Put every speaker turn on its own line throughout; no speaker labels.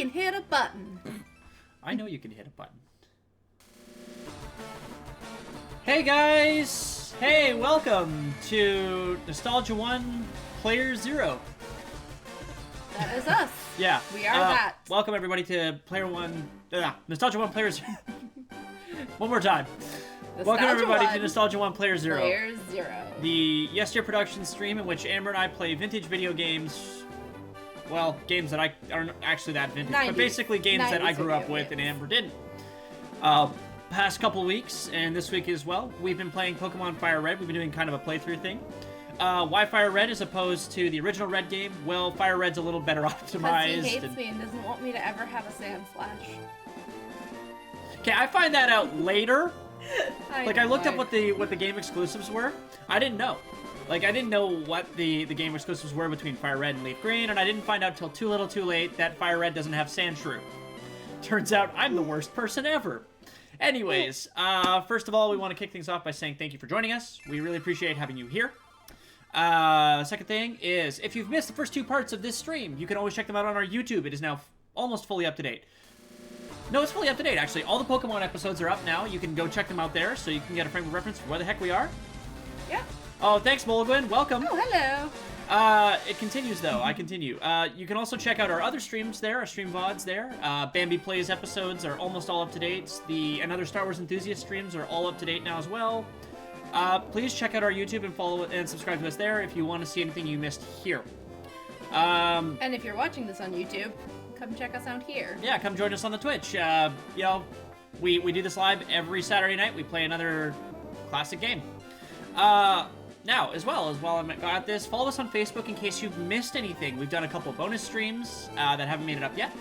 can hit a button.
I know you can hit a button. Hey guys! Hey, welcome to Nostalgia 1 Player 0.
That is us.
Yeah.
We are that.
Welcome everybody to Nostalgia 1 Player 0. One more time. Welcome everybody to Nostalgia 1 Player 0.
Player 0.
The Yesteryear production stream in which Amber and I play vintage video games. Well, games that aren't actually that vintage,
90s.
but basically games that I grew up
video
with
games.
and Amber didn't. Past couple weeks, and this week as well, we've been playing Pokemon Fire Red. We've been doing kind of a playthrough thing. Why Fire Red as opposed to the original Red game? Well, Fire Red's a little better optimized.
Because he hates me and doesn't want me to ever have a Sand Slash.
Okay, I find that out later. I looked up
know.
what the game exclusives were. I didn't know. I didn't know what the game exclusives were between Fire Red and Leaf Green, and I didn't find out till too little too late that Fire Red doesn't have Sandshrew. Turns out I'm the worst person ever. Anyways, first of all, we want to kick things off by saying thank you for joining us. We really appreciate having you here. Second thing is, if you've missed the first two parts of this stream, you can always check them out on our YouTube. It is now almost fully up to date. No, it's fully up to date, actually. All the Pokemon episodes are up now. You can go check them out there so you can get a frame of reference for where the heck we are.
Yeah.
Oh, thanks, Mulligwin. Welcome.
Oh, hello.
It continues, though. I continue. You can also check out our other streams there, our stream VODs there. Bambi Plays episodes are almost all up to date. And other Star Wars enthusiast streams are all up to date now as well. Please check out our YouTube and follow and subscribe to us there if you want to see anything you missed here.
And if you're watching this on YouTube, come check us out here.
Yeah, come join us on the Twitch. We do this live every Saturday night. We play another classic game. Now, while I'm at this, follow us on Facebook in case you've missed anything. We've done a couple bonus streams that haven't made it up yet,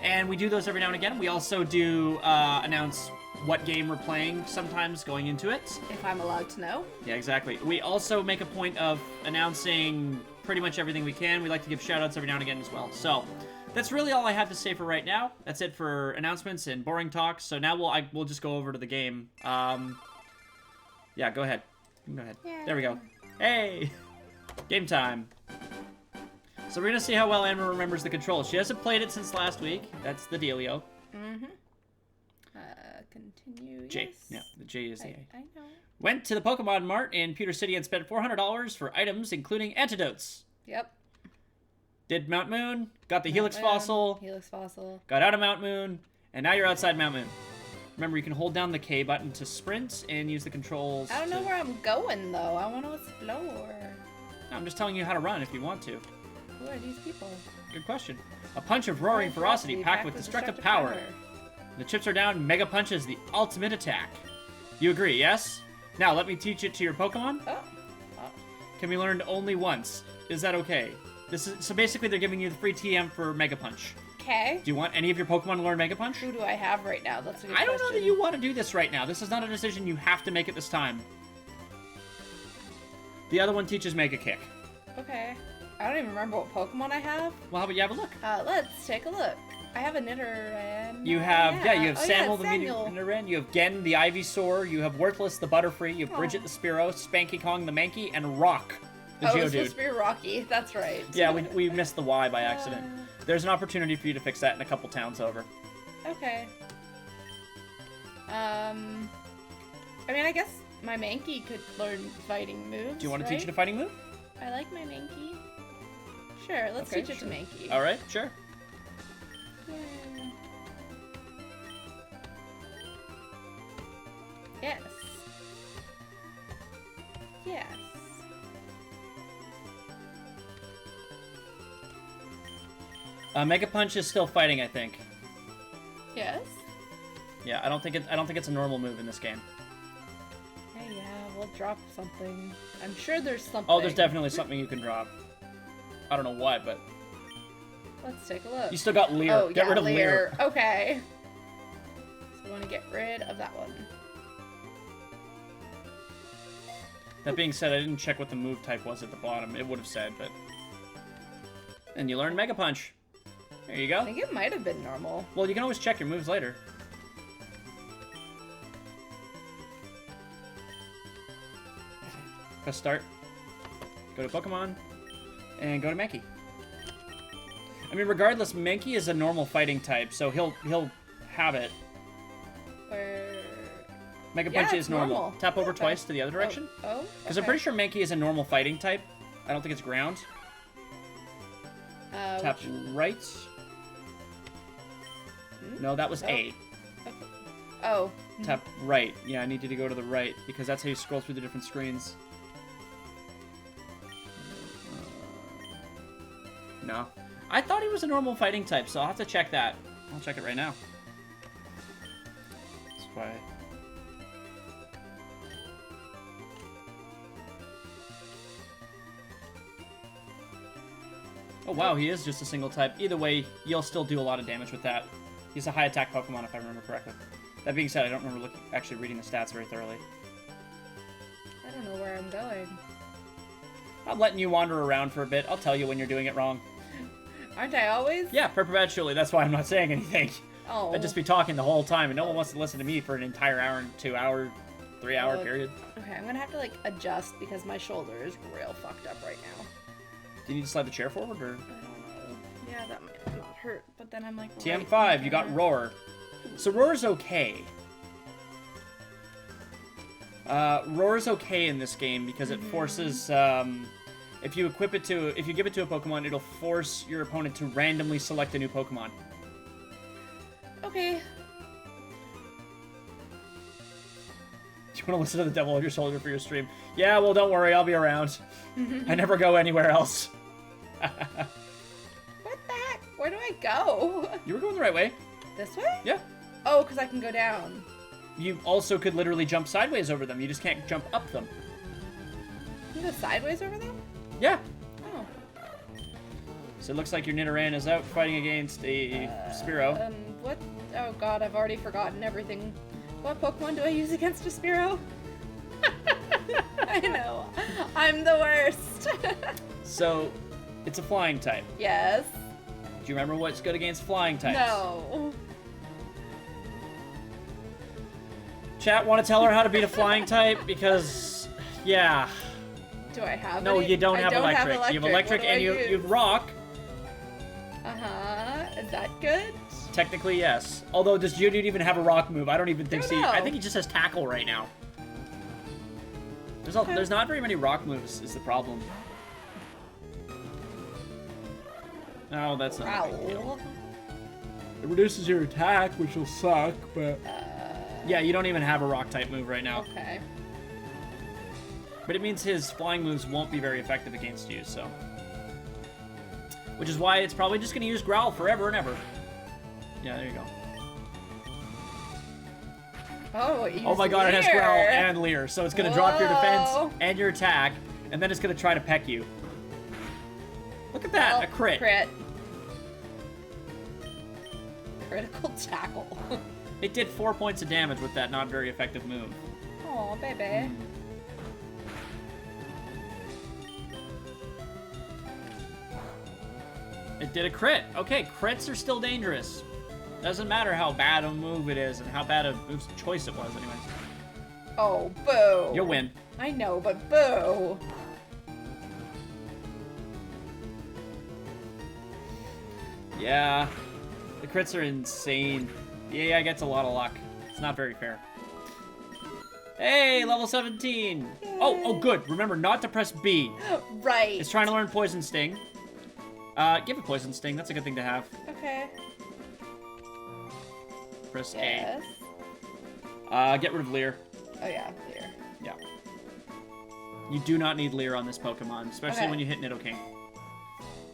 and we do those every now and again. We also do announce what game we're playing sometimes going into it.
If I'm allowed to know.
Yeah, exactly. We also make a point of announcing pretty much everything we can. We like to give shout-outs every now and again as well. So that's really all I have to say for right now. That's it for announcements and boring talks. So now we'll just go over to the game. Yeah, go ahead. Go ahead.
Yay.
There we go. Hey! Game time. So we're gonna see how well Amber remembers the controls. She hasn't played it since last week. That's the dealio.
Mm-hmm. Continue.
J.
Yes.
Yeah, the J is the A.
I know.
Went to the Pokemon Mart in Pewter City and spent $400 for items including antidotes.
Yep.
Did Mount Moon, got the Helix
Moon,
Fossil,
Helix Fossil.
got out of Mount Moon, and now you're outside Mount Moon. Remember, you can hold down the K button to sprint and use the controls.
I don't know where I'm going, though. I want to explore.
I'm just telling you how to run if you want to.
Who are these people?
Good question. A punch of roaring ferocity packed with destructive power. The chips are down. Mega Punch is the ultimate attack. You agree, yes? Now, let me teach it to your Pokemon.
Oh.
Can be learned only once. Is that okay? So basically, they're giving you the free TM for Mega Punch.
Okay.
Do you want any of your Pokemon to learn Mega Punch?
Who do I have right now? That's a good
I don't know
question.
that you want to do this right now. This is not a decision you have to make at this time. The other one teaches Mega Kick.
Okay. I don't even remember what Pokemon I have.
Well, how about you have a look?
Let's take a look. I have a Nidoran.
You have, you have
Oh,
Samuel
yeah,
the
Samuel.
Nidoran, you have Gen the Ivysaur, you have Worthless the Butterfree, you have
Aw.
Bridget the Spearow, Spanky Kong the Mankey, and Rock the
Oh, it was
Geodude.
supposed to be Rocky. That's right.
Yeah, we missed the Y by accident. There's an opportunity for you to fix that in a couple towns over.
Okay. I mean, I guess my Mankey could learn fighting moves.
Do you want to
right?
teach it a fighting move?
I like my Mankey. Sure, let's
Okay,
teach it
sure.
to Mankey.
Alright, sure.
Yay. Yes. Yes.
Mega Punch is still fighting, I think.
Yes?
Yeah, I don't think it's a normal move in this game.
Hey, yeah, we'll drop something. I'm sure there's something.
Oh, there's definitely something you can drop. I don't know what, but
Let's take a look.
you still got Leer.
Oh,
Get
yeah,
rid of Leer.
Okay. So we want to get rid of that one.
That being said, I didn't check what the move type was at the bottom. It would have said, but... And you learn Mega Punch. There you
I
go.
think it might have been normal.
Well, you can always check your moves later. Press start. Go to Pokemon. And go to Mankey. I mean, regardless, Mankey is a normal fighting type, so he'll have it.
Where?
Mega
Yeah,
Punch
it's
is normal.
normal.
Tap over
Okay.
twice to the other direction.
Oh.
Because I'm pretty sure Mankey is a normal fighting type. I don't think it's ground. Tap right. No, that was A.
Oh.
Tap right. Yeah, I need you to go to the right, because that's how you scroll through the different screens. No. I thought he was a normal fighting type, so I'll have to check that. I'll check it right now. That's why. Oh wow, he is just a single type. Either way, you'll still do a lot of damage with that. He's a high attack Pokemon, if I remember correctly. That being said, I don't remember actually reading the stats very thoroughly.
I don't know where I'm going.
I'm letting you wander around for a bit. I'll tell you when you're doing it wrong.
Aren't I always?
Yeah, perpetually. That's why I'm not saying anything.
Oh.
I'd just be talking the whole time, and no one wants to listen to me for an entire hour, 2 hour, 3 hour period.
Okay, I'm gonna have to like adjust because my shoulder is real fucked up right now.
Do you need to slide the chair forward, or?
I don't know. Yeah, that might not hurt, but then I'm like.
TM5,
right
you got
there.
Roar. So Roar's okay. Roar's okay in this game because it forces, if you give it to a Pokemon, it'll force your opponent to randomly select a new Pokemon.
Okay.
Do you want to listen to the devil on your shoulder for your stream? Yeah, well, don't worry, I'll be around. I never go anywhere else.
What the heck? Where do I go?
You were going the right way.
This way?
Yeah.
Oh, because I can go down.
You also could literally jump sideways over them. You just can't jump up them.
You can go sideways over them?
Yeah.
Oh.
So it looks like your Nidoran is out fighting against a Spearow.
What? Oh god, I've already forgotten everything. What Pokemon do I use against a Spearow? I know. I'm the worst.
So, it's a flying type.
Yes.
Do you remember what's good against flying types?
No.
Chat, want to tell her how to beat a flying type? Because, yeah.
Do I have
No,
any?
you don't
I
have
don't
electric.
have electric.
You have electric
What do
and
I
you
use?
have rock.
Uh-huh. Is that good?
Technically, yes. Although, does Geodude even have a rock move? I don't even think
Don't know.
I think he just has tackle right now. There's not very many rock moves, is the problem. No, that's not a big deal.
Growl.
It reduces your attack, which will suck, but... Yeah, you don't even have a rock type move right now.
Okay.
But it means his flying moves won't be very effective against you, so... Which is why it's probably just going to use Growl forever and ever. Yeah, there you go.
Oh, it
Oh my god, it has
Leer.
Growl and Leer, so it's going to drop your defense
Whoa.
and your attack, and then it's going to try to peck you. Look at that,
Oh,
a crit.
Critical tackle.
It did 4 points of damage with that not very effective move.
Oh, baby.
It did a crit. Okay, crits are still dangerous. Doesn't matter how bad a move it is and how bad a move's choice it was, anyways.
Oh, boo.
You'll win.
I know, but boo.
Yeah, the crits are insane. The AI gets a lot of luck. It's not very fair. Hey, level 17. Oh, good. Remember not to press B.
Right.
It's trying to learn Poison Sting. Give it Poison Sting. That's a good thing to have.
Okay.
Press
Yes.
A. Get rid of Leer.
Oh, yeah. Here.
Yeah. You do not need Leer on this Pokemon, especially
Okay.
when you hit Nidoking.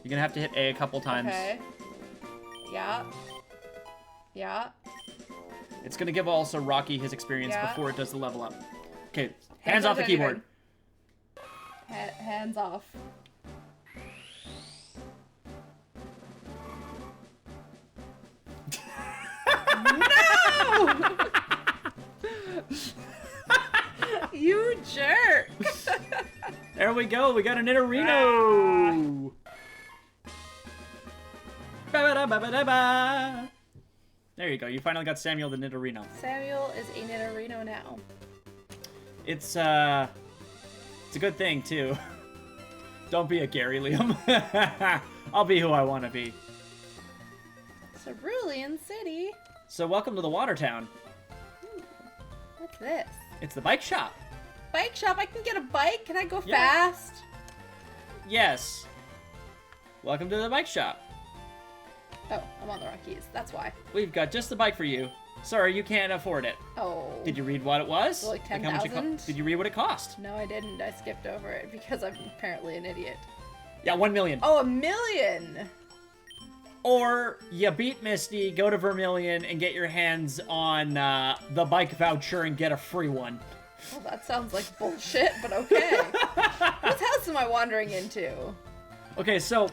You're gonna have to hit A a couple times.
Okay. Yeah. Yeah.
It's gonna give also Rocky his experience
Yeah.
before it does the level up. Okay, hands
not
off the
doing
keyboard.
Hands off. No! You jerk!
There we go. We got a Nidorino. Ba-ba-da-ba-ba-da-ba. There you go. You finally got Samuel the Nidorino.
Samuel is a Nidorino now.
It's a good thing too. Don't be a Gary, Liam. I'll be who I want to be.
Cerulean City.
So welcome to the Water Town.
What's this?
It's the bike shop.
Bike shop. I can get a bike. Can I go
Yeah.
fast?
Yes. Welcome to the bike shop.
Oh, I'm on the wrong keys. That's why.
We've got just the bike for you. Sorry, you can't afford it.
Oh.
Did you read what it was?
Like
how much it
10,000?
Did you read what it cost?
No, I didn't. I skipped over it because I'm apparently an idiot.
Yeah, 1 million.
Oh, $1 million!
Or you beat Misty, go to Vermilion, and get your hands on the bike voucher and get a free one.
Well, that sounds like bullshit, but okay. Whose house am I wandering into?
Okay, so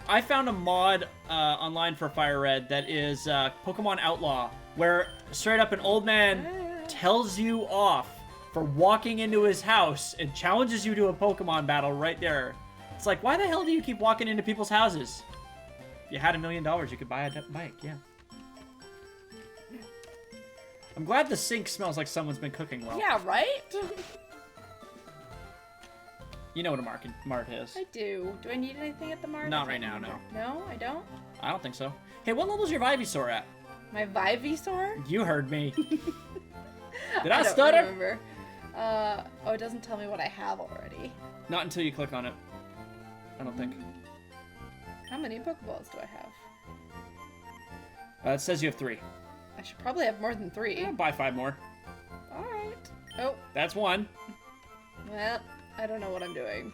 I found a mod online for Fire Red that is Pokemon Outlaw, where straight up an old man tells you off for walking into his house and challenges you to a Pokemon battle right there. It's like, why the hell do you keep walking into people's houses? If you had $1 million, you could buy a bike, yeah. I'm glad the sink smells like someone's been cooking well.
Yeah, right?
You know what a mart is.
I do. Do I need anything at the market?
Not right now, no.
No, I don't?
I don't think so. Hey, what level's your Ivysaur at?
My Vivysaur?
You heard me. Did I
don't
stutter?
remember. Oh, it doesn't tell me what I have already.
Not until you click on it. I don't think.
How many Pokeballs do I have?
It says you have 3.
I should probably have more than 3.
Buy 5 more.
Alright. Oh,
That's 1.
well, I don't know what I'm doing.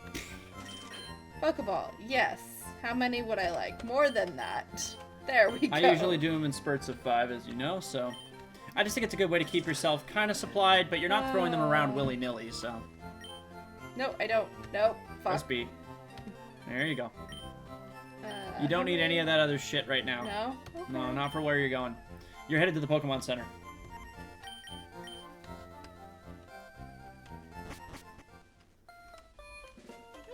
Pokeball, yes. How many would I like? More than that. There we go.
I usually do them in spurts of 5, as you know, so... I just think it's a good way to keep yourself kind of supplied, but you're not throwing them around willy-nilly, so...
No, I don't. Nope. Fuck.
Press B. There you go. You don't need any of that other shit right now.
No? Okay.
No, not for where you're going. You're headed to the Pokemon Center.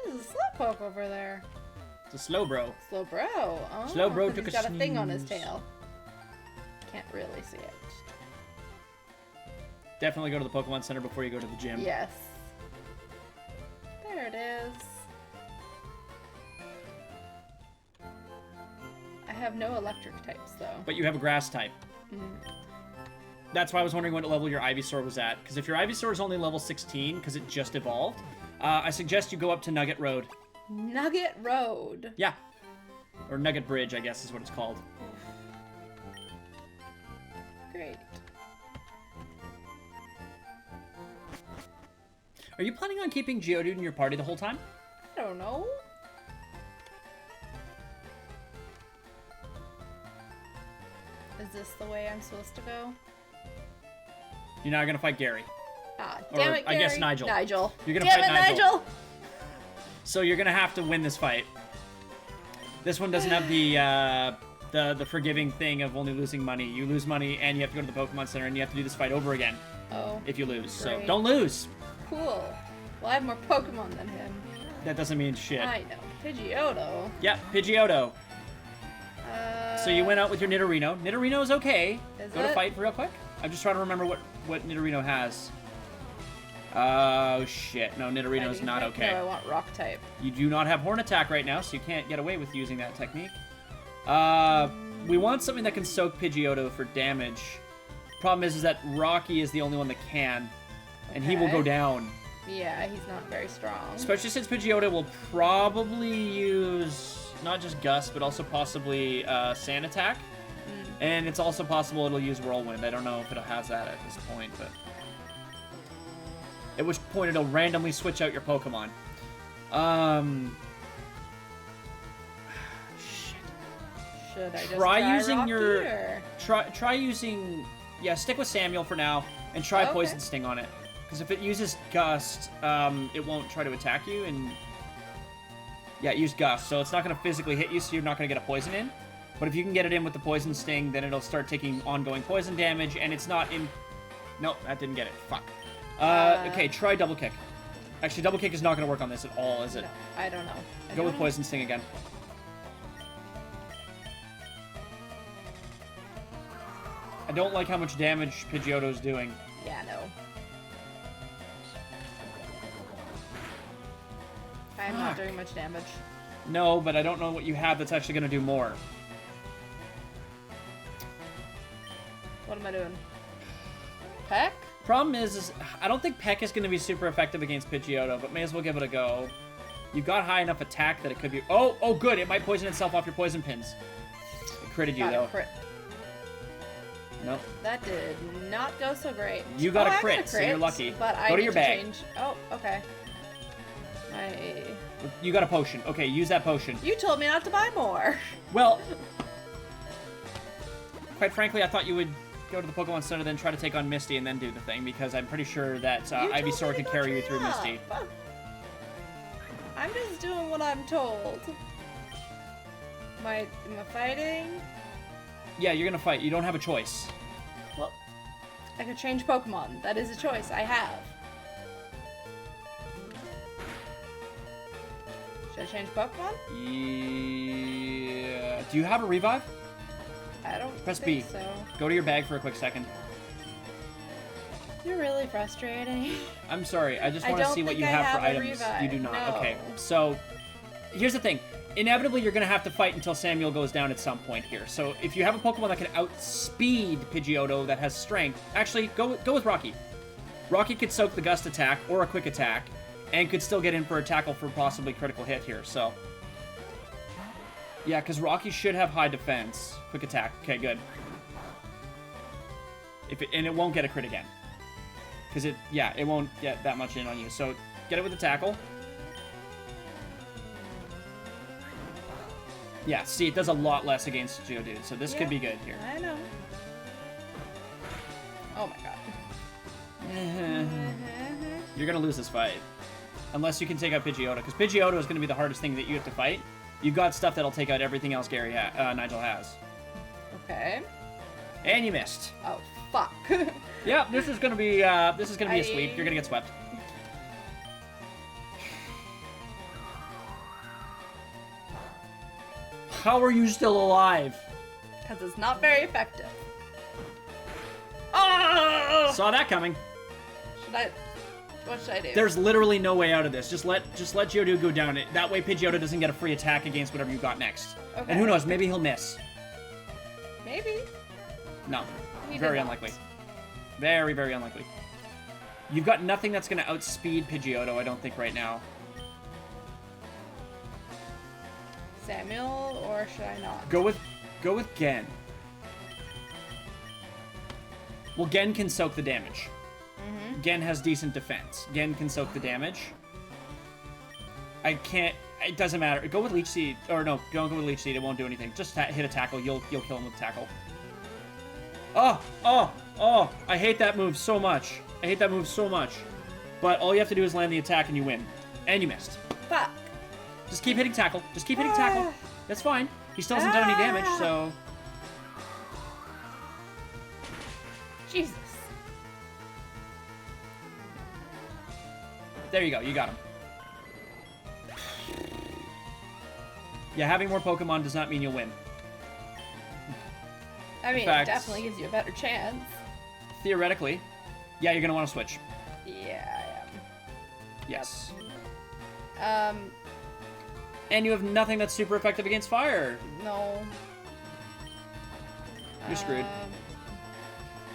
There's a Slowpoke over there.
It's a Slowbro.
Slowbro. Oh,
Slowbro
'cause
took
he's
a
got a thing on his
snooze.
tail. Can't really see it.
Definitely go to the Pokemon Center before you go to the gym.
Yes. There it is. I have no electric types, though.
But you have a grass type.
Mm.
That's why I was wondering what level your Ivysaur was at. Because if your Ivysaur is only level 16, because it just evolved, I suggest you go up to Nugget Road.
Nugget Road.
Yeah. Or Nugget Bridge, I guess is what it's called.
Great.
Are you planning on keeping Geodude in your party the whole time?
I don't know. Is this the way I'm supposed to go?
You're not gonna fight Gary.
Ah,
Or,
damn it,
I guess
Gary.
Nigel.
Nigel.
You're gonna
Damn
fight
it,
Nigel.
Nigel!
So you're gonna have to win this fight. This one doesn't have the forgiving thing of only losing money. You lose money and you have to go to the Pokemon Center and you have to do this fight over again
Oh,
if you lose. So
Great.
don't lose.
cool. Well, I have more Pokemon than him.
That doesn't mean shit.
I know. Pidgeotto.
Yep, Pidgeotto. So you went
out.
out with your Nidorino. Nidorino's okay.
Is
Go to
it?
fight real quick. I'm just trying to remember what Nidorino has. Oh shit, no, Nidorino's not okay.
No, I want Rock type.
You do not have Horn Attack right now, so you can't get away with using that technique. We want something that can soak Pidgeotto for damage. Problem is that Rocky is the only one that can, and he will
Okay.
go down.
Yeah, he's not very strong.
Especially since Pidgeotto will probably use not just Gust, but also possibly Sand Attack. And it's also possible it'll use Whirlwind. I don't know if it has that at this point, but... At which point it'll randomly switch out your Pokemon. Shit.
Should I just
Try using
Rocky,
your-
or-
Try using... Yeah, stick with Samuel for now, and try
Okay.
Poison Sting on it. Because if it uses Gust, it won't try to attack you, and... Yeah, use Gust, so it's not going to physically hit you, so you're not going to get a poison in. But if you can get it in with the Poison Sting, then it'll start taking ongoing poison damage, and it's not in... Nope, that didn't get it. Fuck. Okay, try Double Kick. Actually, Double Kick is not going to work on this at all, is it?
No, I don't know.
Go with Poison Sting again. I don't like how much damage Pidgeotto's doing.
Yeah, no. I'm not
Fuck.
doing much damage.
No, but I don't know what you have that's actually going to do more.
What am I doing? Peck?
Problem is I don't think Peck is going to be super effective against Pidgeotto, but may as well give it a go. You got high enough attack that it could be... Oh, good. It might poison itself off your poison pins. It critted you, though.
Crit.
Nope.
That did not go so great.
You got a
I
crit, so you're lucky.
But I
go to
need
your
to
bag.
change. Oh, okay.
You got a potion. Okay, use that potion.
You told me not to buy more.
Well, quite frankly, I thought you would go to the Pokemon Center, then try to take on Misty, and then do the thing, because I'm pretty sure that Ivysaur can carry you through Misty.
I'm just doing what I'm told. Am I fighting?
Yeah, you're gonna fight. You don't have a choice.
Well, I could change Pokemon. That is a choice I have. Should I change Pokemon?
Yeah. Do you have a revive?
I don't
Press
think
B.
so.
Go to your bag for a quick second.
You're really frustrating.
I'm sorry. I just
I
want to
don't
see what
think
you
I
have for
have a
items.
revive.
You do not.
No.
Okay. So, here's the thing. Inevitably, you're going to have to fight until Samuel goes down at some point here. So, if you have a Pokemon that can outspeed Pidgeotto that has strength, actually, go with Rocky. Rocky could soak the Gust attack or a Quick attack, and could still get in for a tackle for possibly critical hit here. So, yeah, because Rocky should have high defense. Quick attack. Okay, good. And it won't get a crit again. Because it won't get that much in on you. So, get it with the tackle. Yeah, see, it does a lot less against Geodude, so this could be good here.
I know. Oh my god.
You're going to lose this fight. Unless you can take out Pidgeotto, because Pidgeotto is going to be the hardest thing that you have to fight. You've got stuff that'll take out everything else Nigel has.
Okay.
And you missed.
Oh, fuck.
Yeah, this is going to be a sweep. You're going to get swept. How are you still alive?
Because it's not very effective.
Ah! Saw that coming.
What should I do?
There's literally no way out of this. Just let Geodude go down. That way Pidgeotto doesn't get a free attack against whatever you got next.
Okay.
And who knows, maybe he'll miss.
Maybe.
No.
He
Very
did not.
unlikely. Very, very unlikely. You've got nothing that's going to outspeed Pidgeotto, I don't think, right now.
Samuel, or should I not?
Go with Gen. Well, Gen can soak the damage.
Mm-hmm.
Gen has decent defense. Gen can soak the damage. It doesn't matter. Go with Leech Seed. Or no, don't go with Leech Seed. It won't do anything. Just hit a tackle. You'll kill him with tackle. Oh! I hate that move so much. But all you have to do is land the attack and you win. And you missed.
Fuck.
Just keep hitting tackle. Tackle. That's fine. He still hasn't done any damage, so...
Jesus.
There you go. You got him. Yeah, having more Pokemon does not mean you'll win.
I mean,
In fact,
it definitely gives you a better chance.
Theoretically. Yeah, you're going to want to switch.
Yeah, I am.
Yes.
Um,
And you have nothing that's super effective against fire.
no.
You're screwed.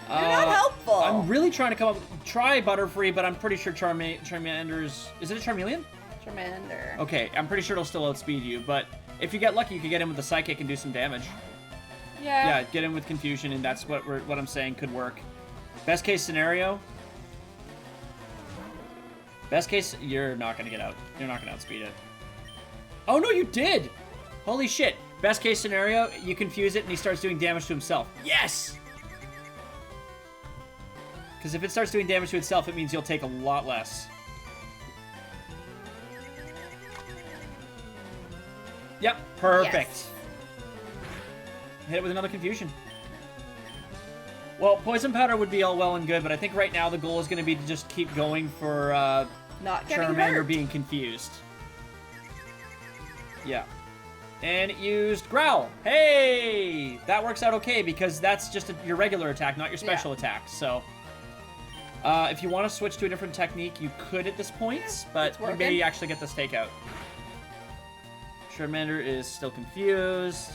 You're not helpful.
I'm really trying to try Butterfree, but I'm pretty sure Charmander's... Is it a Charmeleon?
Charmander.
Okay, I'm pretty sure it'll still outspeed you, but if you get lucky, you could get in with the Psychic and do some damage.
Yeah.
Yeah, get in with Confusion, and that's what I'm saying could work. Best case scenario... Best case, you're not going to get out. You're not going to outspeed it. Oh, no, you did! Holy shit. Best case scenario, you confuse it, and he starts doing damage to himself. Yes! Because if it starts doing damage to itself, it means you'll take a lot less. Yep, perfect.
Yes.
Hit it with another Confusion. Well, Poison Powder would be all well and good, but I think right now the goal is going to be to just keep going for
Not getting
Charmander
hurt.
being confused. Yeah. And it used Growl. Hey! That works out okay, because that's just your regular attack, not your special attack. So, if you want to switch to a different technique, you could at this point, but
it's
you
working.
may actually get this takeout. Charmander is still confused.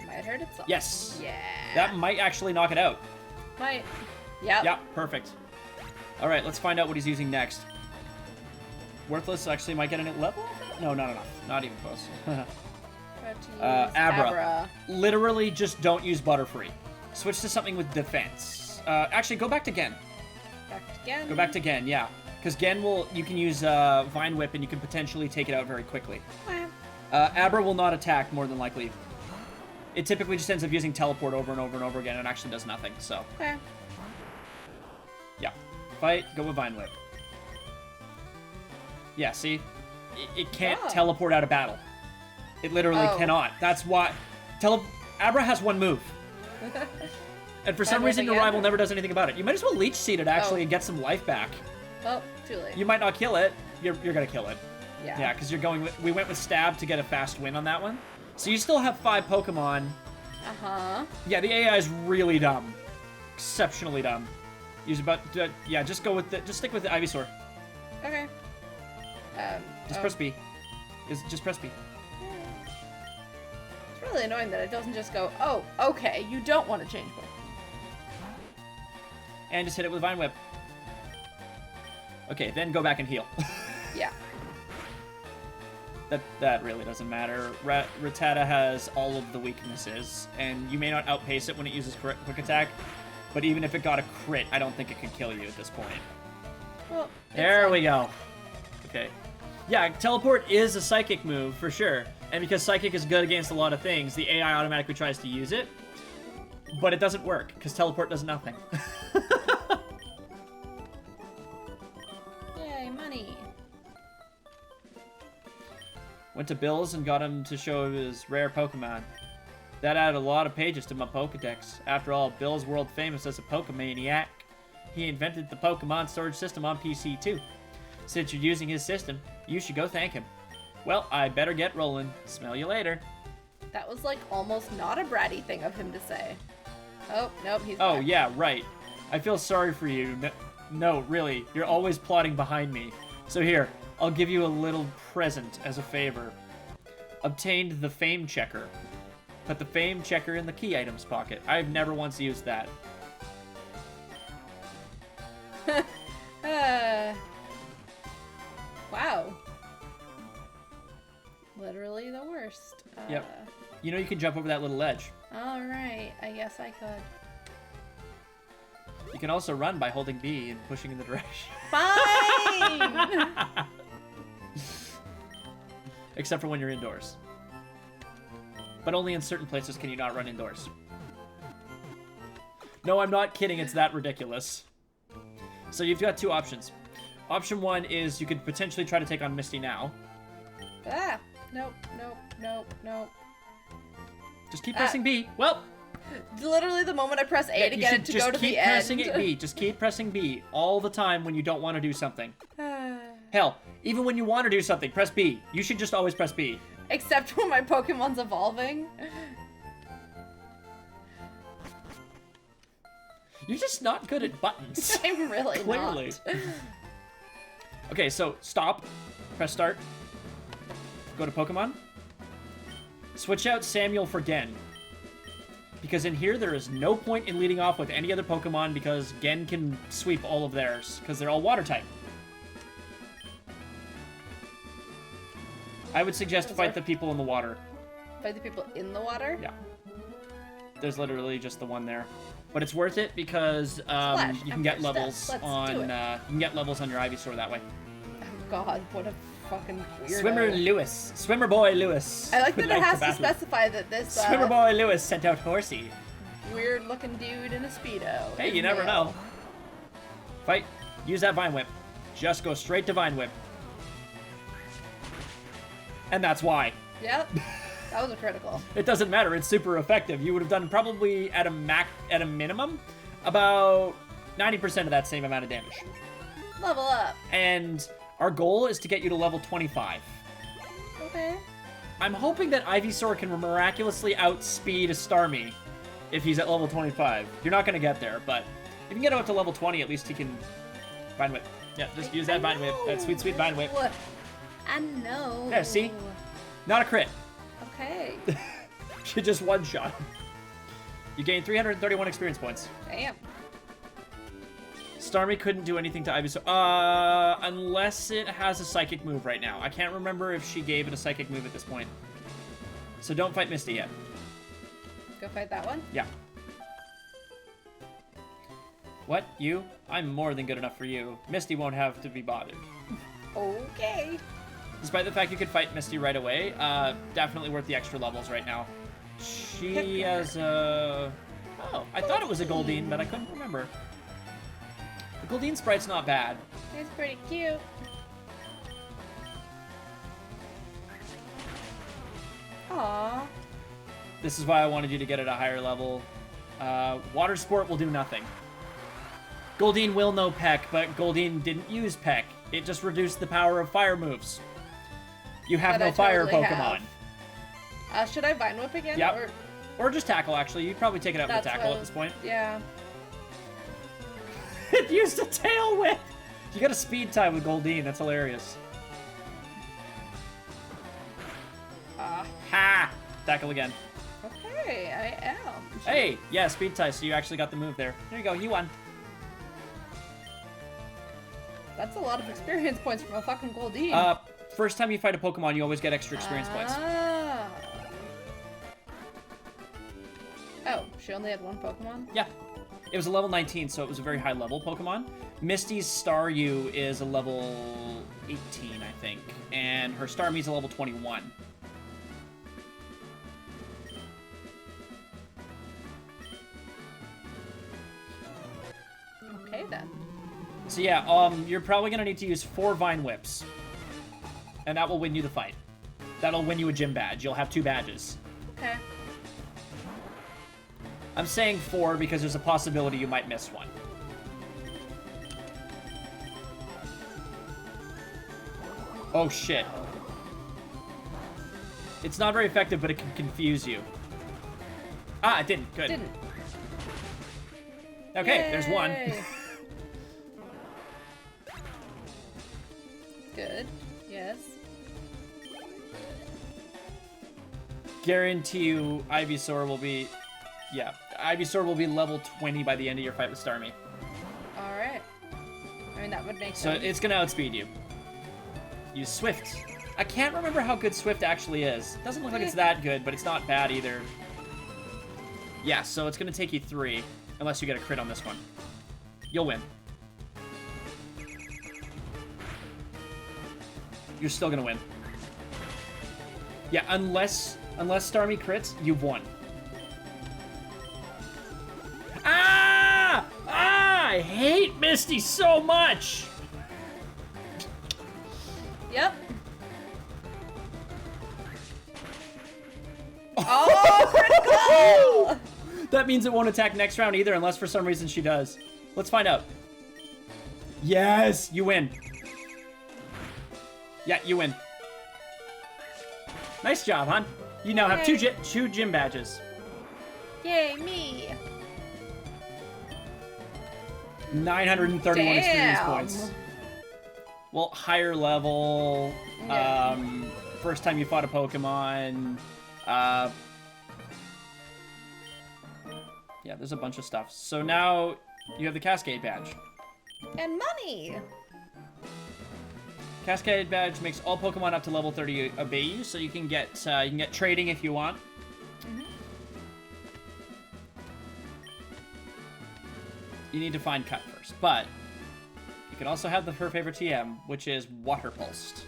Am Might hurt itself.
Yes.
Yeah.
That might actually knock it out.
Might. Yep.
Yeah, perfect. All right, let's find out what he's using next. Worthless actually might get a level? No, not enough. Not even close.
Try to use
Abra. Literally just don't use Butterfree. Switch to something with defense. Actually, go back to Gen.
Back again.
Go back to Gen, yeah. Because Gen you can use Vine Whip and you can potentially take it out very quickly.
Okay.
Abra will not attack, more than likely. It typically just ends up using Teleport over and over and over again and actually does nothing, so.
Okay.
Yeah. Fight, go with Vine Whip. Yeah, see? It can't teleport out of battle. It literally cannot. That's why... Abra has one move. And for some reason, your rival never does anything about it. You might as well Leech Seed it, actually, and get some life back.
Oh, too late.
You might not kill it. You're gonna kill it.
Yeah.
Yeah, because you're going with... We went with Stab to get a fast win on that one. So you still have 5 Pokemon.
Uh-huh.
Yeah, the AI is really dumb. Exceptionally dumb. Use about... yeah, just go with the... Just stick with the Ivysaur.
Okay.
Just press B. Just press B.
It's really annoying that it doesn't just go, oh, okay, you don't want to change both.
And just hit it with Vine Whip. Okay, then go back and heal.
Yeah.
That really doesn't matter. Rattata has all of the weaknesses, and you may not outpace it when it uses Quick Attack, but even if it got a crit, I don't think it could kill you at this point.
Well,
there we go. Okay. Yeah, Teleport is a Psychic move, for sure. And because Psychic is good against a lot of things, the AI automatically tries to use it. But it doesn't work, because Teleport does nothing.
Yay, money.
Went to Bill's and got him to show his rare Pokemon. That added a lot of pages to my Pokedex. After all, Bill's world famous as a Pokemaniac. He invented the Pokemon storage system on PC too. Since you're using his system, you should go thank him. Well, I better get rolling. Smell you later.
That was like almost not a bratty thing of him to say. Oh, nope, he's
Oh,
back.
yeah, right. I feel sorry for you. No, really, you're always plotting behind me. So here, I'll give you a little present as a favor. Obtained the Fame Checker. Put the Fame Checker in the key items pocket. I've never once used that.
Wow. Literally the worst.
Yep. You know you can jump over that little ledge.
Alright, I guess I could.
You can also run by holding B and pushing in the direction.
Fine!
Except for when you're indoors. But only in certain places can you not run indoors. No, I'm not kidding. It's that ridiculous. So you've got 2 options. Option 1 is you could potentially try to take on Misty now.
Ah! Nope, nope, nope, nope.
Just keep pressing B. Well,
literally the moment I press A to get it to go to the end.
Just keep pressing it B. Just keep pressing B all the time when you don't want to do something. Hell, even when you want to do something, press B. You should just always press B.
Except when my Pokemon's evolving.
You're just not good at buttons.
I'm really
Clearly.
not.
Okay, so stop. Press start. Go to Pokemon. Switch out Samuel for Gen. Because in here, there is no point in leading off with any other Pokemon because Gen can sweep all of theirs because they're all water type. I would suggest fight the people in the water.
Fight the people in the water?
Yeah. There's literally just the one there. But it's worth it because you can get levels on you can get levels on your Ivysaur that way.
Oh god, what a fucking weirdo.
Swimmer boy Lewis.
I like that it has to specify that this
Swimmer boy Lewis sent out Horsey.
Weird looking dude in a Speedo.
Hey, you never know. Fight. Use that Vine Whip. Just go straight to Vine Whip. And that's why.
Yep. That was a critical.
It doesn't matter. It's super effective. You would have done probably at a minimum about 90% of that same amount of damage.
Level up.
And our goal is to get you to level 25.
Okay.
I'm hoping that Ivysaur can miraculously outspeed a Starmie if he's at level 25. You're not going to get there, but if you can get him up to level 20, at least he can Vine Whip. Yeah, just use that Vine Whip. That sweet, sweet Vine Whip.
I know.
There, see? Not a crit.
Okay.
She just one-shot him. You gain 331 experience points.
Damn.
Starmie couldn't do anything to Ivysaur. Unless it has a psychic move right now. I can't remember if she gave it a psychic move at this point. So don't fight Misty yet.
Go fight that one?
Yeah. What? You? I'm more than good enough for you. Misty won't have to be bothered.
Okay.
Despite the fact you could fight Misty right away, definitely worth the extra levels right now. She has a... Oh, I thought it was a Goldeen, but I couldn't remember. The Goldeen sprite's not bad.
It's pretty cute. Aww.
This is why I wanted you to get at a higher level. Water Sport will do nothing. Goldeen will know Peck, but Goldeen didn't use Peck. It just reduced the power of fire moves. You have
But
no
I
fire
totally
Pokemon.
have. Should I Vine Whip again?
Yep. Or just Tackle, actually. You'd probably take it out with
That's
Tackle
what-
at this point.
Yeah.
It used a Tail Whip! You got a speed tie with Goldeen. That's hilarious. Ha! Tackle again.
Okay, I am.
Hey! Yeah, speed tie, so you actually got the move there. There you go, you won.
That's a lot of experience points from a fucking Goldeen.
First time you fight a Pokemon, you always get extra experience points.
Ah. Oh, she only had one Pokemon?
Yeah. It was a level 19, so it was a very high level Pokemon. Misty's Staryu is a level 18, I think. And her Starmie's a level 21.
Okay, then.
So yeah, you're probably gonna need to use 4 Vine Whips. And that will win you the fight. That'll win you a gym badge. You'll have 2 badges.
Okay.
I'm saying 4 because there's a possibility you might miss one. Oh shit. It's not very effective, but it can confuse you. Ah, it didn't. Good.
Didn't.
Okay, there's one.
Yay. Good. Yes.
Guarantee you Ivysaur will be... Yeah, Ivysaur will be level 20 by the end of your fight with Starmie.
Alright. I mean, that would make
So
sense.
it's gonna outspeed you. Use Swift. I can't remember how good Swift actually is. Doesn't look like it's that good, but it's not bad either. Yeah, so it's gonna take you 3, unless you get a crit on this one. You'll win. You're still gonna win. Yeah, unless Starmie crits, you've won. Ah! Ah! I hate Misty so much!
Yep. Oh, critical!
That means it won't attack next round either, unless for some reason she does. Let's find out. Yes! You win. Yeah, you win. Nice job, hon. You now have
Yay.
two gym badges.
Yay, me.
931 experience
Damn.
points. Well, higher level,
Yeah.
first time you fought a Pokemon, yeah, there's a bunch of stuff. So now you have the Cascade badge.
And money.
Cascade badge makes all Pokemon up to level 30 obey you, so you can get trading if you want. You need to find Cut first, but you can also have her favorite TM, which is Water Pulse.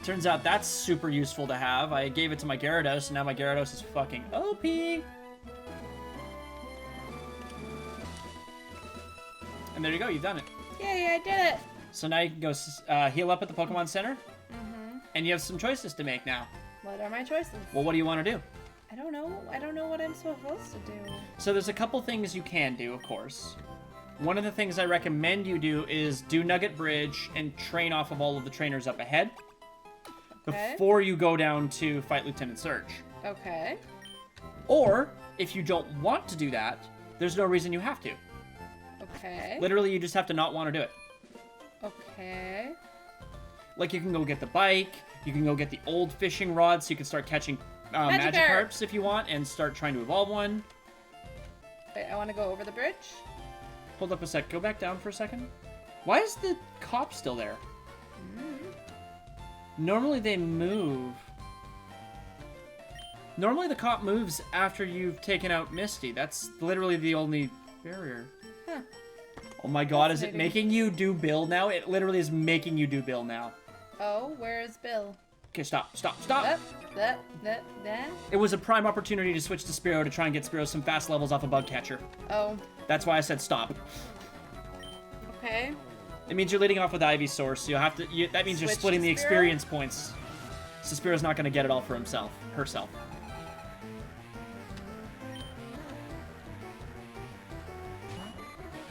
Turns out that's super useful to have. I gave it to my Gyarados, and now my Gyarados is fucking OP. And there you go, you've done it.
Yay, I did it.
So now you can go heal up at the Pokemon Center, and you have some choices to make now.
What are my choices?
Well, what do you want to do?
I don't know. I don't know what I'm supposed to do.
So there's a couple things you can do, of course. One of the things I recommend you do is do Nugget Bridge and train off of all of the trainers up ahead
Okay.
before you go down to fight Lieutenant Surge.
Okay.
Or, if you don't want to do that, there's no reason you have to.
Okay.
Literally, you just have to not want to do it.
Okay.
Like, you can go get the bike, You can go get the old fishing rod so you can start catching Magikarps if you want and start trying to evolve one.
Wait, I want to go over the bridge.
Hold up a sec. Go back down for a second. Why is the cop still there? Normally they move. Normally the cop moves after you've taken out Misty. That's literally the only barrier.
Huh.
Oh my god, is it making you do Bill now? It literally is making you do Bill now.
Oh, where is Bill?
Okay, stop.
That.
It was a prime opportunity to switch to Spearow to try and get Spearow some fast levels off a bug catcher.
Oh.
That's why I said stop.
Okay.
It means you're leading off with Ivysaur, so you'll have to. That means you're
Switch
splitting
to
the
Spearow?
experience points. So Spearow's not going to get it all for herself.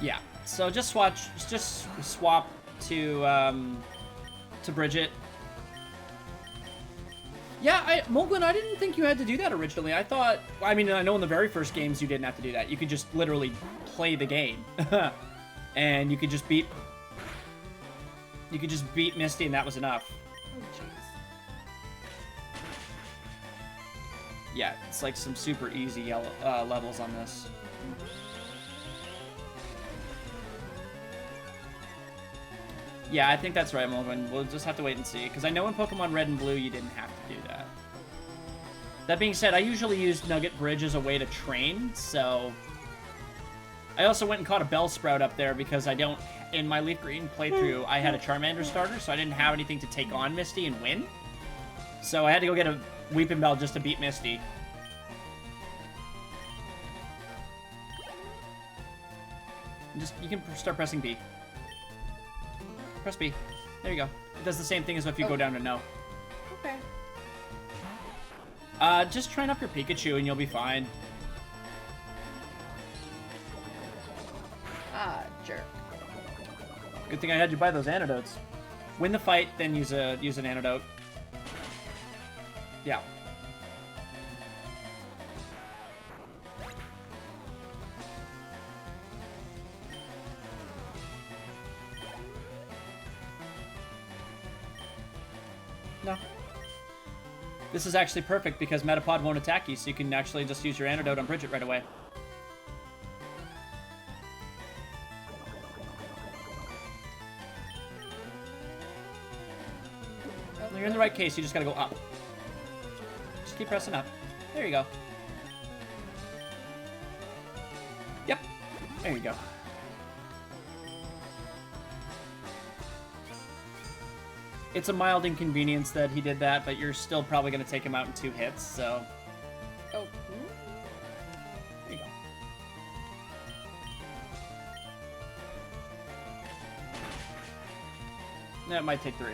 Yeah. So just swap to Bridget. Yeah, Moglen, I didn't think you had to do that originally. I thought, I mean, I know in the very first games you didn't have to do that. You could just literally play the game. And you could just beat Misty and that was enough.
Oh, jeez.
Yeah, it's like some super easy levels on this. Yeah, I think that's right, Morgan. We'll just have to wait and see. Because I know in Pokemon Red and Blue you didn't have to do that. That being said, I usually use Nugget Bridge as a way to train, so... I also went and caught a Bellsprout up there because I don't... In my Leaf Green playthrough, I had a Charmander starter, so I didn't have anything to take on Misty and win. So I had to go get a Weeping Bell just to beat Misty. You can start pressing B. Press B. There you go. It does the same thing as if you go down to no.
Okay.
Just train up your Pikachu and you'll be fine.
Ah, jerk.
Good thing I had you buy those antidotes. Win the fight, then use an antidote. Yeah. No. This is actually perfect because Metapod won't attack you, so you can actually just use your antidote on Bridget right away. You're in the right case, you just gotta go up. Just keep pressing up. There you go. Yep. There you go. It's a mild inconvenience that he did that, but you're still probably going to take him out in 2 hits, so...
Oh.
There you go. That might take 3.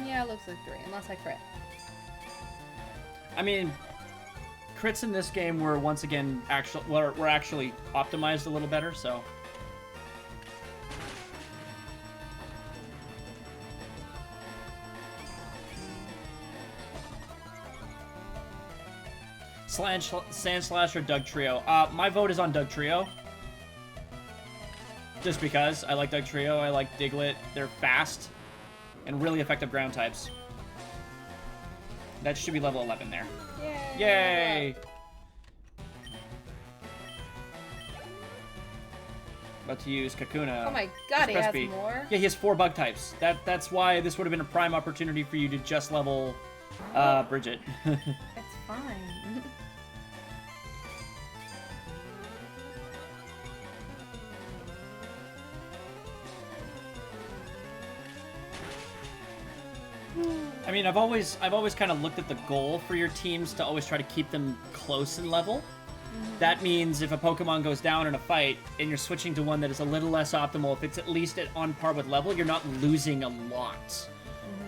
Yeah, it looks like 3, unless I crit.
I mean, crits in this game were once again were actually optimized a little better, so... Sandslash or Dugtrio. My vote is on Dugtrio. Just because. I like Dugtrio, I like Diglett. They're fast and really effective ground types. That should be level 11 there.
Yay!
Yay! About to use Kakuna.
Oh my god, he
Press
has
B.
more?
Yeah, he has 4 bug types. That's why this would have been a prime opportunity for you to just level Bridget.
It's fine.
I mean, I've always kind of looked at the goal for your teams to always try to keep them close in level. That means if a Pokemon goes down in a fight and you're switching to one that is a little less optimal, if it's at least on par with level, you're not losing a lot.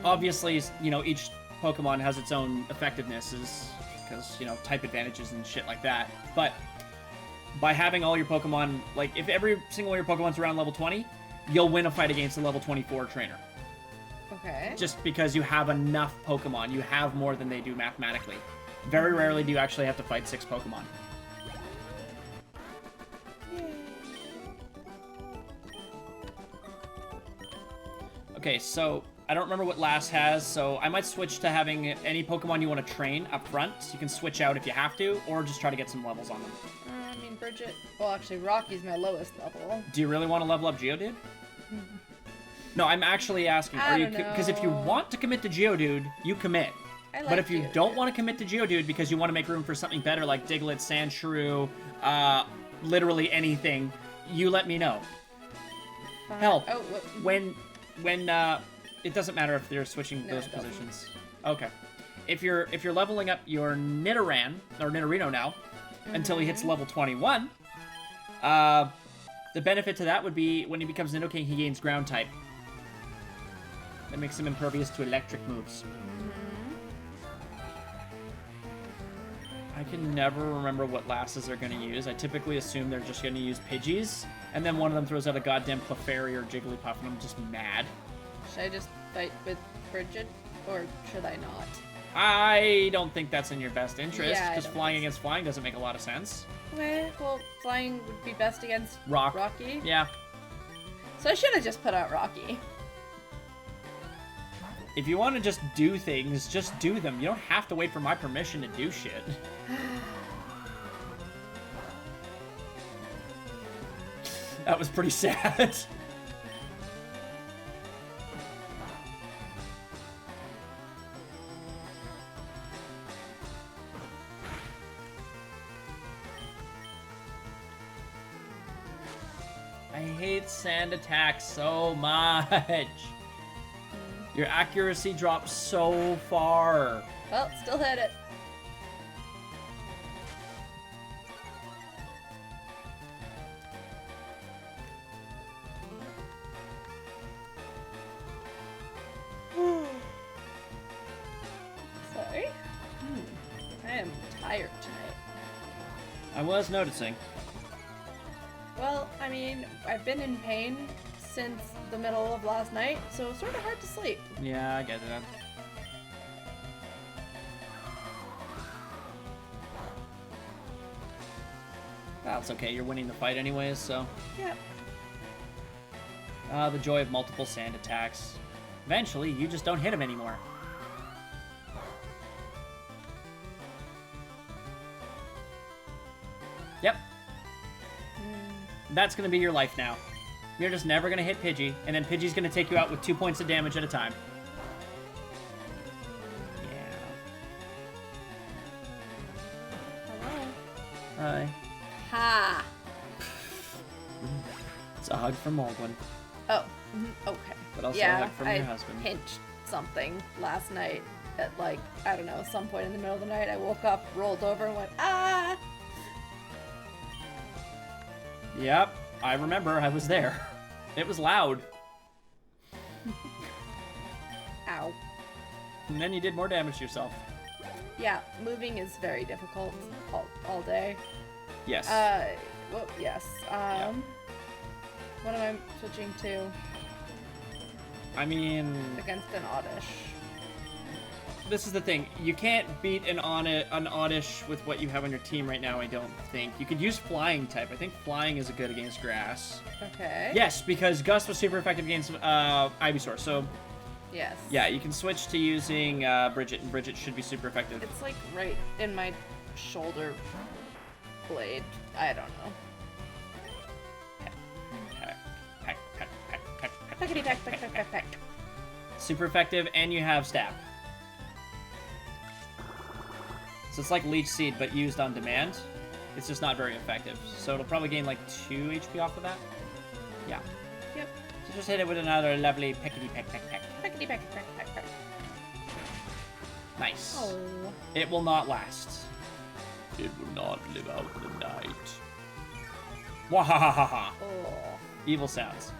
Obviously, you know, each Pokemon has its own effectivenesses because, you know, type advantages and shit like that. But by having all your Pokemon, like, if every single one of your Pokemon's around level 20, you'll win a fight against a level 24 trainer.
Okay.
Just because you have enough Pokemon. You have more than they do mathematically. Very rarely do you actually have to fight 6 Pokemon. Okay, so I don't remember what Lass has, so I might switch to having any Pokemon you want to train up front. So you can switch out if you have to, or just try to get some levels on them.
I mean, Bridget. Well, actually, Rocky's my lowest level.
Do you really want to level up Geodude? No, I'm actually asking.
I
Are you?
don't know.
Because if you want to commit to Geodude, you commit.
I like
But if you
Geodude.
don't want to commit to Geodude because you want to make room for something better like Diglett, Sandshrew, literally anything, you let me know.
Fine.
Help.
Oh, what?
When it doesn't matter if they're switching
No,
those
it doesn't.
positions. Okay. If you're leveling up your Nidoran or Nidorino now until he hits level 21, the benefit to that would be when he becomes Nidoking, he gains ground type. That makes him impervious to electric moves. I can never remember what Lasses are going to use. I typically assume they're just going to use Pidgeys, and then one of them throws out a goddamn Clefairy or Jigglypuff, and I'm just mad.
Should I just fight with Bridget, or should I not?
I don't think that's in your best interest,
Yeah, I
because
don't
flying
think
against flying doesn't make a lot of sense.
Okay, well, flying would be best against Rocky.
Yeah.
So I should have just put out Rocky.
If you want to just do things, just do them. You don't have to wait for my permission to do shit. That was pretty sad. I hate sand attacks so much. Your accuracy drops so far.
Well, still hit it. Sorry. I am tired tonight.
I was noticing.
Well, I mean, I've been in pain since the middle of last night, so it's sort of hard to sleep.
Yeah, I get it. That's okay, you're winning the fight anyways, so...
Yeah.
The joy of multiple sand attacks. Eventually, you just don't hit him anymore. Yep. That's gonna be your life now. You're just never gonna hit Pidgey, and then Pidgey's gonna take you out with 2 points of damage at a time. Yeah.
Hello.
Hi.
Ha!
It's a hug from Aldwin.
Oh, okay.
But also
yeah,
a hug from
I
your husband.
pinched something last night at, like, I don't know, some point in the middle of the night. I woke up, rolled over, and went, ah!
Yep, I remember. I was there. It was loud.
Ow.
And then you did more damage to yourself.
Yeah, moving is very difficult all day.
Yes.
Well, yes. What am I switching to
I mean,
against an Oddish?
this is the thing. You can't beat an Oddish with what you have on your team right now, I don't think. You could use Flying type. I think Flying is good against Grass.
Okay.
Yes, because Gust was super effective against Ivysaur. So,
Yes.
yeah, you can switch to using Bridget, and Bridget should be super effective.
It's like right in my shoulder blade. I don't know. Peckety peck, peck, peck, peck, peck.
Super effective, and you have Stab. So it's like Leech Seed, but used on demand. It's just not very effective. So it'll probably gain like 2 HP off of that. Yeah.
Yep.
So just hit it with another lovely peckety peck peck peck.
Peckety peck, peck, peck, peck.
Nice.
Oh.
It will not last. It will not live out the night. Wahahaha.
Oh.
Evil sounds.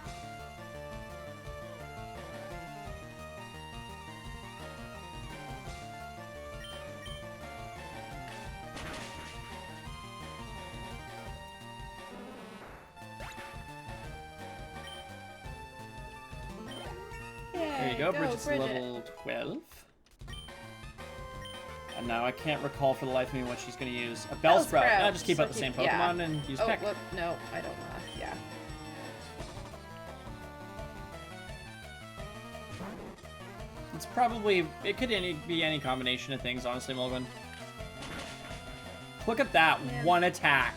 There you go, Bridget's
Bridget.
level 12. And now I can't recall for the life of me what she's going to use. A Bellsprout.
Bellsprout.
No, just keep
So
out the same
keep- yeah.
Pokemon and use
Oh,
Peck.
whoop, no, I don't want to. Yeah.
It's probably... It could be any combination of things, honestly, Mulligan. Look at that.
Yeah.
One attack.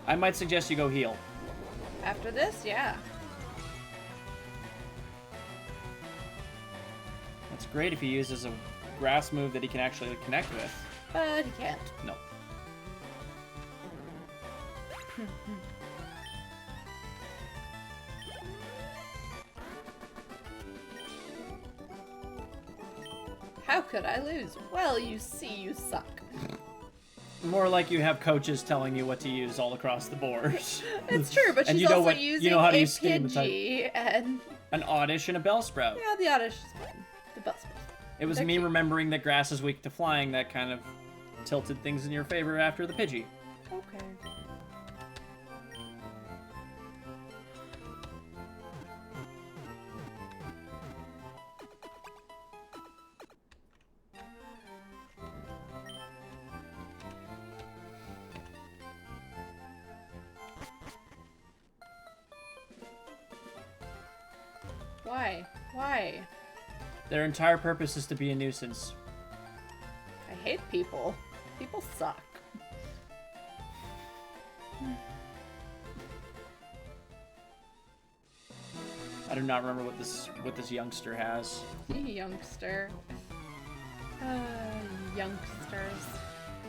I might suggest you go heal.
After this, yeah.
That's great if he uses a grass move that he can actually connect with.
But he can't.
No.
How could I lose? Well, you see, you suck.
More like you have coaches telling you what to use all across the board.
It's true, but
And
she's
you know
also
what-
using
you know how to
a
use skin in the
Pidgey and
An Oddish and a Bellsprout.
yeah, the Oddish is fine. The best.
It was
They're
me
cute.
remembering that grass is weak to flying that kind of tilted things in your favor after the Pidgey.
Okay. Why? Why?
Their entire purpose is to be a nuisance.
I hate people. People suck.
I do not remember what this youngster has.
Youngster. Youngsters.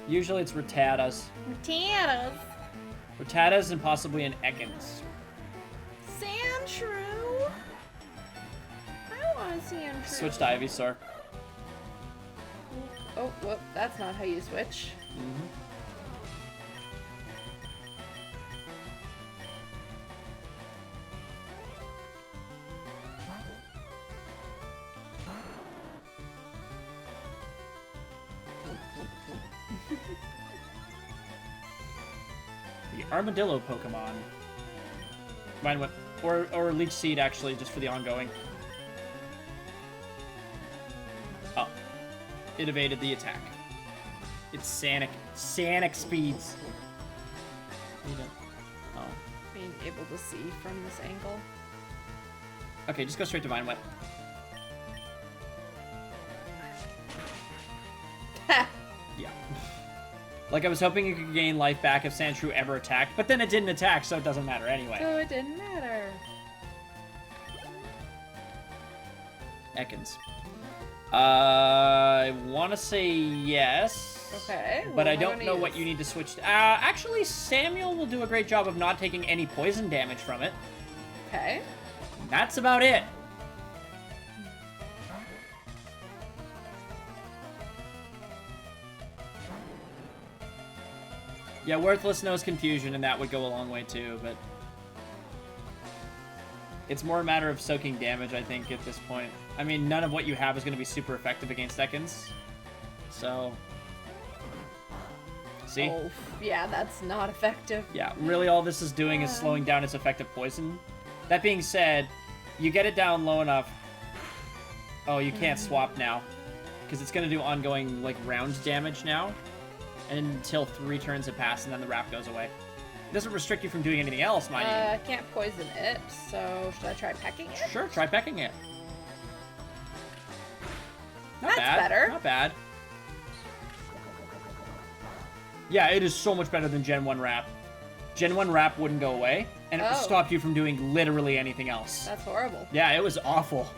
Usually it's Rattatas.
Rattatas.
Rattatas and possibly an Ekans.
Sandshrew. I want a Sandshrew.
Switch to Ivysaur.
Oh, whoop, that's not how you switch.
Mm-hmm. The Armadillo Pokemon. Mine went, or Leech Seed actually, just for the ongoing. Oh, it evaded the attack. It's Sanic speeds. Oh,
Being able to see from this angle.
okay, just go straight to Vine Whip.
Ha!
Yeah. Like, I was hoping it could gain life back if Sandshrew ever attacked, but then it didn't attack, so it doesn't matter anyway.
So it didn't matter.
Ekans. I want to say yes.
Okay.
But
well,
I don't know
use-
what you need to switch to. Actually, Samuel will do a great job of not taking any poison damage from it.
Okay.
That's about it. Yeah, Worthless knows Confusion, and that would go a long way too, but... It's more a matter of soaking damage, I think, at this point. I mean, none of what you have is going to be super effective against Ekans. So... See?
Oh, yeah, that's not effective.
Yeah, really all this is doing is slowing down its effective poison. That being said, you get it down low enough... Oh, you can't swap now. Because it's going to do ongoing, like, round damage now. Until 3 turns have passed, and then the wrap goes away. It doesn't restrict you from doing anything else, mind
I can't poison it, so should I try pecking
you.
it?
Sure, try pecking it. Not
That's
bad.
better.
Not bad. Yeah, it is so much better than Gen 1 Wrap. Gen 1 Wrap wouldn't go away, and it
Oh.
stopped you from doing literally anything else.
That's horrible.
Yeah, it was awful.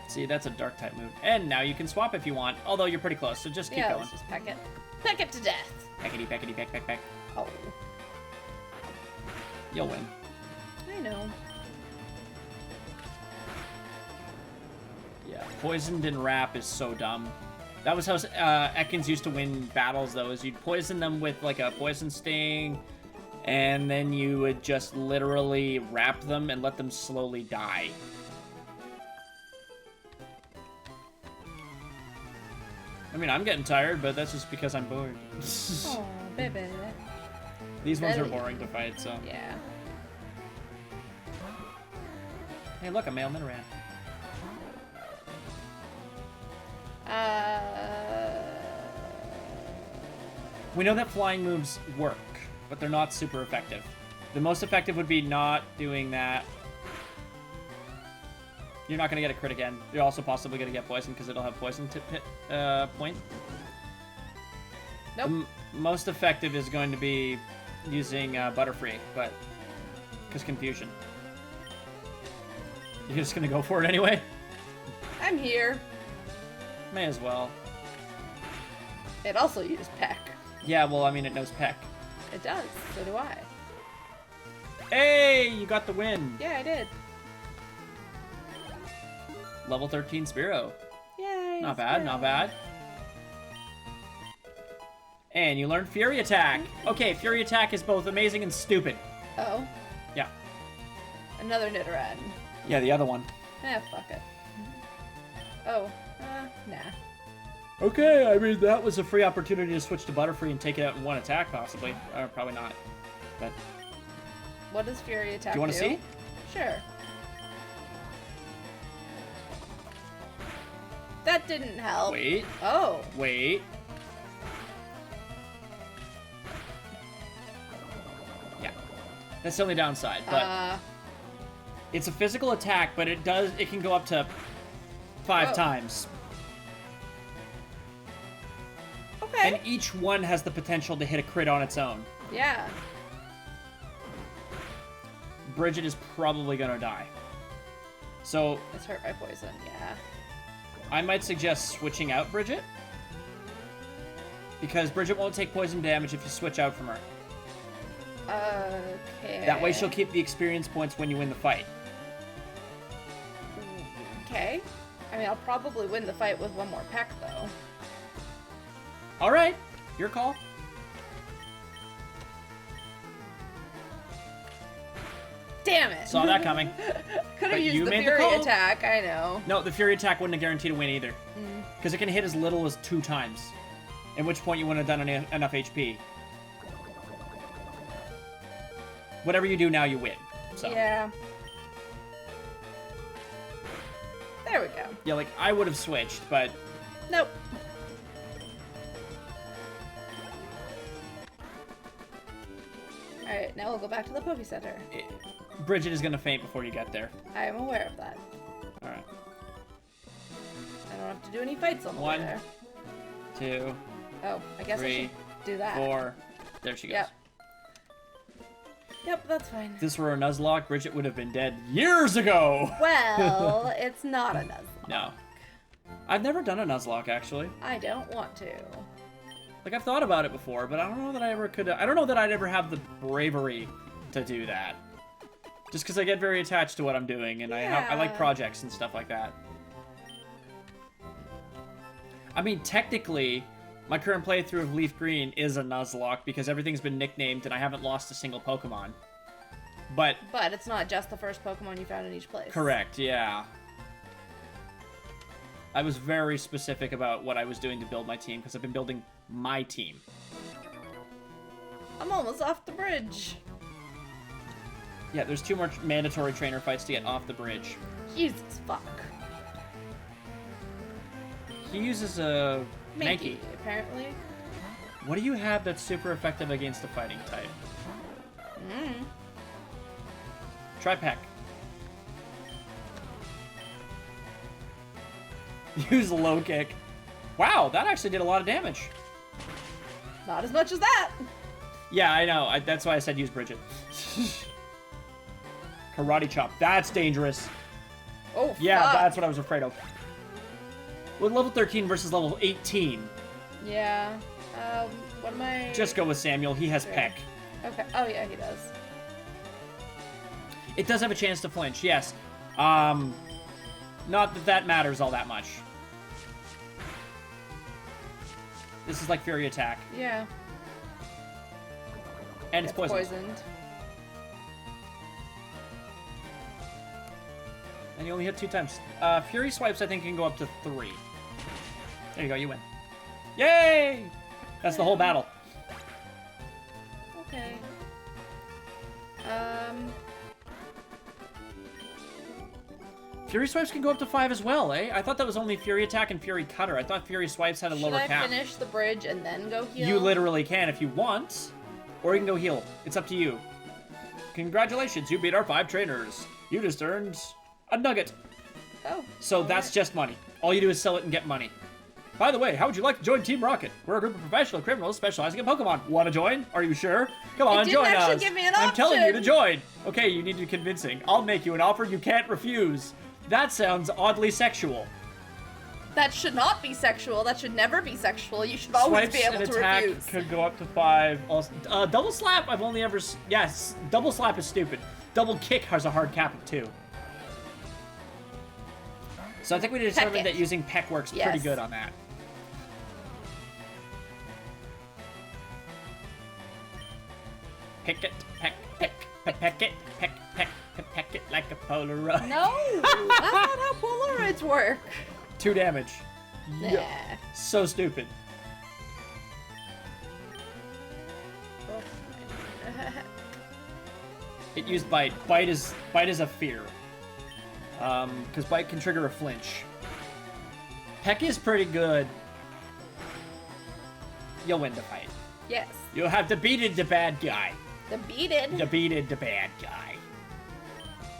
See, that's a dark type move. And now you can swap if you want, although you're pretty close, so just keep
Yeah,
going.
let's just peck it. Peck it to death.
Peckety, peckety, peck, peck, peck.
Oh,
You'll win.
I know.
Yeah, poisoned and wrap is so dumb. That was how Ekans used to win battles, though, is you'd poison them with, like, a poison sting, and then you would just literally wrap them and let them slowly die. I mean, I'm getting tired, but that's just because I'm bored.
Oh, baby.
These ones are
Really?
boring to fight, so...
Yeah.
Hey, look, a male Minoran. We know that flying moves work, but they're not super effective. The most effective would be not doing that. You're not going to get a crit again. You're also possibly going to get poison because it'll have poison point.
Nope.
Most effective is going to be using Butterfree, but because confusion. You're just going to go for it anyway?
I'm here.
May as well.
It also used Peck.
Yeah, well, I mean, it knows Peck.
It does. So do I.
Hey, you got the win.
Yeah, I did.
Level 13 Spearow.
Yay.
Not bad, not bad. And you learned Fury Attack. Okay, Fury Attack is both amazing and stupid.
Oh.
Yeah.
Another Nidoran.
Yeah, the other one.
Fuck it. Oh. Nah.
Okay, I mean, that was a free opportunity to switch to Butterfree and take it out in one attack, possibly. Or probably not. But
What does Fury Attack do?
do you want to see?
Sure. That didn't help.
Wait,
Oh.
wait. Yeah. That's the only downside, but it's a physical attack, but it can go up to 5
Oh.
times.
Okay.
And each one has the potential to hit a crit on its own.
Yeah.
Bridget is probably gonna die. So
It's hurt by poison, yeah.
I might suggest switching out Bridget. Because Bridget won't take poison damage if you switch out from her.
Okay.
That way she'll keep the experience points when you win the fight.
Okay. I mean, I'll probably win the fight with one more peck, though.
Alright, your call.
Damn it!
Saw that coming.
Could
But
have
you
used the
made the
Fury
call.
Attack, I know.
No, the Fury Attack wouldn't have guaranteed a win either. Because it can hit as little as 2 times. At which point you wouldn't have done enough HP. Whatever you do now, you win. So.
Yeah. There we go.
Yeah, like, I would have switched, but
Nope. Alright, now we'll go back to the Poke Center.
Bridget is going to faint before you get there.
I am aware of that.
Alright.
I don't have to do any fights on the way
1,
there.
2,
Oh, I guess
3,
I should do that.
4. There she goes.
Yep. Yep, that's fine.
If this were a Nuzlocke, Bridget would have been dead years ago!
Well, it's not a Nuzlocke.
No. I've never done a Nuzlocke, actually.
I don't want to.
Like, I've thought about it before, but I don't know that I ever could... I don't know that I'd ever have the bravery to do that. Just because I get very attached to what I'm doing, and I like
Yeah.
projects and stuff like that. I mean, technically, my current playthrough of Leaf Green is a Nuzlocke because everything's been nicknamed and I haven't lost a single Pokemon. But...
But it's not just the first Pokemon you found in each place.
Correct, yeah. I was very specific about what I was doing to build my team because I've been building my team.
I'm almost off the bridge.
Yeah, there's 2 more mandatory trainer fights to get off the bridge.
Jesus fuck.
He uses a Mankey.
Apparently.
What do you have that's super effective against a fighting type? Try Peck. Use low kick. Wow, that actually did a lot of damage.
Not as much as that.
Yeah, I know. That's why I said use Bridget. Karate chop. That's dangerous.
Oh,
Yeah,
fuck.
that's what I was afraid of. With level 13 versus level 18,
Yeah. What am I...
just go with Samuel. He has
Sure.
Peck.
Okay. Oh, yeah, he does.
It does have a chance to flinch, yes. Not that that matters all that much. This is like Fury Attack.
Yeah.
And it's poisoned.
poisoned.
And you only hit 2 times. Fury Swipes, I think, can go up to 3. There you go, you win. Yay! That's the whole battle.
Okay.
Fury Swipes can go up to 5 as well, eh? I thought that was only Fury Attack and Fury Cutter. I thought Fury Swipes had a
Should
lower
I
cap.
finish the bridge and then go heal?
You literally can if you want. Or you can go heal. It's up to you. Congratulations, you beat our 5 trainers. You just earned a nugget.
Oh.
So that's just money. All you do is sell it and get money. By the way, how would you like to join Team Rocket? We're a group of professional criminals specializing in Pokemon. Want to join? Are you sure? Come on, join us.
Actually give me an
I'm telling you to
option.
join. Okay, you need to be convincing. I'll make you an offer you can't refuse. That sounds oddly sexual.
That should not be sexual. That should never be sexual. You should always
Swipes
be able
and
to
attack
refuse.
could go up to 5. Also, double slap, I've only ever... Yes, double slap is stupid. Double kick has a hard cap of 2. So I think we determined
Peck it.
that using peck works pretty
Yes.
good on that. Pick it, peck, peck, peck it, peck, peck it like a Polaroid.
No, that's not how Polaroids work.
2 damage.
Nah.
So stupid. It used bite. Bite is a fear. Because bite can trigger a flinch. Peck is pretty good. You'll win the fight.
Yes.
You'll have defeated the bad guy.
The beaten.
Defeated the bad guy.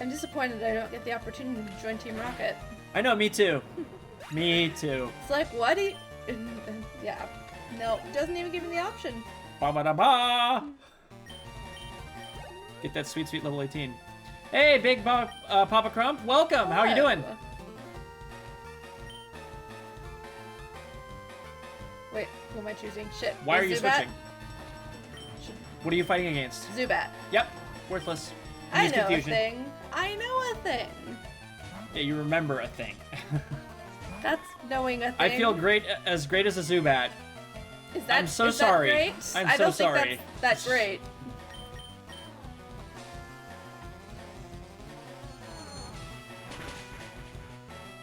I'm disappointed I don't get the opportunity to join Team Rocket.
I know, me too. Me too.
It's like, what do you... Yeah. No, it doesn't even give me the option.
Ba-ba-da-ba! Get that sweet, sweet level 18. Hey, Big Papa Crump, welcome. How are you doing?
Wait, who am I choosing? Shit.
Why are you
Zubat?
switching? What are you fighting against?
Zubat.
Yep, worthless.
I
Use
know
confusion.
a thing. I know a thing.
Yeah, you remember a thing.
That's knowing a thing.
I feel great as a Zubat.
Is that,
I'm so
is that
sorry.
great?
I'm
I
so
don't
sorry.
think that's great.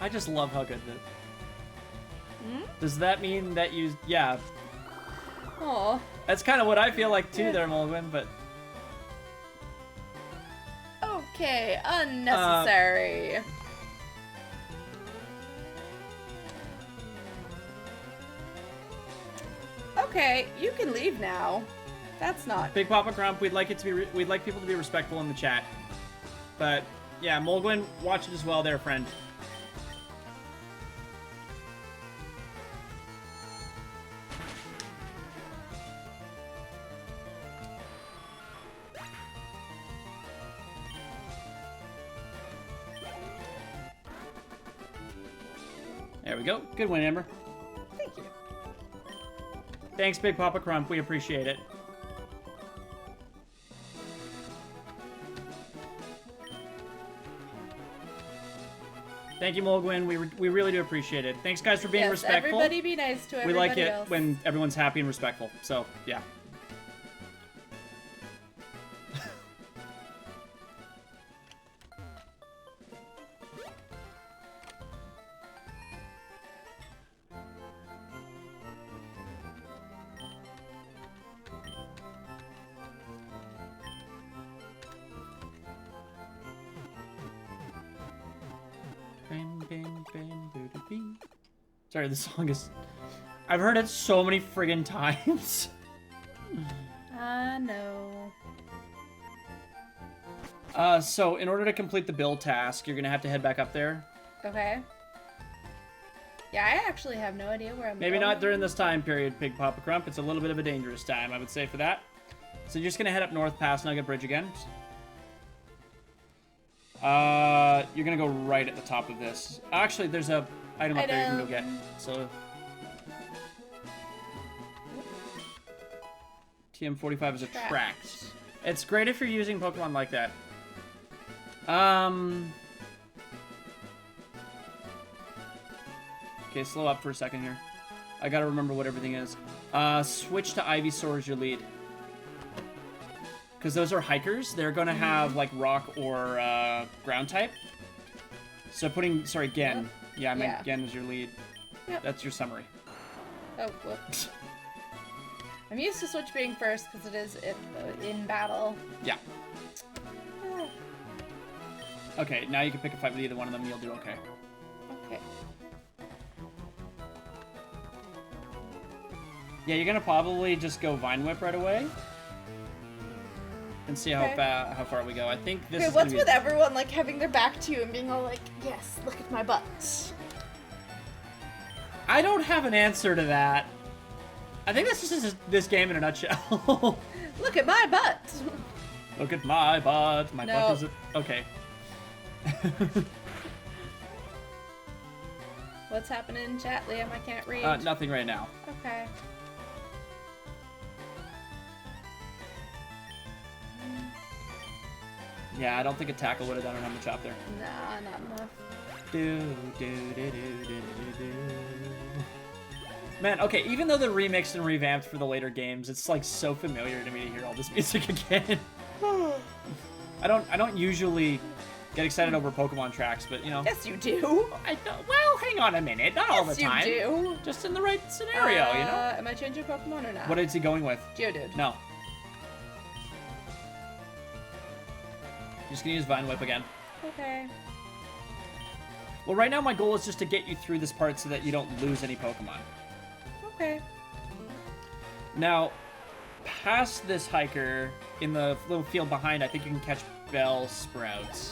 I just love how good that.
Hmm?
Does that mean that you? Yeah,
Aw.
that's kind of what I feel like too, there, Mulgwyn. But
Okay, unnecessary. Okay, you can leave now. That's not.
Big Papa Crump, we'd like it to be. We'd like people to be respectful in the chat. But yeah, Mulgwyn, watch it as well, there, friend. There we go. Good win, Amber.
Thank you.
Thanks, Big Papa Crump. We appreciate it. Thank you, Mulgwyn. We really do appreciate it. Thanks, guys, for being
Yes,
respectful.
everybody be nice to
We
everybody
like it
else.
when everyone's happy and respectful. So, yeah. Bang, bang, bang, boo-doo-bee. Sorry, the song is... I've heard it so many friggin' times.
I know.
So in order to complete the build task, you're gonna have to head back up there.
Okay. Yeah, I actually have no idea where I'm
Maybe
going.
not during this time period, Big Papa Crump. It's a little bit of a dangerous time, I would say, for that. So you're just gonna head up north past Nugget Bridge again. You're gonna go right at the top of this. Actually, there's a item up there you can go get. So TM45 is a tract. It's great if you're using Pokemon like that. Okay, slow up for a second here. I gotta remember what everything is. Switch to Ivysaur as your lead. Because those are hikers. They're gonna have, like, rock or ground type. So putting, sorry, Gen.
Yep.
Yeah, I meant
Yeah.
Gen as your lead.
Yep.
That's your summary.
Oh, whoops. I'm used to Switch being first because it is in battle.
Yeah.
Ah,
Okay, now you can pick a fight with either one of them and you'll do okay.
okay.
Yeah, you're gonna probably just go Vine Whip right away. and see
Okay.
how far we go. I think this
Okay,
is
what's
gonna
with
be...
everyone like having their back to you and being all like, yes, look at my butt.
I don't have an answer to that. I think this is this game in a nutshell.
Look at my butt.
Look at my butt. My
No.
butt is... Okay.
What's happening in chat, Liam? I can't read.
Nothing right now.
Okay.
Yeah, I don't think a tackle would have done it on the chop there.
Nah, not enough.
Man, okay, even though they're remixed and revamped for the later games, it's like so familiar to me to hear all this music again. I don't usually get excited over Pokemon tracks, but you know.
Yes, you do.
Well, hang on a minute, not all the time.
Yes, you do.
Just in the right scenario, you know.
Am I changing Pokemon or not?
What is he going with?
Geodude.
No. Just gonna use Vine Whip again.
Okay.
Well, right now my goal is just to get you through this part so that you don't lose any Pokemon.
Okay.
Now, past this hiker, in the little field behind, I think you can catch Bellsprouts.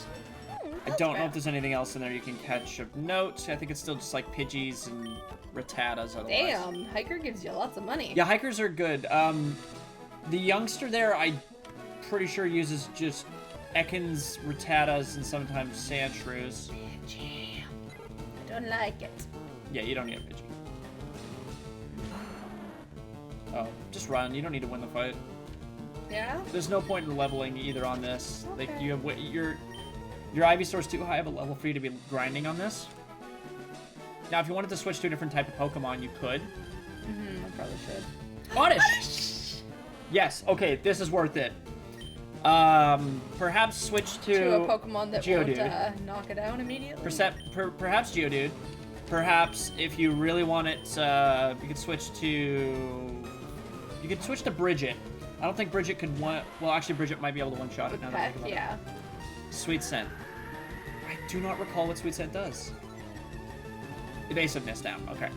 I don't know if there's anything else in there you can catch of note. I think it's still just like Pidgeys and Rattatas otherwise.
Damn, hiker gives you lots of money.
Yeah, hikers are good. The youngster there, I'm pretty sure uses just Ekans, Rattatas, and sometimes Sandshrews.
Pidgey. I don't like it.
Yeah, you don't need a Pidgey. Oh, just run. You don't need to win the fight.
Yeah?
There's no point in leveling either on this. Like
Okay.
you have your Ivysaur's too high of a level for you to be grinding on this. Now, if you wanted to switch to a different type of Pokemon, you could.
I probably should.
Oddish! Yes. Okay, this is worth it. Perhaps switch
To a Pokemon that
Geodude.
won't knock it down immediately.
Perhaps Geodude. Perhaps if you really want it, you could switch to. You could switch to Bridget. I don't think Bridget could one. Well, actually, Bridget might be able to one-shot it now that I
Heck,
think about
yeah.
it. Sweet Scent. I do not recall what Sweet Scent does. Evasiveness down. Okay.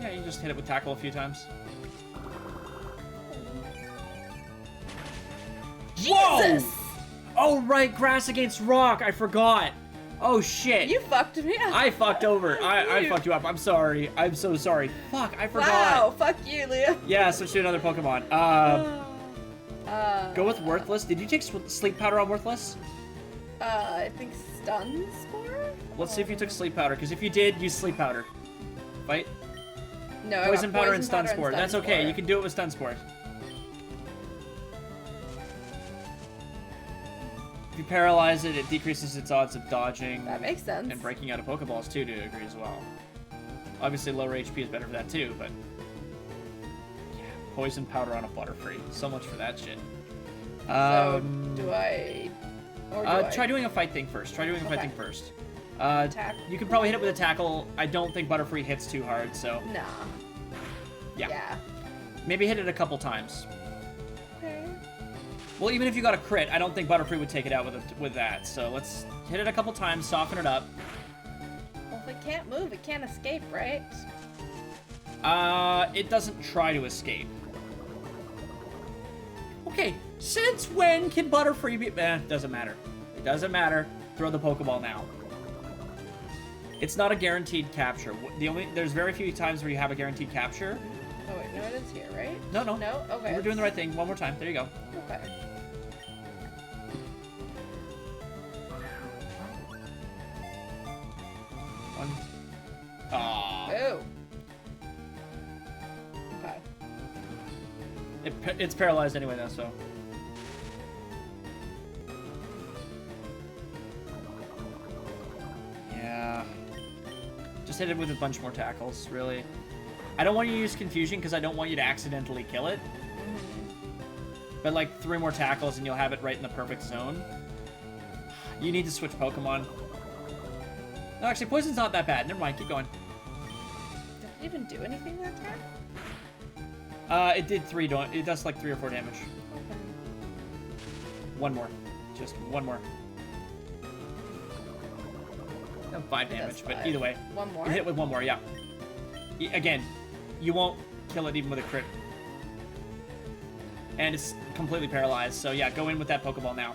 Yeah, you just hit it with Tackle a few times.
Jesus!
Whoa! Oh, right, Grass against Rock. I forgot. Oh, shit.
You fucked me up.
I fucked over. I fucked you up. I'm sorry. I'm so sorry. Fuck, I forgot.
Wow, fuck you, Leah.
Yeah, switch to another Pokemon. Go with Worthless. Did you take Sleep Powder on Worthless?
I think Stun Spore?
Let's see if you took Sleep Powder, because if you did, use Sleep Powder. Fight.
No, I got
Poison Powder and Stun
Powder
Spore. That's
Stun
okay.
Spore.
You can do it with Stun Spore. If you paralyze it, it decreases its odds of dodging.
That makes sense.
And breaking out of Pokeballs, too, to a degree as well. Obviously, lower HP is better for that, too, but... Yeah, Poison Powder on a Butterfree. So much for that shit.
So, do I... Or do I...
Try doing a fight thing first. Try doing a fight
Okay.
thing first.
Attack.
You can probably hit it with a tackle. I don't think Butterfree hits too hard, so...
Nah.
Yeah.
Yeah.
Maybe hit it a couple times.
Okay.
Well, even if you got a crit, I don't think Butterfree would take it out with that. So let's hit it a couple times, soften it up.
Well, if it can't move, it can't escape, right?
It doesn't try to escape. Okay, since when can Butterfree be... doesn't matter. It doesn't matter. Throw the Pokeball now. It's not a guaranteed capture. There's very few times where you have a guaranteed capture.
Oh, wait, no, it is here, right?
No, no.
No? Okay.
We're doing the right thing. One more time. There you go.
Okay.
One. Aww.
Oh. Okay.
It's paralyzed anyway, though, so... Yeah. Just hit it with a bunch more tackles, really. I don't want you to use Confusion, because I don't want you to accidentally kill it. But, like, 3 more tackles, and you'll have it right in the perfect zone. You need to switch Pokemon. No, actually, Poison's not that bad. Never mind, keep going.
Did it even do anything that time?
It did 3, it does, like, 3 or 4 damage.
Okay.
One more. Just one more. No, 5
It does
damage, but
5.
either way.
One more?
You hit it with one more, yeah. Again, you won't kill it even with a crit. and it's completely paralyzed. So yeah, go in with that Pokeball now.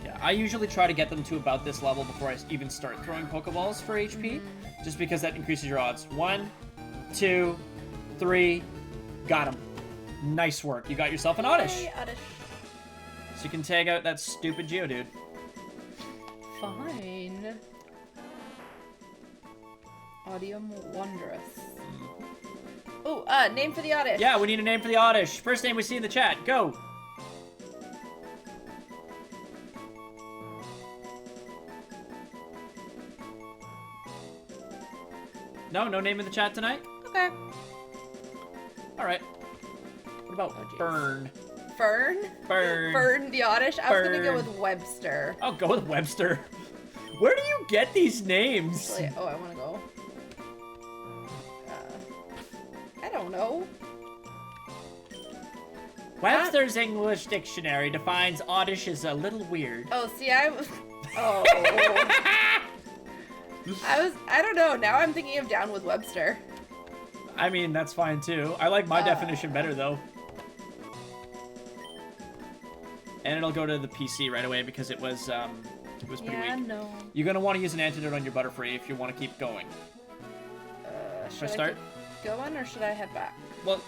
Yeah, I usually try to get them to about this level before I even start throwing Pokeballs for HP, just because that increases your odds. 1, 2, 3, got him. Nice work. You got yourself an Oddish.
Yay, Oddish.
So you can tag out that stupid Geodude.
Fine. Odium Wondrous. Oh, name for the Oddish.
Yeah, we need a name for the Oddish. First name we see in the chat. Go. No name in the chat tonight?
Okay.
All right. What about
jeez.
Burn?
Fern?
Burn.
Fern the Oddish? I was gonna go
Burn.
with Webster.
I'll go with Webster. Where do you get these names?
Actually, oh, I wanna go. I don't know.
Webster's English Dictionary defines Oddish as a little weird.
Oh, see, I was. Oh. I don't know. Now I'm thinking of Down with Webster.
I mean, that's fine too. I like my definition better though. And it'll go to the PC right away because it was pretty weak.
No.
You're gonna want to use an antidote on your Butterfree if you want to keep going.
Should
I start?
keep going or should I head back?
Well,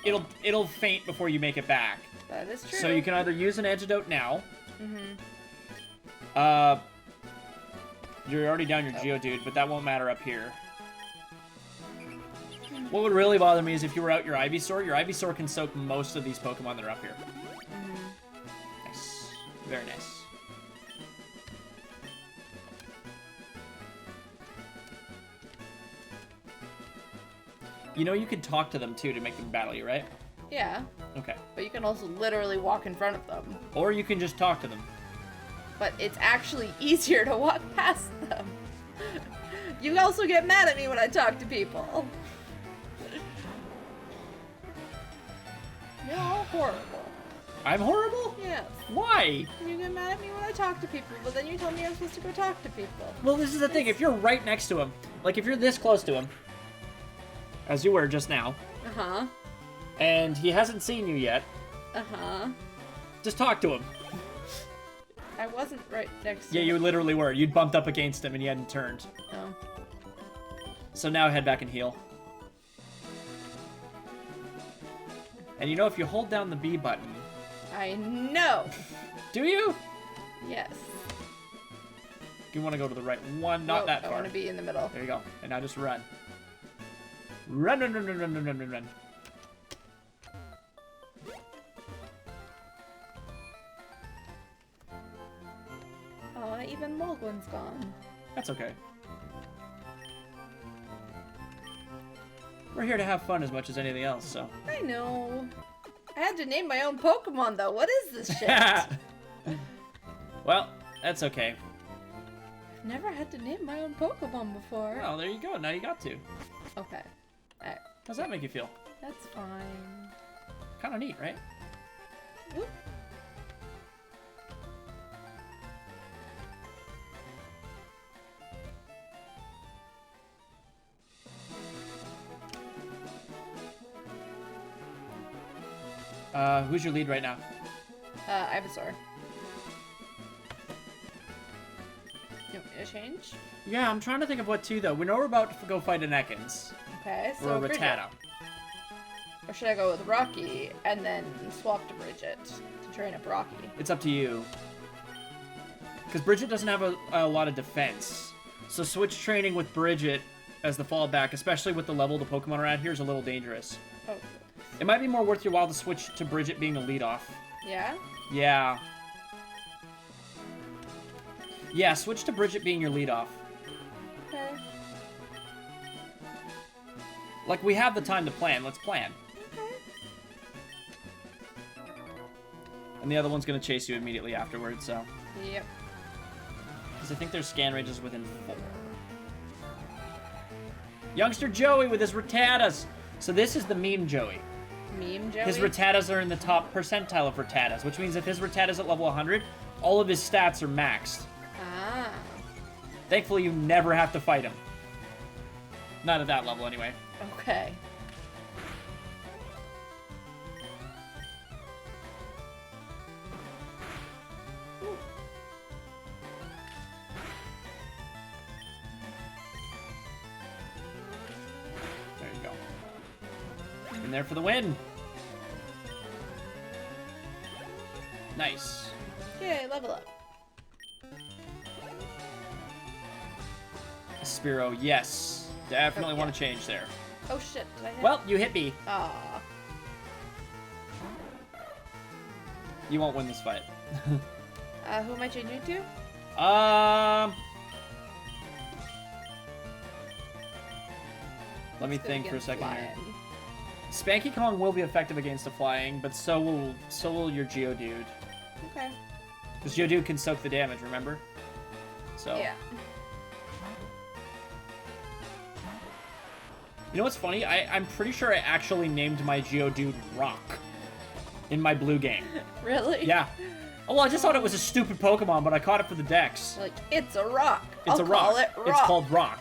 it'll faint before you make it back.
That is true.
So you can either use an antidote now. You're already down your Geodude, but that won't matter up here. What would really bother me is if you were out your Ivysaur. Your Ivysaur can soak most of these Pokemon that are up here. Nice. Very nice. You know you can talk to them, too, to make them battle you, right?
Yeah,
Okay.
but you can also literally walk in front of them.
Or you can just talk to them.
But it's actually easier to walk past them. You also get mad at me when I talk to people. You're all horrible.
I'm horrible?
Yes.
Why?
You get mad at me when I talk to people, but then you tell me I'm supposed to go talk to people.
Well, this is the thing. If you're right next to him, like if you're this close to him, as you were just now,
Uh-huh.
and he hasn't seen you yet,
Uh-huh.
just talk to him.
I wasn't right next to
Yeah,
him.
you literally were. You'd bumped up against him and you hadn't turned.
Oh.
So now head back and heal. And you know, if you hold down the B button...
I know.
Do you?
Yes.
You want to go to the right one, not
Whoa,
that
I
far.
want to be in the middle.
There you go. And now just run. Run, run, run, run, run, run, run, run, run.
Oh, even Mulgwin's gone.
That's okay. We're here to have fun as much as anything else, so...
I know. I had to name my own Pokemon, though. What is this shit?
Well, that's okay.
I've never had to name my own Pokemon before.
Well, there you go. Now you got to.
Okay. Alright.
How's that make you feel?
That's fine.
Kind of neat, right?
Whoop.
Who's your lead right now?
Ivysaur. You want me to change?
Yeah, I'm trying to think of what to, though. We know we're about to go fight an Ekans.
Okay,
Or
so
a
Bridget.
Rattata.
Or should I go with Rocky and then swap to Bridget to train up Rocky?
It's up to you. Because Bridget doesn't have a lot of defense. So switch training with Bridget as the fallback, especially with the level the Pokemon are at here, is a little dangerous.
Oh,
It might be more worth your while to switch to Bridget being a leadoff.
yeah?
Yeah. Yeah, switch to Bridget being your leadoff.
Okay.
Like, we have the time to plan. Let's plan.
Okay.
And the other one's going to chase you immediately afterwards, so...
Yep.
Because I think their scan range is within 4. Youngster Joey with his Rattatas! So this is the meme Joey.
Meme Joey?
His Rattatas are in the top percentile of Rattatas, which means if his Rattata's at level 100, all of his stats are maxed.
Ah.
Thankfully, you never have to fight him. Not at that level, anyway.
Okay.
There you go. In there for the win. Nice.
Yay, level up.
Spearow, yes. Definitely
Okay.
want to change there.
Oh shit, did I hit?
Well, you hit me.
Aw.
You won't win this fight.
Who am I changing to?
Let me
Let's go
think for a
against
second here.
Lion.
Spanky Kong will be effective against the flying, but so will your Geodude.
Okay.
Because Geodude can soak the damage, remember? So.
Yeah.
You know what's funny? I'm pretty sure I actually named my Geodude Rock in my blue game.
Really?
Yeah. Oh, well, I just thought it was a stupid Pokemon, but I caught it for the Dex.
Like, it's a rock.
It's a rock.
Call it rock.
It's called Rock.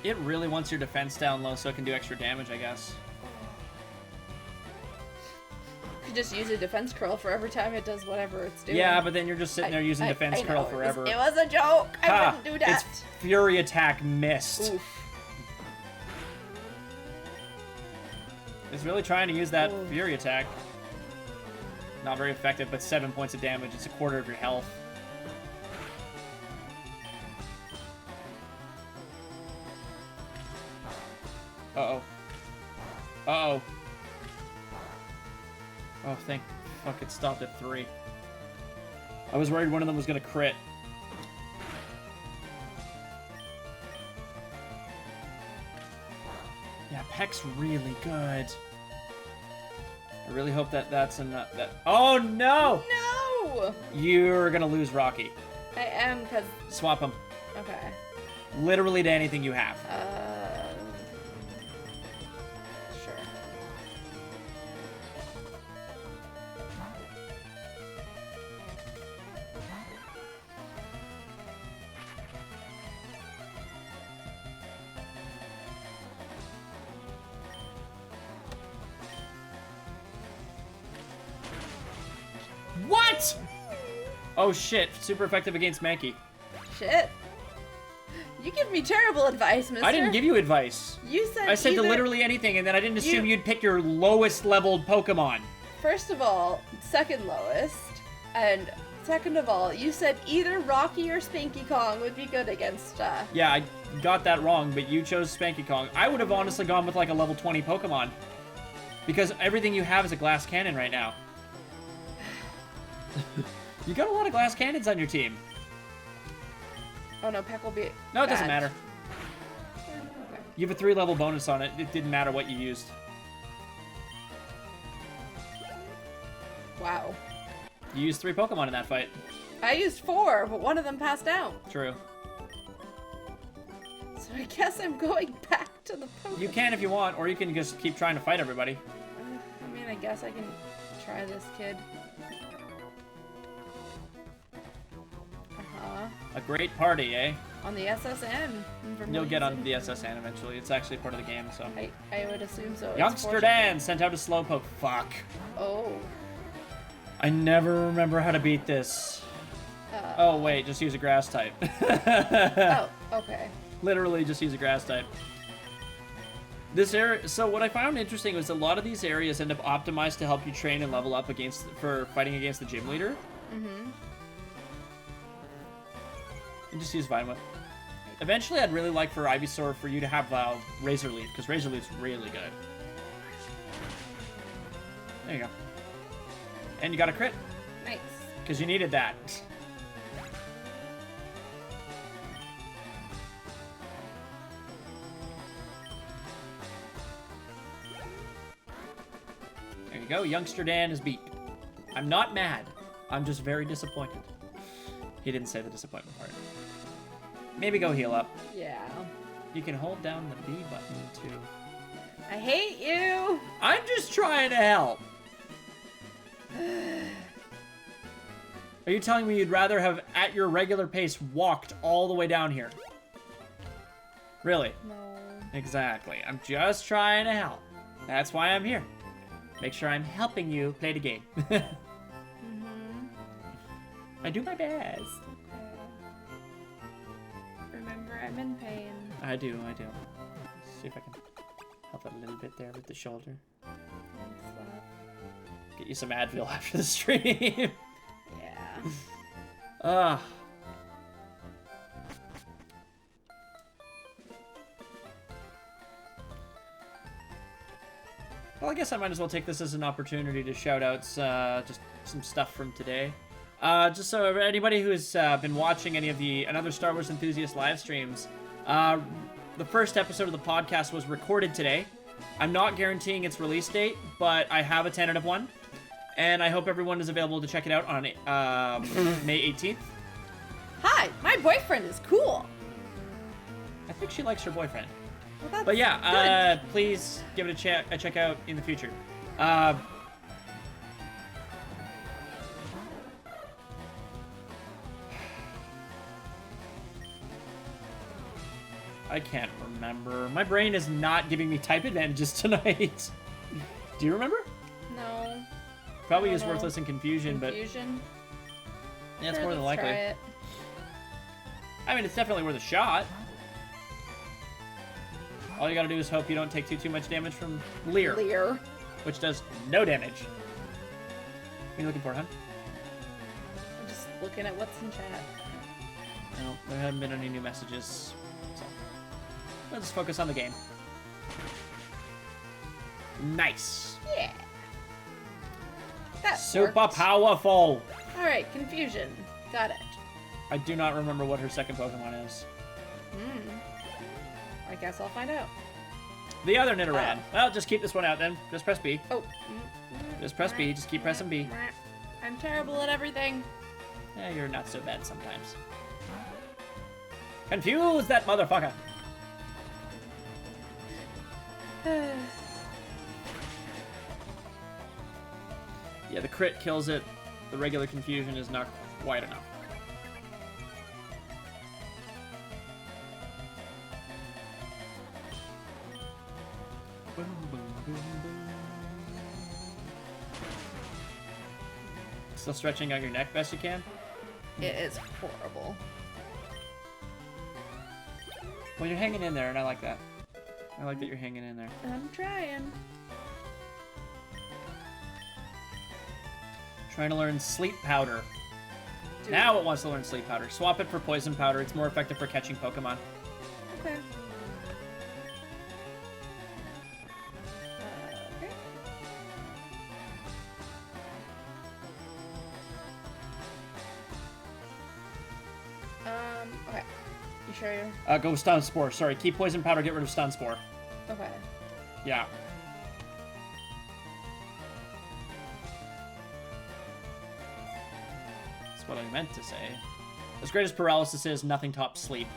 It really wants your defense down low so it can do extra damage, I guess.
You could just use a defense curl for every time it does whatever it's doing.
Yeah, but then you're just sitting there using defense
I
curl
know,
forever.
It was a joke. I
Ha!
wouldn't do that.
It's Fury Attack missed.
Oof.
It's really trying to use that
Ooh.
Fury Attack. Not very effective, but 7 points of damage. It's a quarter of your health. Uh-oh. Uh-oh. Oh, thank fuck it stopped at 3. I was worried one of them was gonna crit. Yeah, Peck's really good. I really hope that that's enough. Oh no!
No!
You're gonna lose Rocky.
I am, because...
Swap him.
Okay.
Literally to anything you have.
Sure.
What? Oh shit! Super effective against Mankey.
Shit. You give me terrible advice, mister.
I didn't give you advice.
You said
I said to
either-
literally anything, and then I didn't assume
You-
you'd pick your lowest leveled Pokemon.
First of all, second lowest. And second of all, you said either Rocky or Spanky Kong would be good against,
Yeah, I got that wrong, but you chose Spanky Kong. I would have honestly gone with like a level 20 Pokemon. Because everything you have is a glass cannon right now. You got a lot of glass cannons on your team.
Oh no, Peck will be...
No, it doesn't
bad.
matter.
Okay.
You have a 3-level bonus on it. It didn't matter what you used.
Wow.
You used 3 Pokemon in that fight.
I used 4, but one of them passed out.
True.
So I guess I'm going back to the Pokemon.
You can if you want, or you can just keep trying to fight everybody.
I mean, I guess I can try this kid. Uh-huh.
A great party, eh?
On the SSN.
You'll get on the SSN eventually. It's actually part of the game, so.
I would assume so. It's
Youngster
fortunate.
Dan sent out a Slowpoke. Fuck.
Oh.
I never remember how to beat this. Oh, wait, just use a grass type.
Oh, okay.
Literally just use a grass type. This area, so what I found interesting was a lot of these areas end up optimized to help you train and level up for fighting against the gym leader.
Mm-hmm.
And just use Vine Whip. Eventually, I'd really like for Ivysaur for you to have Razor Leaf, because Razor Leaf's really good. There you go. And you got a crit,
Nice.
because you needed that. There you go. Youngster Dan is beat. I'm not mad. I'm just very disappointed. He didn't say the disappointment part. Maybe go heal up.
Yeah.
You can hold down the B button, too.
I hate you!
I'm just trying to help. Are you telling me you'd rather have, at your regular pace, walked all the way down here? Really?
No.
Exactly. I'm just trying to help. That's why I'm here. Make sure I'm helping you play the game. I do my best.
Remember, I'm in pain.
I do. Let's see if I can help it a little bit there with the shoulder. Get you some Advil after the stream.
Yeah.
Well, I guess I might as well take this as an opportunity to shout out just some stuff from today. Just so anybody who's been watching any of the another Star Wars enthusiast live streams, the first episode of the podcast was recorded today. I'm not guaranteeing its release date, but I have a tentative one, and I hope everyone is available to check it out on May 18th.
Hi, my boyfriend is cool.
I think she likes her boyfriend.
Well, that's
But yeah,
good.
please give it a check out in the future. I can't remember. My brain is not giving me type advantages tonight. Do you remember?
No.
Probably
I
use
don't know.
Worthless and Confusion,
Confusion.
but yeah, it's
Sure,
more than
let's
likely.
try it.
I mean, it's definitely worth a shot. All you gotta do is hope you don't take too much damage from Lear,
Lear.
which does no damage. What are you looking for, huh?
I'm just looking at what's in chat.
No, there haven't been any new messages. So let's just focus on the game. Nice.
Yeah. That
Super
worked.
powerful.
Alright, Confusion. Got it.
I do not remember what her second Pokemon is.
I guess I'll find out.
The other Nidoran. Well, just keep this one out then. Just press B.
Oh.
Just press B. Just keep pressing B.
I'm terrible at everything.
Yeah, you're not so bad sometimes. Confuse that motherfucker. Yeah, the crit kills it. The regular Confusion is not quite enough. Still stretching out your neck best you can?
It is horrible.
Well, you're hanging in there, and I like that. I like that you're hanging in there.
I'm trying.
Trying to learn Sleep Powder.
Dude.
Now it wants to learn Sleep Powder. Swap it for Poison Powder. It's more effective for catching Pokemon.
Okay. Okay. Okay. You sure you're...
Go Stun Spore. Sorry, keep Poison Powder, get rid of Stun Spore.
Okay.
Yeah. That's what I meant to say. As great as paralysis is, nothing tops sleep.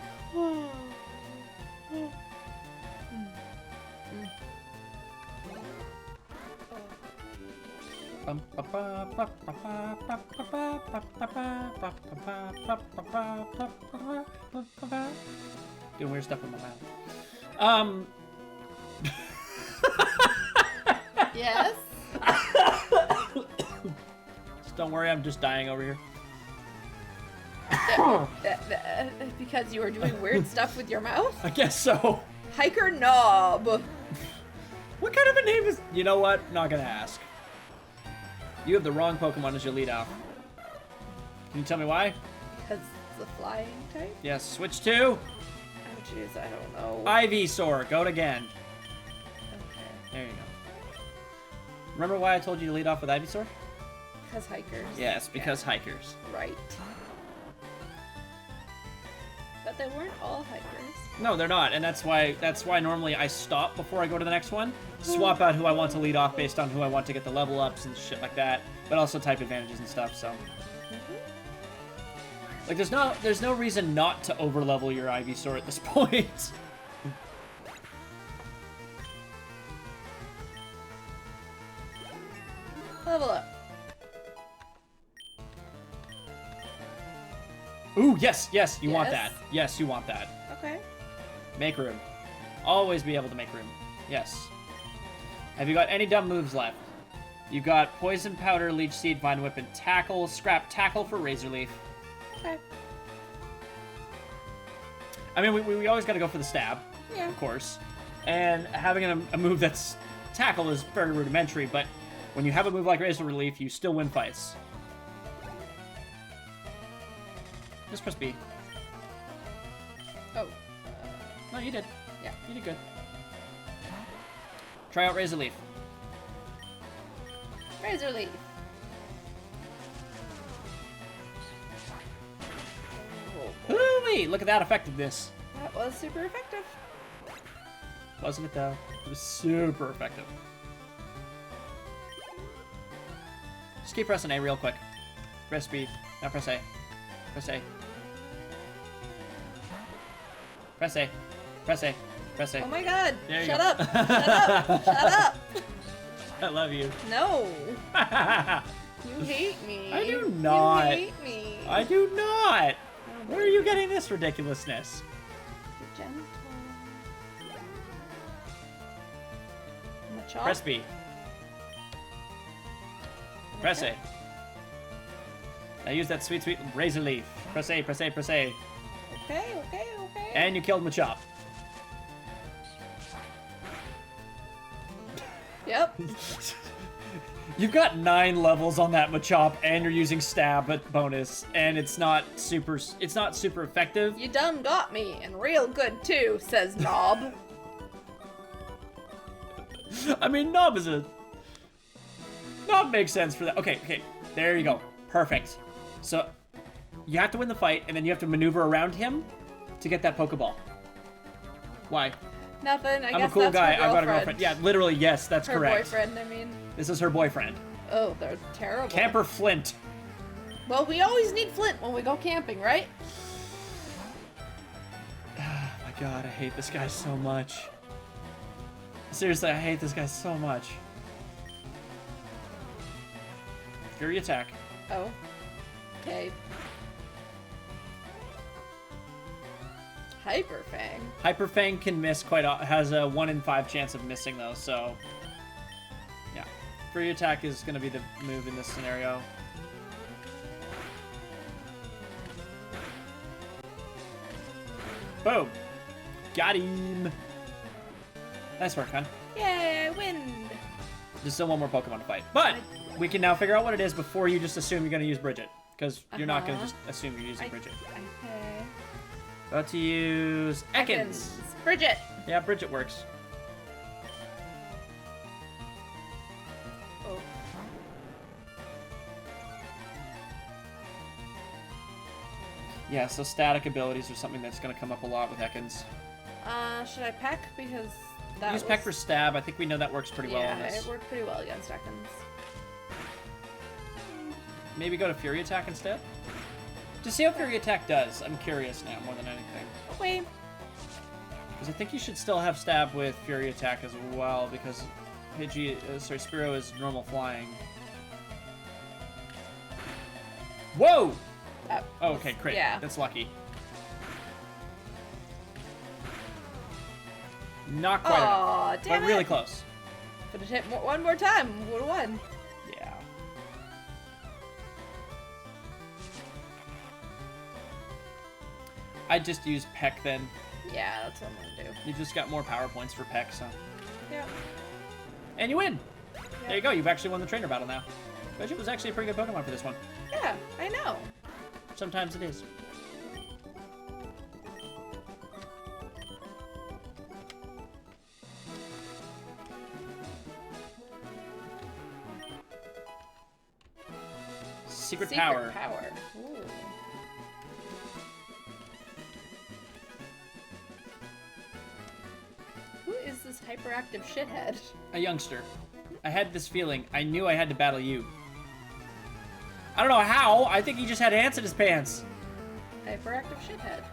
Doing weird stuff with my mouth.
Yes?
Just don't worry, I'm just dying over here.
Because you were doing weird stuff with your mouth?
I guess so.
Hiker Knob.
What kind of a name is... You know what? Not gonna ask. You have the wrong Pokemon as your lead out. Can you tell me why?
Because it's a flying type?
Yes, switch to
Oh, jeez, I don't know.
Ivysaur. Go it again.
Okay.
There you go. Remember why I told you to lead off with Ivysaur?
Because hikers.
Yes, because hikers.
Right. But they weren't all hikers.
No, they're not, and that's why normally I stop before I go to the next one. Swap out who I want to lead off based on who I want to get the level ups and shit like that, but also type advantages and stuff. So, like, there's no reason not to over level your Ivysaur at this point.
Level up.
Ooh, yes, yes, you want
Yes?
that. Yes, you want that.
Okay.
Make room. Always be able to make room. Yes. Have you got any dumb moves left? You've got Poison Powder, Leech Seed, Vine Whip, and Tackle. Scrap Tackle for Razor Leaf.
Okay.
I mean, we always got to go for the stab,
Yeah.
of course. And having a move that's Tackle is very rudimentary, but when you have a move like Razor Leaf, you still win fights. Just press B.
Oh.
No, you did.
Yeah.
You did good. Try out Razor Leaf.
Razor Leaf.
Ooh-wee! Look at that effectiveness.
That was super effective.
Wasn't it, though? It was super effective. Just keep pressing A real quick. Press B. Now press A. Press A. Press A. Press A. Press A.
Oh my god.
There you
Shut
go.
up. Shut up. Shut up.
I love you.
No. You hate me.
I do not.
You hate me.
I do not. Where are you getting this ridiculousness?
Gentle. Machop.
Press B. Press
Okay.
A. Now use that sweet, sweet Razor Leaf. Press A, press A, press A.
Okay, okay, okay.
And you killed Machop.
Yep.
You've got 9 levels on that Machop, and you're using stab at bonus, and it's not super effective.
You done got me, and real good too, says Knob.
I mean, Knob makes sense for that. Okay, okay, there you go. Perfect. So, you have to win the fight, and then you have to maneuver around him to get that Pokeball. Why?
Nothing. I
I'm
guess
a cool
that's
guy.
her
I've got a
girlfriend.
girlfriend. Yeah, literally, yes, that's
Her
correct.
boyfriend, I mean.
This is her boyfriend.
Oh, they're terrible.
Camper Flint.
Well, we always need Flint when we go camping, right?
Oh my god, I hate this guy so much. Seriously, I hate this guy so much. Fury attack.
Oh. Okay. Hyper Fang.
Hyper Fang can miss has a 1 in 5 chance of missing though, so yeah. Fury attack is gonna be the move in this scenario. Boom! Got him! Nice work, hon.
Yay, I win.
There's still one more Pokemon to fight. But we can now figure out what it is before you just assume you're gonna use Bridget. Because you're not gonna just assume you're using Bridget.
Okay.
About to use Ekans.
Bridget.
Yeah, Bridget works.
Oh.
Yeah, so static abilities are something that's going to come up a lot with Ekans.
Should I peck? Because that
Use Peck for stab. I think we know that works pretty well on
Yeah,
this.
it worked pretty well against Ekans.
Maybe go to Fury Attack instead? To see how Fury Attack does, I'm curious now more than anything.
Wait.
Because I think you should still have stab with Fury Attack as well, because Spearow is normal flying. Whoa! Oh, okay, crit.
Yeah.
That's lucky. Not quite enough,
Aw, damn
but really
it.
close.
Could have hit one more time. Would have won.
Yeah. I'd just use Peck then.
Yeah, that's what I'm gonna do.
You just got more power points for Peck, so.
Yeah.
And you win! There you go, you've actually won the trainer battle now. Bridget was actually a pretty good Pokemon for this one.
Yeah, I know.
Sometimes it is. Secret Power.
Ooh. Who is this hyperactive shithead?
A youngster. I had this feeling. I knew I had to battle you. I don't know how. I think he just had ants in his pants.
Hyperactive shithead.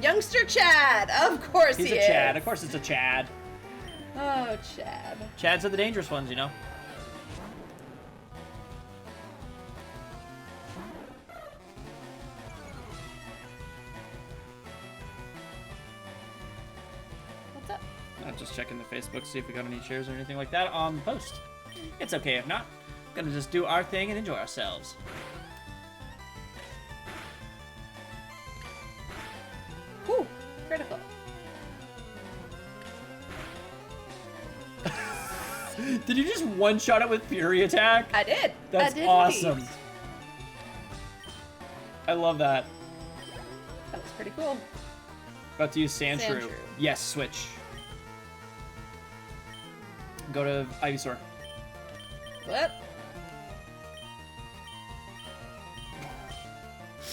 Youngster Chad! Of course
He's
he
a
is.
Chad. Of course it's a Chad.
Oh, Chad.
Chads are the dangerous ones, you know? just checking the Facebook, see if we got any shares or anything like that on the post. It's okay if not. Gonna just do our thing and enjoy ourselves.
Whew, critical.
Did you just one-shot it with Fury Attack?
I did.
That's
I did
awesome.
indeed.
I love that.
That was pretty cool.
About to use Sandshrew.
Sandshrew.
Yes, switch. Go to Ivysaur.
What?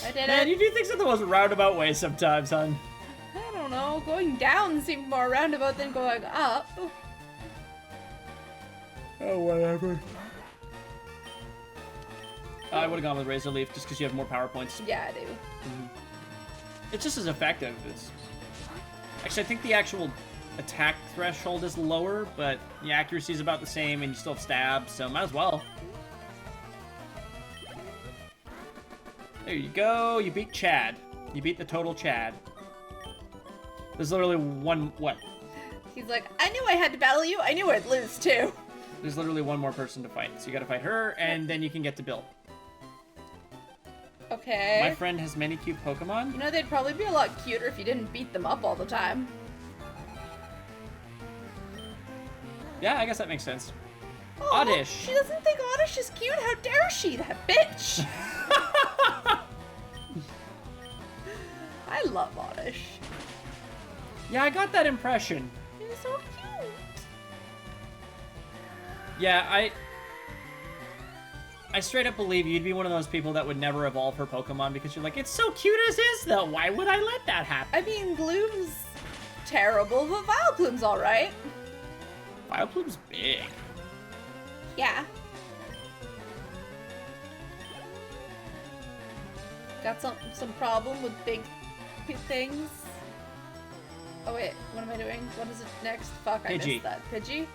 I did
Man,
it.
you do things in the most roundabout way sometimes, hon.
I don't know. Going down seemed more roundabout than going up.
Oh, whatever. I would have gone with Razor Leaf just because you have more power points.
Yeah, I do.
It's just as effective. Actually, I think the actual attack threshold is lower, but the accuracy is about the same, and you still have stab, so might as well. There you go. You beat Chad. You beat the total Chad. There's literally one... What?
He's like, I knew I had to battle you. I knew I'd lose too.
There's literally one more person to fight, so you gotta fight her, and then you can get to Bill.
Okay.
My friend has many cute Pokemon.
You know, they'd probably be a lot cuter if you didn't beat them up all the time.
Yeah, I guess that makes sense.
Oh,
Oddish.
She doesn't think Oddish is cute. How dare she, that bitch? I love Oddish.
Yeah, I got that impression.
He's so cute.
Yeah, I straight up believe you'd be one of those people that would never evolve her Pokemon because you're like, it's so cute as is, though. Why would I let that happen?
I mean, Gloom's terrible, but Vileplume's alright.
Vileplume's big.
Yeah. Got some problem with big things. Oh wait, what am I doing? What is it next? Fuck, I
Pidgey.
missed that. Pidgey?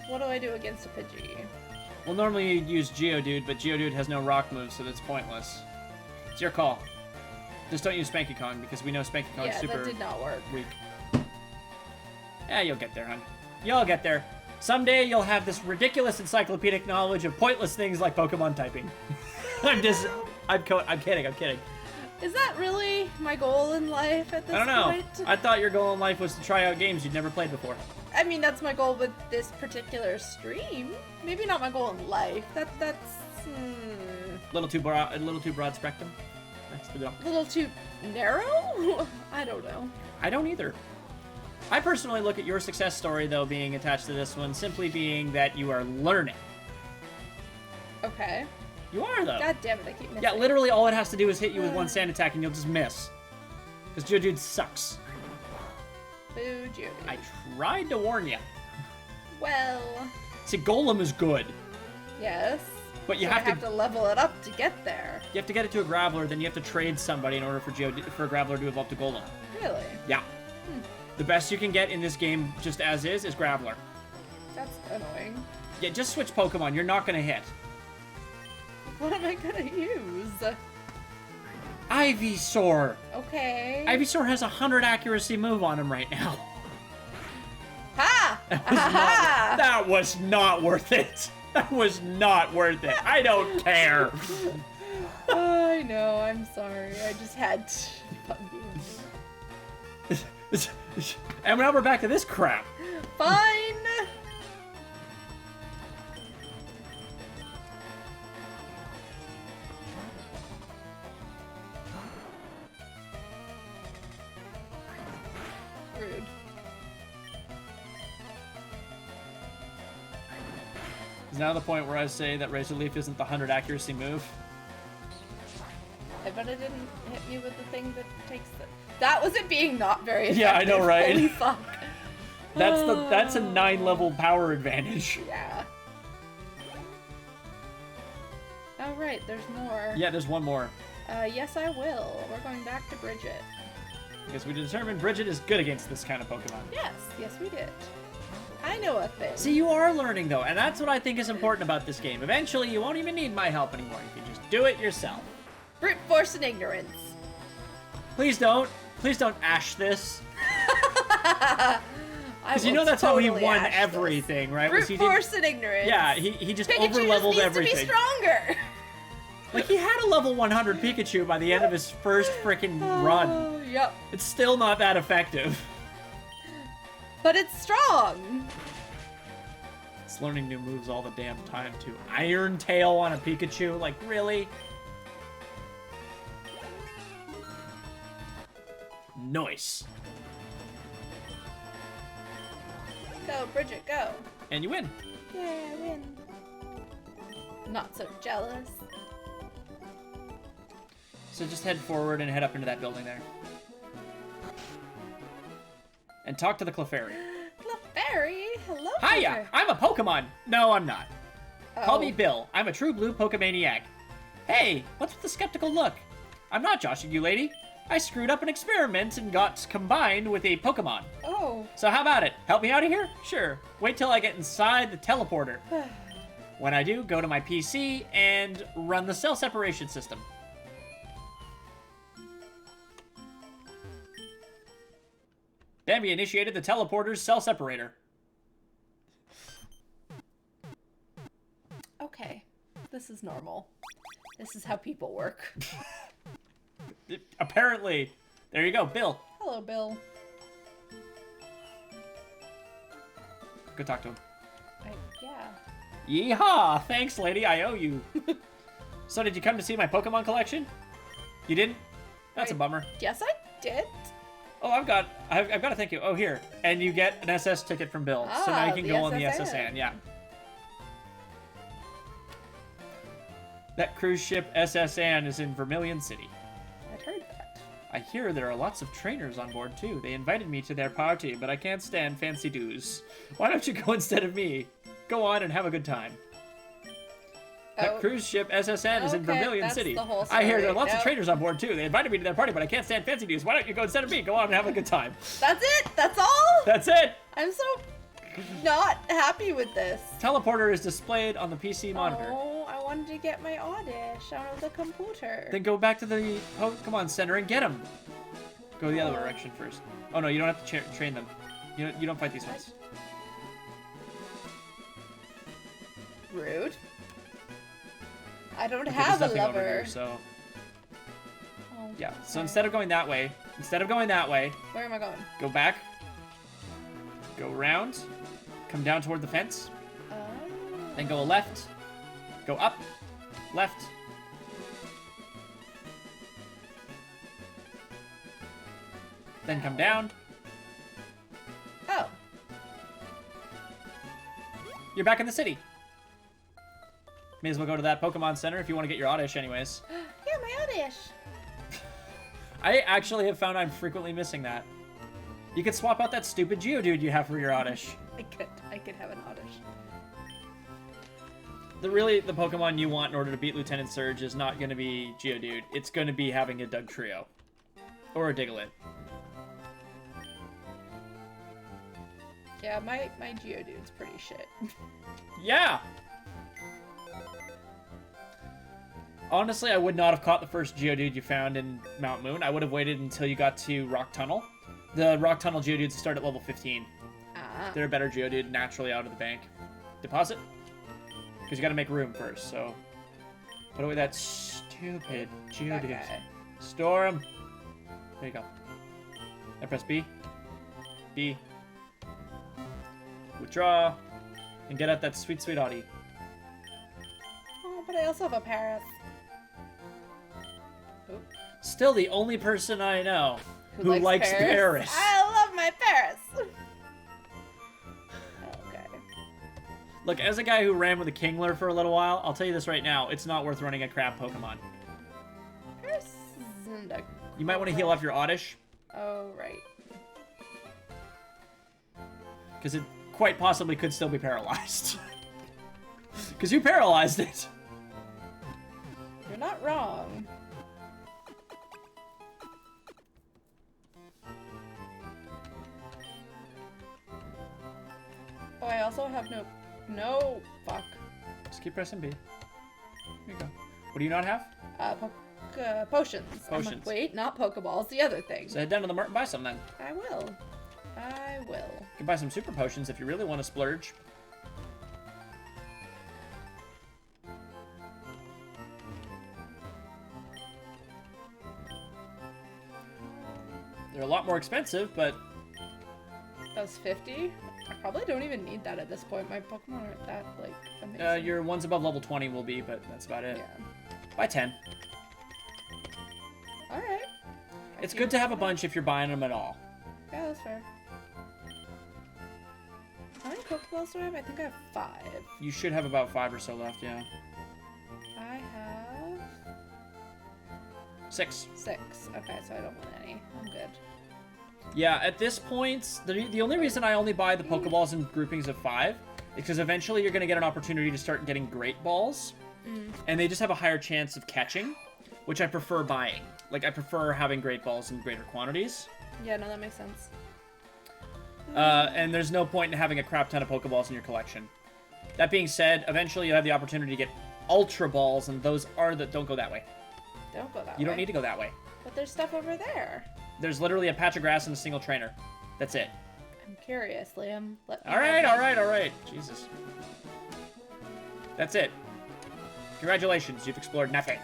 What do I do against a Pidgey?
Well, normally you'd use Geodude, but Geodude has no rock moves, so that's pointless. It's your call. Just don't use Spanky Kong, because we know Spanky Kong's
Yeah,
super
that did not work.
weak. Yeah, you'll get there, hon. You'll get there. Someday you'll have this ridiculous encyclopedic knowledge of pointless things like Pokemon typing. I'm kidding.
Is that really my goal in life at this
I don't know.
point?
I thought your goal in life was to try out games you'd never played before.
I mean, that's my goal with this particular stream. Maybe not my goal in life. That's
Little too broad spectrum. That's the deal.
a little too narrow? I don't know.
I don't either. I personally look at your success story, though, being attached to this one, simply being that you are learning.
Okay.
You are, though.
God damn it, I keep missing.
Yeah, literally all it has to do is hit you with one sand attack and you'll just miss. Because Geodude sucks.
Boo, Judy.
I tried to warn you.
Well,
See, Golem is good.
yes.
But you
So
have
I have to level it up to get there.
You have to get it to a Graveler, then you have to trade somebody in order for a Graveler to evolve to Golem.
Really?
Yeah. The best you can get in this game, just as is Graveler.
That's annoying.
Yeah, just switch Pokemon. You're not going to hit.
What am I gonna use?
Ivysaur.
Okay.
Ivysaur has a 100 accuracy move on him right now.
Ha! Ha!
That was not worth it. That was not worth it. I don't care.
I know, I'm sorry. I just had to.
And now we're back to this crap.
Fine! Rude.
Is now the point where I say that Razor Leaf isn't the 100 accuracy move?
I bet it didn't hit me with the thing that takes the... That was it being not very effective.
Yeah, I know, right?
Holy fuck.
That's a 9-level power advantage.
Yeah. Oh, right, there's more.
Yeah, there's one more.
Yes, I will. We're going back to Bridget.
Because we determined Bridget is good against this kind of Pokemon.
Yes, yes, we did. I know a thing.
See, you are learning, though, and that's what I think is important about this game. Eventually, you won't even need my help anymore. You can just do it yourself.
Brute force and ignorance.
Please don't. Please don't ash this. Because
Because
you know that's how he won everything, right?
Brute
Was he did-
force and ignorance.
Yeah, he just
Pikachu
over-leveled
just needs
everything.
to be stronger.
Like, he had a level 100 Pikachu by the end of his first freaking run.
Oh, yep.
It's still not that effective.
But it's strong.
It's learning new moves all the damn time, too. Iron Tail on a Pikachu? Like, really? Nice.
Go, Bridget, go.
And you win.
Yeah, I win. Not so jealous.
So just head forward and head up into that building there. And talk to the Clefairy.
Clefairy, hello.
Hiya!
Clefairy.
I'm a Pokemon! No, I'm not. Call
Oh.
me Bill. I'm a true blue Pokemaniac. Hey, what's with the skeptical look? I'm not joshing you, lady. I screwed up an experiment and got combined with a Pokemon.
Oh.
So how about it? Help me out of here? Sure. Wait till I get inside the teleporter. When I do, go to my PC and run the cell separation system. Bambi initiated the teleporter's cell separator.
Okay. This is normal. This is how people work.
Apparently. There you go, Bill.
Hello, Bill.
Go talk to him.
Yeah.
Yeehaw! Thanks, lady. I owe you. So, did you come to see my Pokemon collection? You didn't? That's a bummer.
Yes, I did.
Oh, I've got to thank you. Oh, here. And you get an SS ticket from Bill. So now you can
the
go on the
SSN.
SSN. Yeah. That cruise ship SSN is in Vermilion City.
I'd heard that.
I hear there are lots of trainers on board, too. They invited me to their party, but I can't stand fancy dues. Why don't you go instead of me? Go on and have a good time. That
Oh.
cruise ship SSN is in
Okay,
Vermilion
that's
City.
the whole
I hear there are
story.
lots of
Nope.
trainers on board, too. They invited me to their party, but I can't stand fancy dues. Why don't you go instead of me? Go on and have a good time.
That's it? That's all?
That's it!
I'm so not happy with this.
Teleporter is displayed on the PC monitor.
Oh, I wanted to get my Oddish out of the computer.
Then go back to the Pokemon Center and get him. Go the other direction first. Oh no, you don't have to train them. You don't fight these ones.
Rude. I don't
Okay,
have a
there's nothing over
lover.
here, so
Oh,
yeah. So
okay.
instead of going that way,
Where am I going?
go back, go around, come down toward the fence,
Oh.
then go left, go up, left. Then come down.
Oh.
You're back in the city. May as well go to that Pokemon Center if you want to get your Oddish anyways.
Yeah, my Oddish.
I actually have found I'm frequently missing that. You could swap out that stupid Geodude you have for your Oddish.
I could have an Oddish.
The Pokemon you want in order to beat Lieutenant Surge is not going to be Geodude. It's going to be having a Dugtrio. Or a Diglett.
Yeah, my Geodude's pretty shit.
Yeah! Honestly, I would not have caught the first Geodude you found in Mount Moon. I would have waited until you got to Rock Tunnel. The Rock Tunnel Geodudes start at level 15.
Ah.
They're a better Geodude naturally out of the bank. Deposit? Because you gotta make room first, so... Put away that stupid Geodude.
guy.
Store him. There you go. Now press B. B. Withdraw. And get out that sweet, sweet Audie.
Oh, but I also have a Paris. Oop.
Still the only person I know who
likes
likes Paris.
I love my Paris. Okay.
Look, as a guy who ran with a Kingler for a little while, I'll tell you this right now, it's not worth running a crab Pokemon.
Paris isn't a...
You might want to heal off your Oddish,
Oh, right.
because it quite possibly could still be paralyzed. Because you paralyzed it.
You're not wrong. Oh, I also have no... Fuck.
Just keep pressing B. There you go. What do you not have?
potions. I'm like,
Potions.
wait, not Pokeballs, the other thing.
So head down to the mart and buy some then.
I will. I will.
You can buy some super potions if you really want to splurge. They're a lot more expensive, but
That was 50? I probably don't even need that at this point. My Pokemon aren't that, like, amazing.
your ones above level 20 will be, but that's about it.
Yeah.
Buy 10.
Alright.
It's good to have a bunch if you're buying them at all.
Yeah, that's fair. How many Pokeballs do I have? I think I have 5.
You should have about 5 or so left, yeah.
I have
6.
6. Okay, so I don't want any. I'm good.
Yeah, at this point, the only reason I only buy the Pokeballs in groupings of 5 is because eventually you're going to get an opportunity to start getting Great Balls, and they just have a higher chance of catching, which I prefer buying. Like, I prefer having Great Balls in greater quantities.
Yeah, no, that makes sense.
And there's no point in having a crap ton of Pokeballs in your collection. That being said, eventually you'll have the opportunity to get Ultra Balls, and those are the... Don't go that way.
Don't go that way.
You don't need to go that way.
But there's stuff over there.
There's literally a patch of grass and a single trainer. That's it.
I'm curious, Liam. Let me
Alright,
have
alright, alright. Jesus. That's it. Congratulations, you've explored nothing.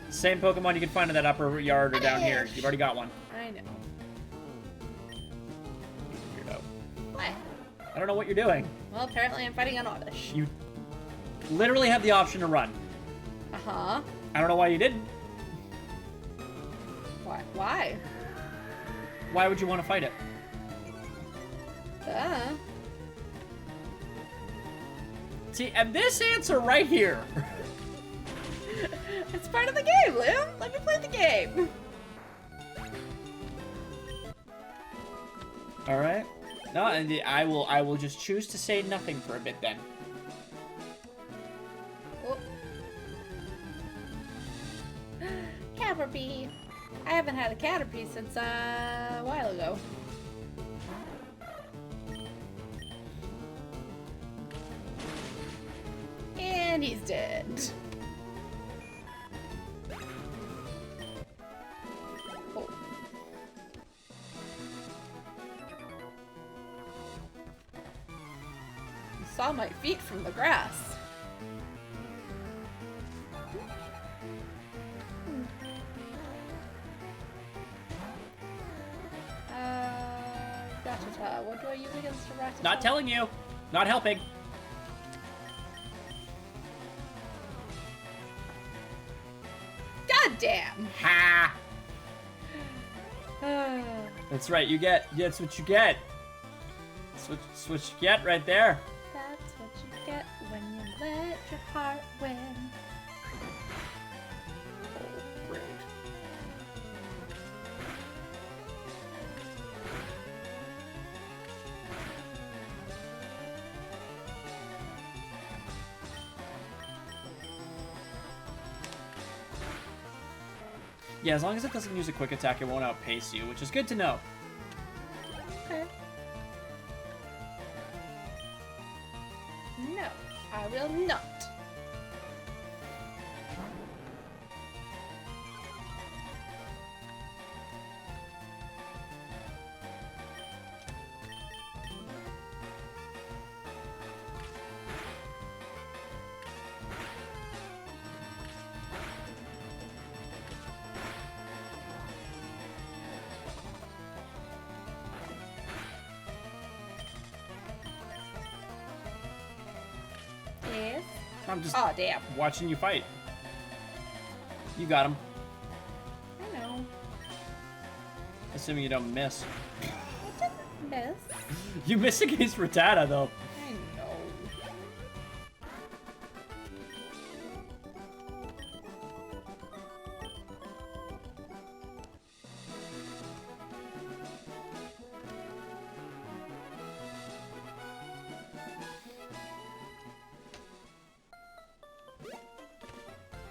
Same Pokemon you can find in that upper yard or down here. You've already got one.
I know.
Weirdo.
What?
I don't know what you're doing.
Well, apparently I'm fighting an Oddish.
You literally have the option to run.
Uh-huh.
I don't know why you didn't.
Why? Why?
Why would you want to fight it? See, and this answer right here.
It's part of the game, Liam. Let me play the game.
All right. No, and I will just choose to say nothing for a bit then.
Oh. Caterpie. I haven't had a Caterpie since a while ago. And he's dead. Oh. You saw my feet from the grass. Rattata. What do I use against a Rattata?
Not telling you. Not helping.
God damn!
Ha! That's right. You get. That's what you get. That's what you get right there.
That's what you get when you let your heart win.
Oh, great. Yeah, as long as it doesn't use a quick attack, it won't outpace you, which is good to know.
Okay. No, I will not. Yes.
I'm just
Oh, damn.
watching you fight. You got him.
I know.
Assuming you don't miss.
Miss.
You miss against Rattata, though.
I know.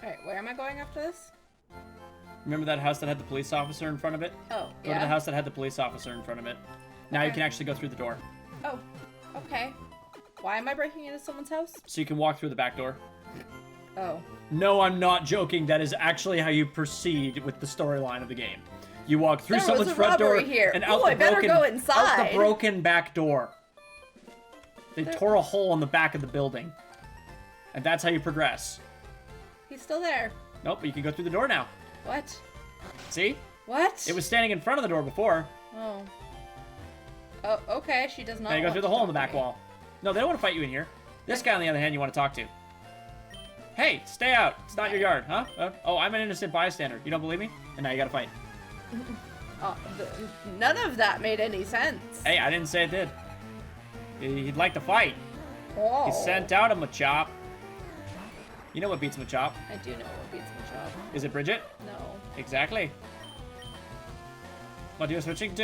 Alright, where am I going after this?
Remember that house that had the police officer in front of it?
Oh,
Go
yeah.
to the house that had the police officer in front of it. Now you
Okay.
can actually go through the door.
Oh, okay. Why am I breaking into someone's house?
So you can walk through the back door.
Oh.
No, I'm not joking. That is actually how you proceed with the storyline of the game. You walk through
There
someone's
was a
front door
robbery here.
and out
Ooh,
the
I better
broken,
go
out
inside.
the broken back door. They tore a hole in the back of the building, and that's how you progress.
He's still there.
Nope, but you can go through the door now.
What?
See?
What?
It was standing in front of the door before.
Oh. Oh, okay. She does not.
Now you go
want
through the
to
hole in
talk
the
to
back
me.
wall. No, they don't want to fight you in here. This guy, on the other hand, you want to talk to. Hey, stay out. It's not your yard, huh? Oh, I'm an innocent bystander. You don't believe me? And now you gotta fight.
None of that made any sense.
Hey, I didn't say it did. He'd like to fight.
Oh.
He sent out a Machop. You know what beats Machop?
I do know what beats Machop.
Is it Bridget?
No,
Exactly. What are you switching to?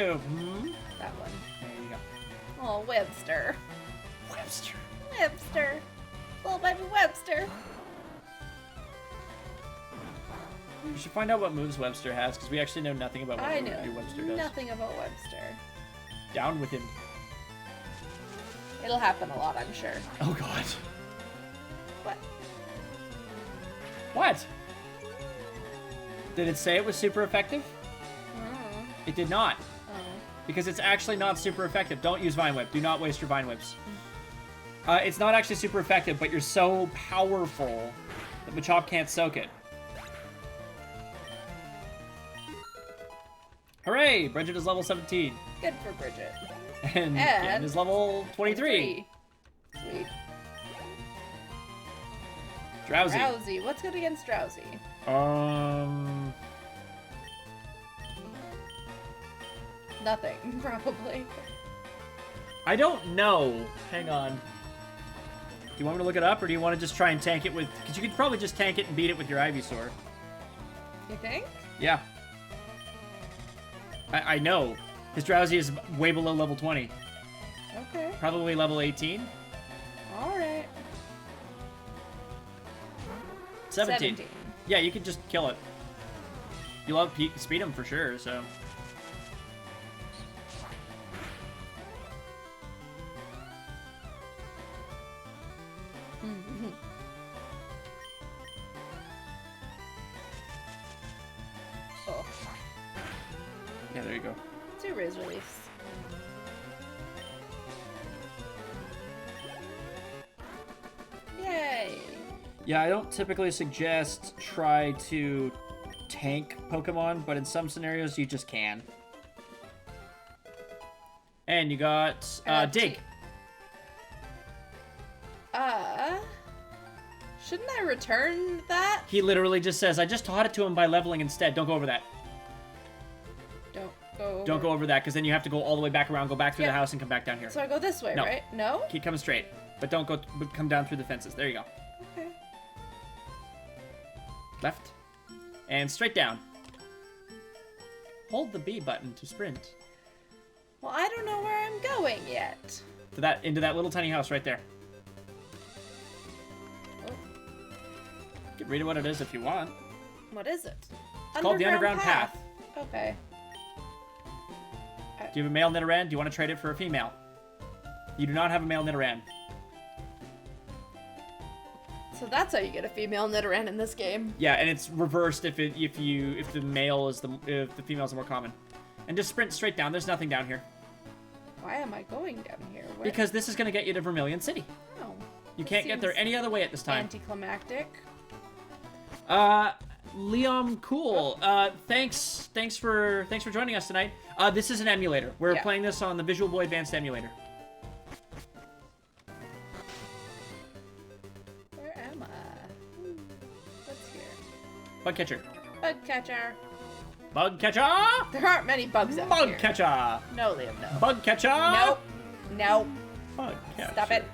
that one.
There you go.
Oh, Webster.
Webster.
Webster. Little baby Webster.
We should find out what moves Webster has, because we actually know nothing about what
I know
Webster does.
nothing about Webster.
Down with him.
It'll happen a lot, I'm sure.
Oh god.
What?
What? Did it say it was super effective?
Oh.
It did not.
Oh.
Because it's actually not super effective. Don't use Vine Whip. Do not waste your Vine Whips. It's not actually super effective, but you're so powerful that Machop can't soak it. Hooray! Bridget is level 17.
Good for Bridget.
And Ken is level 23.
Sweet.
Drowsy.
Drowsy. What's good against Drowsy? Nothing, probably.
I don't know. Hang on. Do you want me to look it up, or do you want to just try and tank it with... Because you could probably just tank it and beat it with your Ivysaur.
You think?
Yeah. I know. His Drowsy is way below level 20.
Okay.
Probably level 18.
Alright.
17. Yeah, you could just kill it. You love speed him for sure, so...
Oh.
Yeah, there you go.
Two Riz release. Yay!
Yeah, I don't typically suggest try to tank Pokemon, but in some scenarios you just can. And you got Dig.
Shouldn't I return that?
He literally just says, I just taught it to him by leveling instead. Don't go over that. Don't go over that, because then you have to go all the way back around, go back through the house, and come back down here.
So I go this way,
No.
right? No?
Keep coming straight. But don't go, but come down through the fences. There you go.
Okay.
Left. And straight down. Hold the B button to sprint.
Well, I don't know where I'm going yet.
Into that little tiny house right there.
Oh,
You can read what it is if you want.
what is it?
It's called the Underground Path.
Okay.
Do you have a male Nidoran? Do you want to trade it for a female? You do not have a male Nidoran.
So that's how you get a female Nidoran in this game.
Yeah, and it's reversed if the male is if the female is the more common. And just sprint straight down. There's nothing down here.
Why am I going down here? Where?
Because this is going to get you to Vermilion City.
Oh,
You can't get there
seems
any other way at this time.
anticlimactic.
Liam, cool. Thanks for joining us tonight. This is an emulator. We're playing this on the Visual Boy Advanced emulator.
Where am I? What's here?
Bug catcher.
Bug catcher.
Bug catcher.
There aren't many bugs out
Bug
here.
catcher.
No, Liam, no.
Bug catcher.
Nope. Nope.
Bug catcher.
Stop it.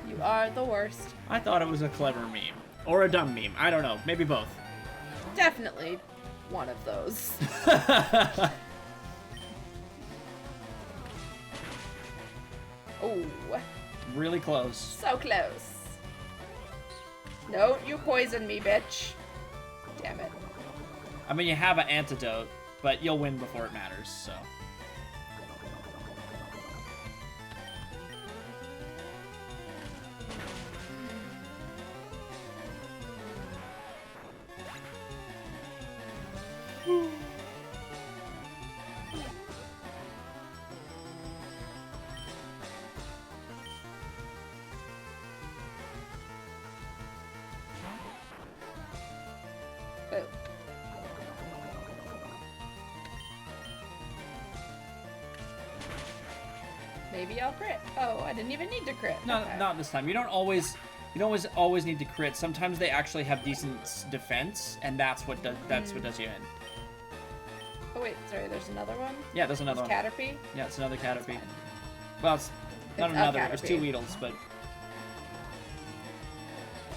You are the worst.
I thought it was a clever meme. Or a dumb meme. I don't know. Maybe both.
Definitely one of those. Oh,
Really close.
so close. No, you poisoned me, bitch. Damn it.
I mean, you have an antidote, but you'll win before it matters, so.
Maybe I'll crit. Oh, I didn't even need to crit.
No,
Okay.
not this time. You don't always need to crit. Sometimes they actually have decent defense, and that's what does you in.
Oh wait, sorry. There's another one.
Yeah, there's another one.
Caterpie.
Yeah, it's another Caterpie.
Fine.
Well, it's not
It's a
another. There's two
Caterpie.
Weedles, but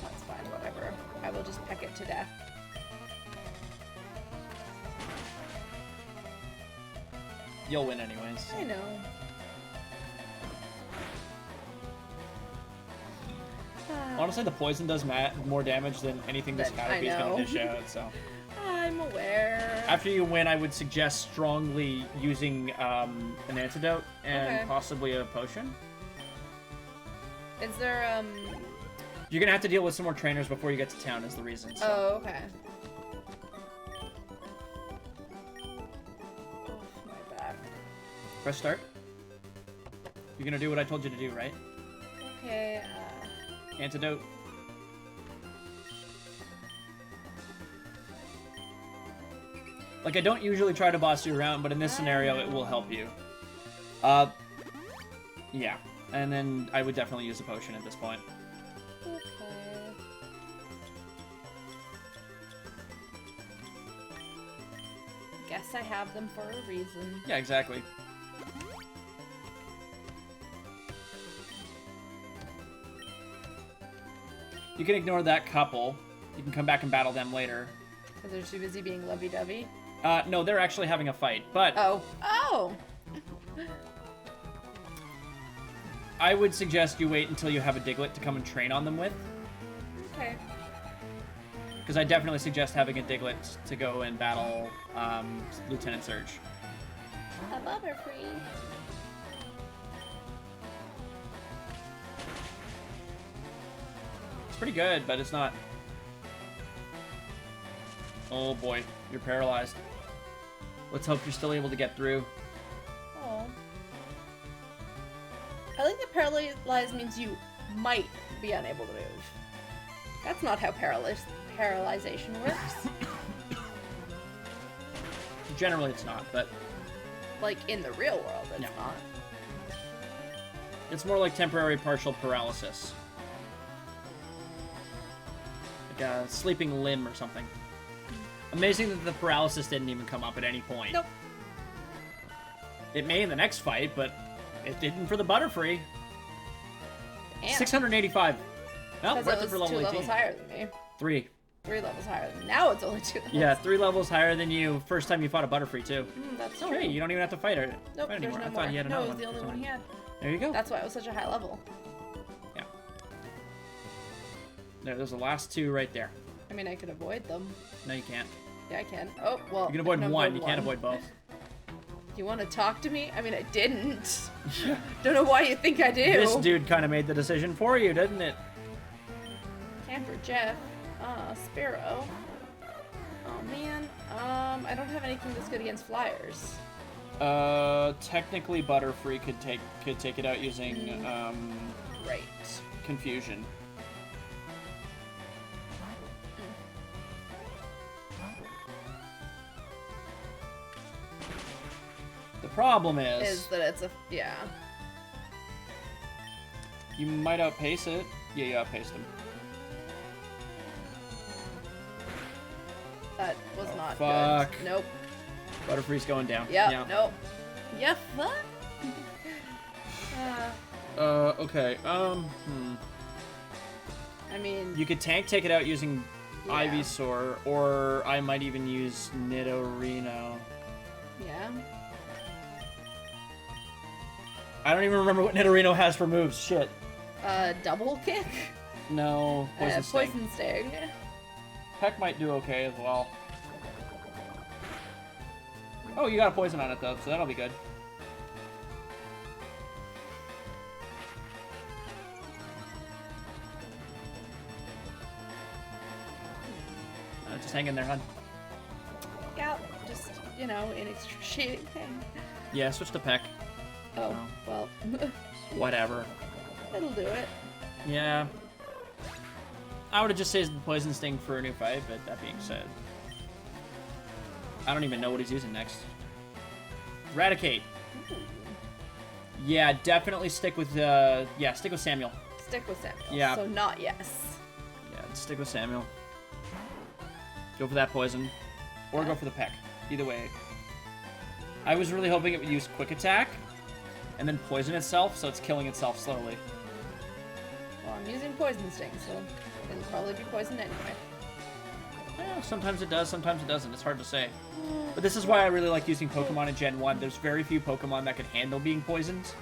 That's fine. Whatever. I will just peck it to death.
you'll win anyways.
I know.
Honestly, the poison does more damage than anything this
I
Caterpie is going
know.
to dish out, so.
I'm aware.
After you win, I would suggest strongly using an antidote and
Okay.
possibly a potion.
Is there
You're going to have to deal with some more trainers before you get to town is the reason. So.
Oh, okay. Oh, my back.
Press start. You're going to do what I told you to do, right?
Okay,
Antidote. Like, I don't usually try to boss you around, but in this scenario, it will help you. Yeah. And then I would definitely use a potion at this point.
okay. Guess I have them for a reason.
Yeah, exactly. You can ignore that couple. You can come back and battle them later.
Because they're too busy being lovey-dovey.
No, they're actually having a fight, but
Oh. Oh!
I would suggest you wait until you have a Diglett to come and train on them with.
Okay.
Because I definitely suggest having a Diglett to go and battle Lieutenant Surge.
A Butterfree.
It's pretty good, but it's not... Oh boy, you're paralyzed. Let's hope you're still able to get through.
Oh. I think that paralyzed means you might be unable to move. That's not how paralyzation works.
Generally it's not, but
Like, in the real world, it's
No.
not.
it's more like temporary partial paralysis. Like a sleeping limb or something. Amazing that the paralysis didn't even come up at any point.
Nope.
It may in the next fight, but it didn't for the Butterfree.
And
685. Well,
because
worth
it
it
was
for
2
level 18.
levels higher than me.
3.
3 levels higher than me. Now it's only 2 levels.
Yeah, 3 levels higher than you first time you fought a Butterfree, too.
That's
Oh, great, you don't even have to fight her.
Nope,
fight
there's
anymore.
no
I
more.
thought he had
No,
another
it was the
one
only
for
one
some
he had.
reason. There you go.
That's why it was such a high level.
Yeah. There's the last 2 right there.
I mean, I could avoid them.
No, you can't.
Yeah, I can. Oh, well.
You can avoid
I
one, you can't avoid both.
You want to talk to me? I mean, I didn't. Don't know why you think I do.
This dude kind of made the decision for you, didn't it?
Camper Jeff. Sparrow. Oh, man. I don't have anything that's good against flyers.
Technically Butterfree could take it out using,
Right.
Confusion. The problem
Is that it's a... Yeah.
you might outpace it. Yeah, you outpaced him.
That was
Oh,
not
fuck.
good. Nope.
Butterfree's going down.
Yep.
Yeah.
Nope. Yeah, fuck.
Okay.
I mean...
You could take it out using
Yeah.
Ivysaur, or I might even use Nidorino.
Yeah.
I don't even remember what Nidorino has for moves. Shit.
Double kick?
No. Poison Sting.
Poison Sting.
Peck might do okay as well. Oh, you got a poison on it though, so that'll be good. Just hang in there, hon.
Yeah, just, you know, an excruciating thing.
Yeah, switch to Peck.
Oh, well,
Whatever.
it'll do it.
Yeah. I would have just saved the Poison Sting for a new fight, but that being said... I don't even know what he's using next. Eradicate. Yeah, definitely stick with stick with Samuel.
Stick with Samuel.
Yeah.
So not yes.
Yeah, stick with Samuel. Go for that poison. Or go for the peck. Either way. I was really hoping it would use quick attack and then poison itself, so it's killing itself slowly.
Well, I'm using poison sting, so it'll probably be poisoned anyway.
Yeah, sometimes it does, sometimes it doesn't. It's hard to say. But this is why I really like using Pokemon in Gen 1. There's very few Pokemon that could handle being poisoned.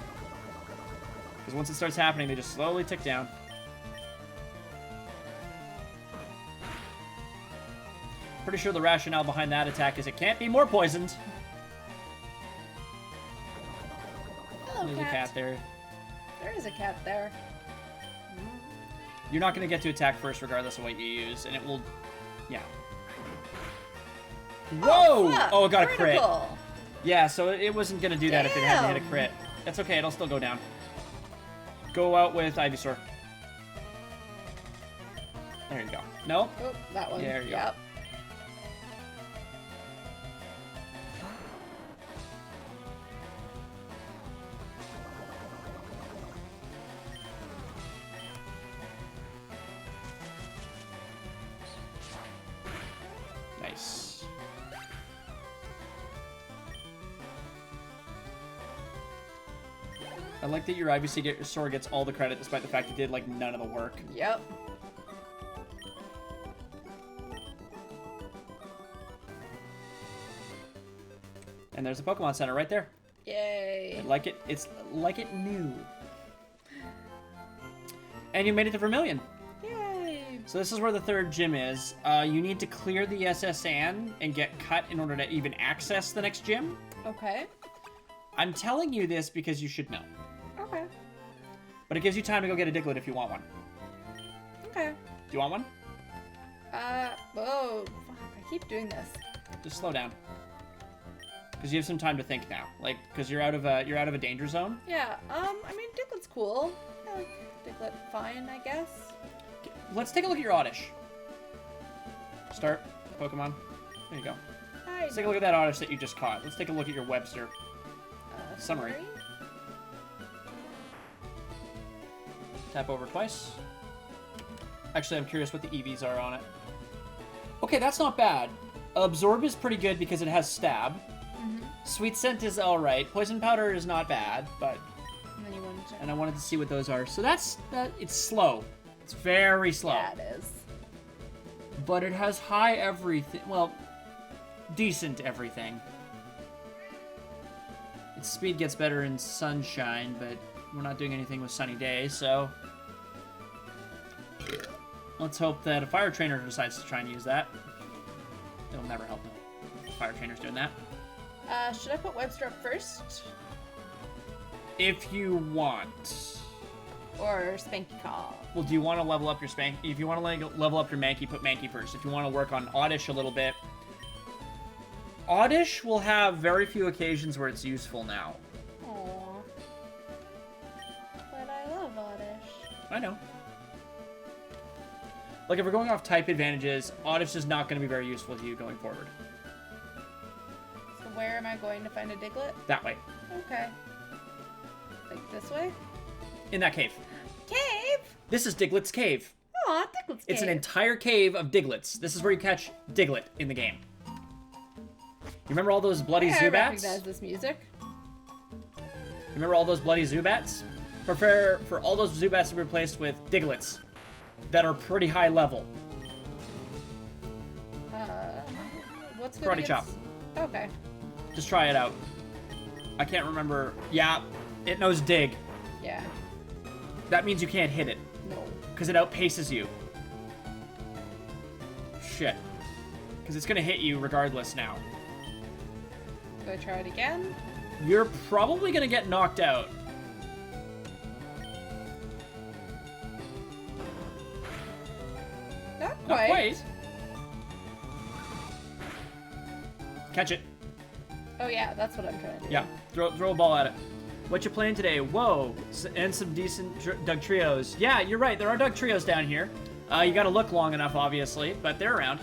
Because once it starts happening, they just slowly tick down. Pretty sure the rationale behind that attack is it can't be more poisoned.
Hello,
There's a cat there.
There is a cat there.
You're not going to get to attack first regardless of what you use, and it will... Yeah. Whoa!
Fuck.
Oh, it got a crit.
Critical.
Yeah, so it wasn't going to do that if it hadn't hit a
Damn.
crit. That's okay, it'll still go down. Go out with Ivysaur. There you go. No?
Oh, that one.
There you go.
Yep.
Nice. I like that your Ivysaur gets all the credit despite the fact it did, like, none of the work.
Yep.
And there's a Pokemon Center right there.
Yay.
Like it, it's like it new. And you made it to Vermilion.
Yay.
So this is where the third gym is. You need to clear the SSN and get cut in order to even access the next gym.
Okay.
I'm telling you this because you should know.
Okay.
But it gives you time to go get a Diglett if you want one.
Okay.
Do you want one?
Oh, fuck. I keep doing this.
Just slow down. Because you have some time to think now. Like, because you're out of a danger zone.
Yeah, I mean, Diglett's cool. I like Diglett fine, I guess.
Let's take a look at your Oddish. Start Pokemon. There you go.
Hi.
Let's take a look at that Oddish that you just caught. Let's take a look at your Webster. Summary. Tap over twice. Actually, I'm curious what the EVs are on it. Okay, that's not bad. Absorb is pretty good because it has Stab. Sweet Scent is alright. Poison Powder is not bad, but...
And then you wanted to...
And I wanted to see what those are. So it's slow. It's very slow.
Yeah, it is.
But it has high everything. Well, decent everything. Its speed gets better in sunshine, but we're not doing anything with sunny days, so... Let's hope that a Fire Trainer decides to try and use that. It'll never help them. The Fire Trainer's doing that.
Should I put Webster up first?
If you want.
Or Spanky Call?
Well, do you want to level up your Spanky? If you want to level up your Mankey, put Mankey first. If you want to work on Oddish a little bit, Oddish will have very few occasions where it's useful now.
Aww. But I love Oddish.
I know. Like, if we're going off type advantages, Oddish is not going to be very useful to you going forward.
So where am I going to find a Diglett?
That way.
Okay. Like this way?
In that cave.
Cave?
This is Diglett's Cave.
Aw, Diglett's cave.
It's an entire cave of Diglets. This is where you catch Diglett in the game. You remember all those bloody
I
Zubats?
recognize this music.
Remember all those bloody Zubats? Prepare for all those Zubats to be replaced with Diglets that are pretty high level.
What's good
Karate
against...
chop.
Okay.
Just try it out. I can't remember. Yeah, it knows Dig.
Yeah.
That means you can't hit it,
No.
because it outpaces you. Shit. Because it's going to hit you regardless now.
Do I try it again?
You're probably going to get knocked out.
Not
Not
quite.
quite. Catch it.
Oh yeah, that's what I'm trying to do.
Yeah, throw a ball at it. What you playing today? Whoa, and some decent Dugtrios. Yeah, you're right. There are Dugtrios down here. You got to look long enough, obviously, but they're around.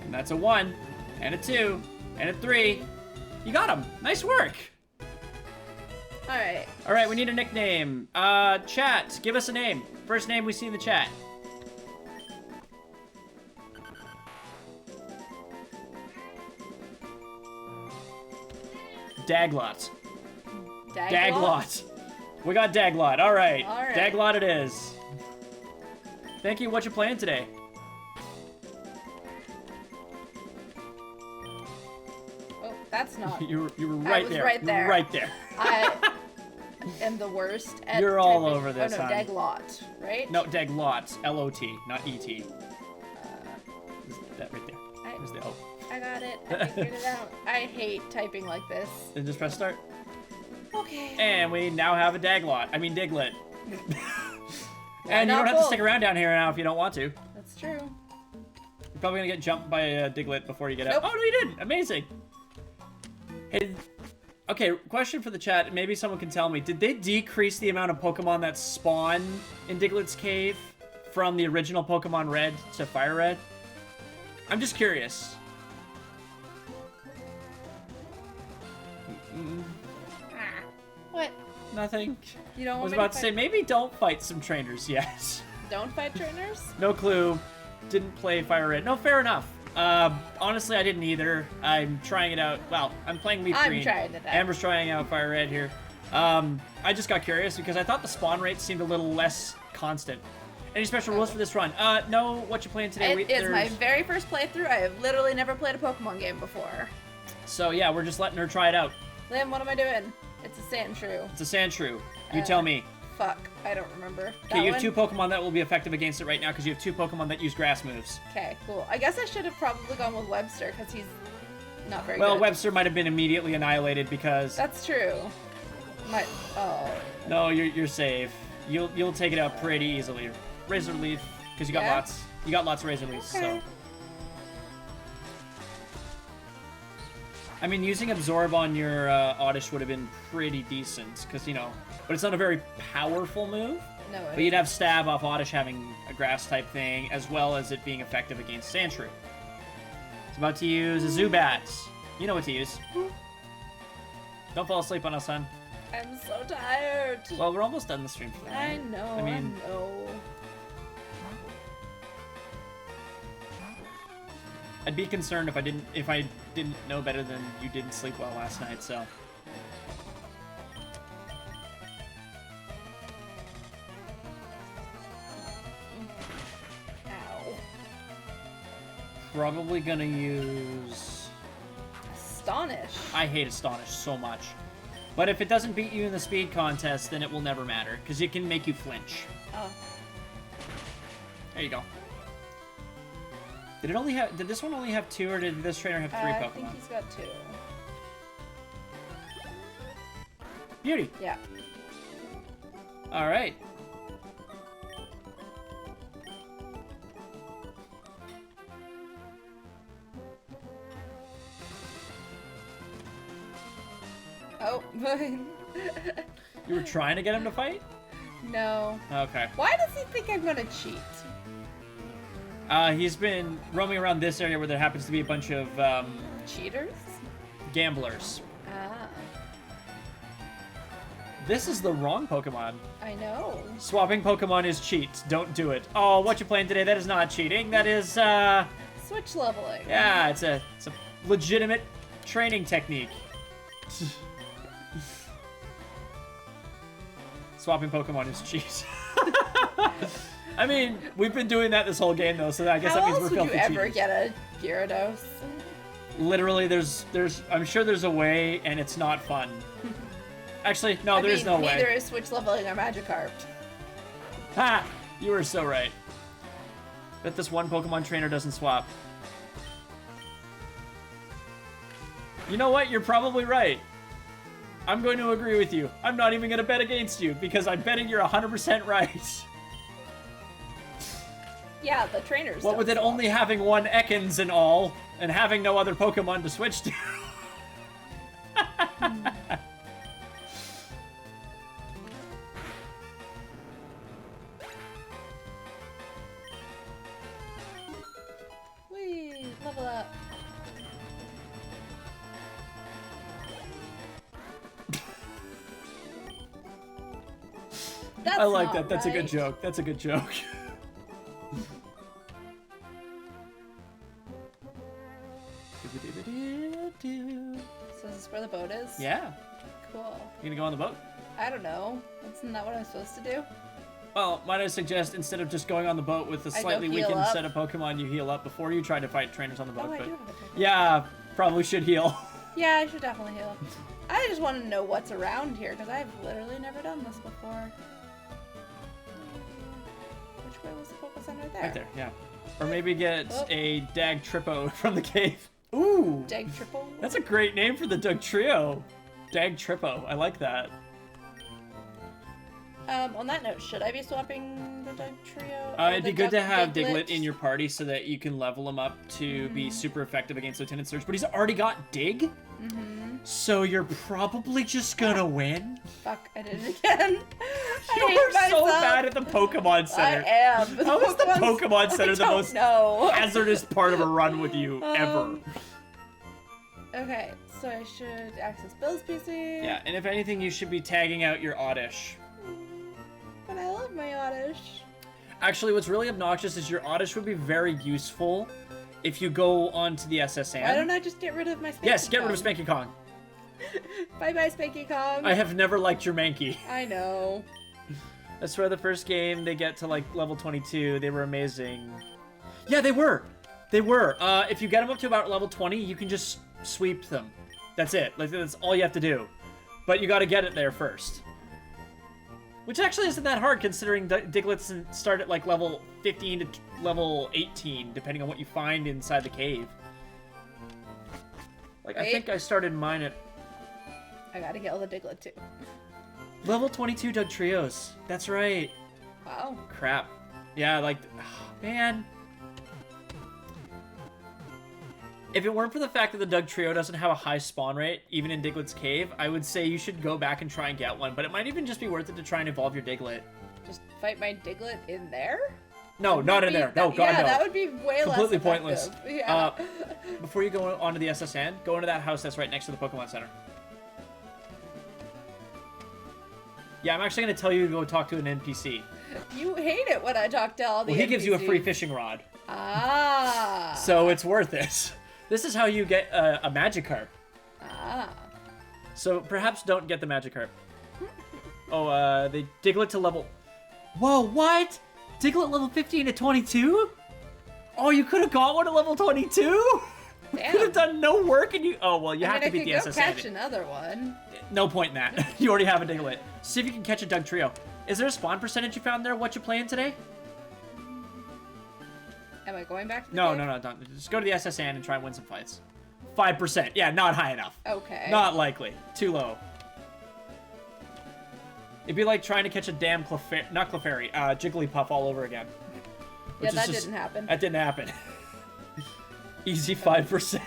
And that's a 1. And a 2. And a 3. You got him. Nice work.
Alright.
All right, we need a nickname. Chat, give us a name. First name we see in the chat. Daglot. Daglot. We got Daglot. All right.
All right.
Daglot it is. Thank you. What you playing today?
Oh, that's not.
You were
I
right
was
there.
right
You
there.
were right there.
I am the worst at
You're all
typing.
over this,
Oh, no,
hon.
Daglot, right?
No, Daglot. L-O-T, not E-T. That right there. There's the O.
I got it. I figured it out. I hate typing like this.
Then just press start.
Okay.
And we now have a Daglot. I mean Diglett. And you
not
don't have to
both?
stick around down here now if you don't want to.
That's true.
You're probably gonna get jumped by a Diglett before you get out.
Nope.
Oh no, you didn't! Amazing. Hey, okay, question for the chat. Maybe someone can tell me. Did they decrease the amount of Pokemon that spawn in Diglett's cave from the original Pokemon Red to Fire Red? I'm just curious.
What?
Nothing.
You don't
I
want
was
me
about
to
to say,
fight?
maybe don't fight some trainers yet.
Don't fight trainers?
No clue. Didn't play Fire Red. No, fair enough. Honestly, I didn't either. I'm trying it out. Well, I'm playing Leaf
I'm
Green.
trying it out.
Amber's trying out Fire Red here. I just got curious because I thought the spawn rate seemed a little less constant. Any special rules for this run? No. What you playing today?
It is my very first playthrough. I have literally never played a Pokemon game before.
So yeah, we're just letting her try it out.
Liam, what am I doing? It's a Sandshrew.
It's a Sandshrew. You tell me.
Fuck, I don't remember.
Okay, you have 2 Pokemon that will be effective against it right now because you have 2 Pokemon that use grass moves.
Okay, cool. I guess I should have probably gone with Webster because he's not very
Well,
good.
Webster might have been immediately annihilated because...
That's true. Oh.
No, you're safe. You'll take it out pretty easily. Razor Leaf, because you got
Yeah?
lots. You got lots of Razor Leafs.
Okay.
So. I mean, using Absorb on your Oddish would have been pretty decent, because but it's not a very powerful move.
No.
But you'd have Stab off Oddish having a grass type thing, as well as it being effective against Sandshrew. It's about to use a Zubat. You know what to use. Don't fall asleep on us, son.
I'm so tired.
Well, we're almost done the stream for the
I
night.
know.
I mean,
I know.
I'd be concerned if I didn't know better than you didn't sleep well last night, so.
Ow.
Probably gonna use...
Astonish.
I hate Astonish so much. But if it doesn't beat you in the speed contest, then it will never matter, because it can make you flinch.
Oh.
There you go. Did this one only have 2, or did this trainer have 3 Pokemon?
I think he's got 2.
Beauty.
Yeah.
All right.
Oh.
You were trying to get him to fight?
No.
Okay.
Why does he think I'm gonna cheat?
He's been roaming around this area where there happens to be a bunch of
Cheaters?
gamblers.
Ah.
This is the wrong Pokemon.
I know.
Swapping Pokemon is cheat. Don't do it. Oh, what you playing today? That is not cheating. That is,
Switch leveling.
yeah, it's a legitimate training technique. Swapping Pokemon is cheat. I mean, we've been doing that this whole game though, so I guess
How
that means
else
we're
would you
filthy
ever
cheaters.
get a Gyarados?
Literally, there's, I'm sure there's a way, and it's not fun. Actually, no, there is no way.
Neither is switch leveling our Magikarp.
Ha! You were so right. Bet this one Pokemon trainer doesn't swap. You know what? You're probably right. I'm going to agree with you. I'm not even going to bet against you, because I'm betting you're 100% right.
Yeah, the trainers.
What
don't
with it
swap.
only having 1 Ekans and all, and having no other Pokemon to switch to.
Whee! Level up. That's
I like
not
that. That's a good
right.
joke. That's a good joke.
So is this where the boat is?
Yeah.
Cool.
You gonna go on the boat?
I don't know. Isn't that what I'm supposed to do?
Well, might I suggest instead of just going on the boat with a
I go
slightly
heal
weakened
up.
set of Pokemon, you heal up before you try to fight trainers on the boat.
Oh, I
but
do have a Pokemon.
yeah, probably should heal.
Yeah, I should definitely heal. I just want to know what's around here because I've literally never done this before. Which way was the Poké Center there?
Right there, yeah. Or maybe get
Oh.
a Dag Trippo from the cave. Ooh,
Dag Triple.
that's a great name for the Doug Trio. Dag Trippo, I like that.
On that note, should I be swapping the Doug Trio?
It'd be good to have Diglett in your party so that you can level him up to be super effective against Lieutenant Surge. But he's already got Dig, so you're probably just gonna win.
Fuck, I did it again. I hate
You're so
myself.
bad at the Pokemon Center.
I am.
How is the Pokemon Center the most
No.
hazardous part of a run with you ever?
Okay, so I should access Bill's PC.
Yeah, and if anything, you should be tagging out your Oddish.
But I love my Oddish.
Actually, what's really obnoxious is your Oddish would be very useful if you go onto the SSN.
Why don't I just get rid of my Spanky
Yes, get rid of
Kong?
Spanky Kong.
Bye-bye, Spanky Kong.
I have never liked your Mankey.
I know.
I swear the first game they get to like level 22, they were amazing. Yeah, they were. They were. If you get them up to about level 20, you can just sweep them. That's it. Like that's all you have to do. But you got to get it there first. Which actually isn't that hard considering Diglets start at like level 15 to level 18, depending on what you find inside the cave. Like I
Wait.
think I started mine at
I gotta kill the Diglett too.
level 22 Doug Trios. That's right.
Wow.
Crap. Yeah, like, man. If it weren't for the fact that the Doug Trio doesn't have a high spawn rate, even in Diglett's cave, I would say you should go back and try and get one, but it might even just be worth it to try and evolve your Diglett.
Just fight my Diglett in there?
No, not in there. No, God,
yeah,
no.
that would be way
Completely
less
pointless.
effective. Yeah.
Before you go onto the SSN, go into that house that's right next to the Pokemon Center. Yeah, I'm actually going to tell you to go talk to an NPC.
You hate it when I talk to all the
Well, he gives you a free
NPCs.
fishing rod,
Ah.
so it's worth it. This is how you get a Magikarp.
Ah.
So perhaps don't get the Magikarp. Oh, they Diglett to level... Whoa, what? Diglett level 15 to 22? Oh, you could have got one at level 22? You
Damn.
could have done no work and you... Oh, well, you
I
have
mean,
to beat
I
the
could go
SSN.
catch another one.
No point in that. You already have a Diglett. See if you can catch a Doug Trio. Is there a spawn percentage you found there? What you playing today?
Am I going back to the
No,
cave?
no, don't. Just go to the SSN and try and win some fights. 5%. Yeah, not high enough.
Okay.
Not likely. Too low. It'd be like trying to catch a damn not Clefairy, Jigglypuff all over again.
Yeah,
Which is
that
just-
didn't happen.
That didn't happen. Easy 5%.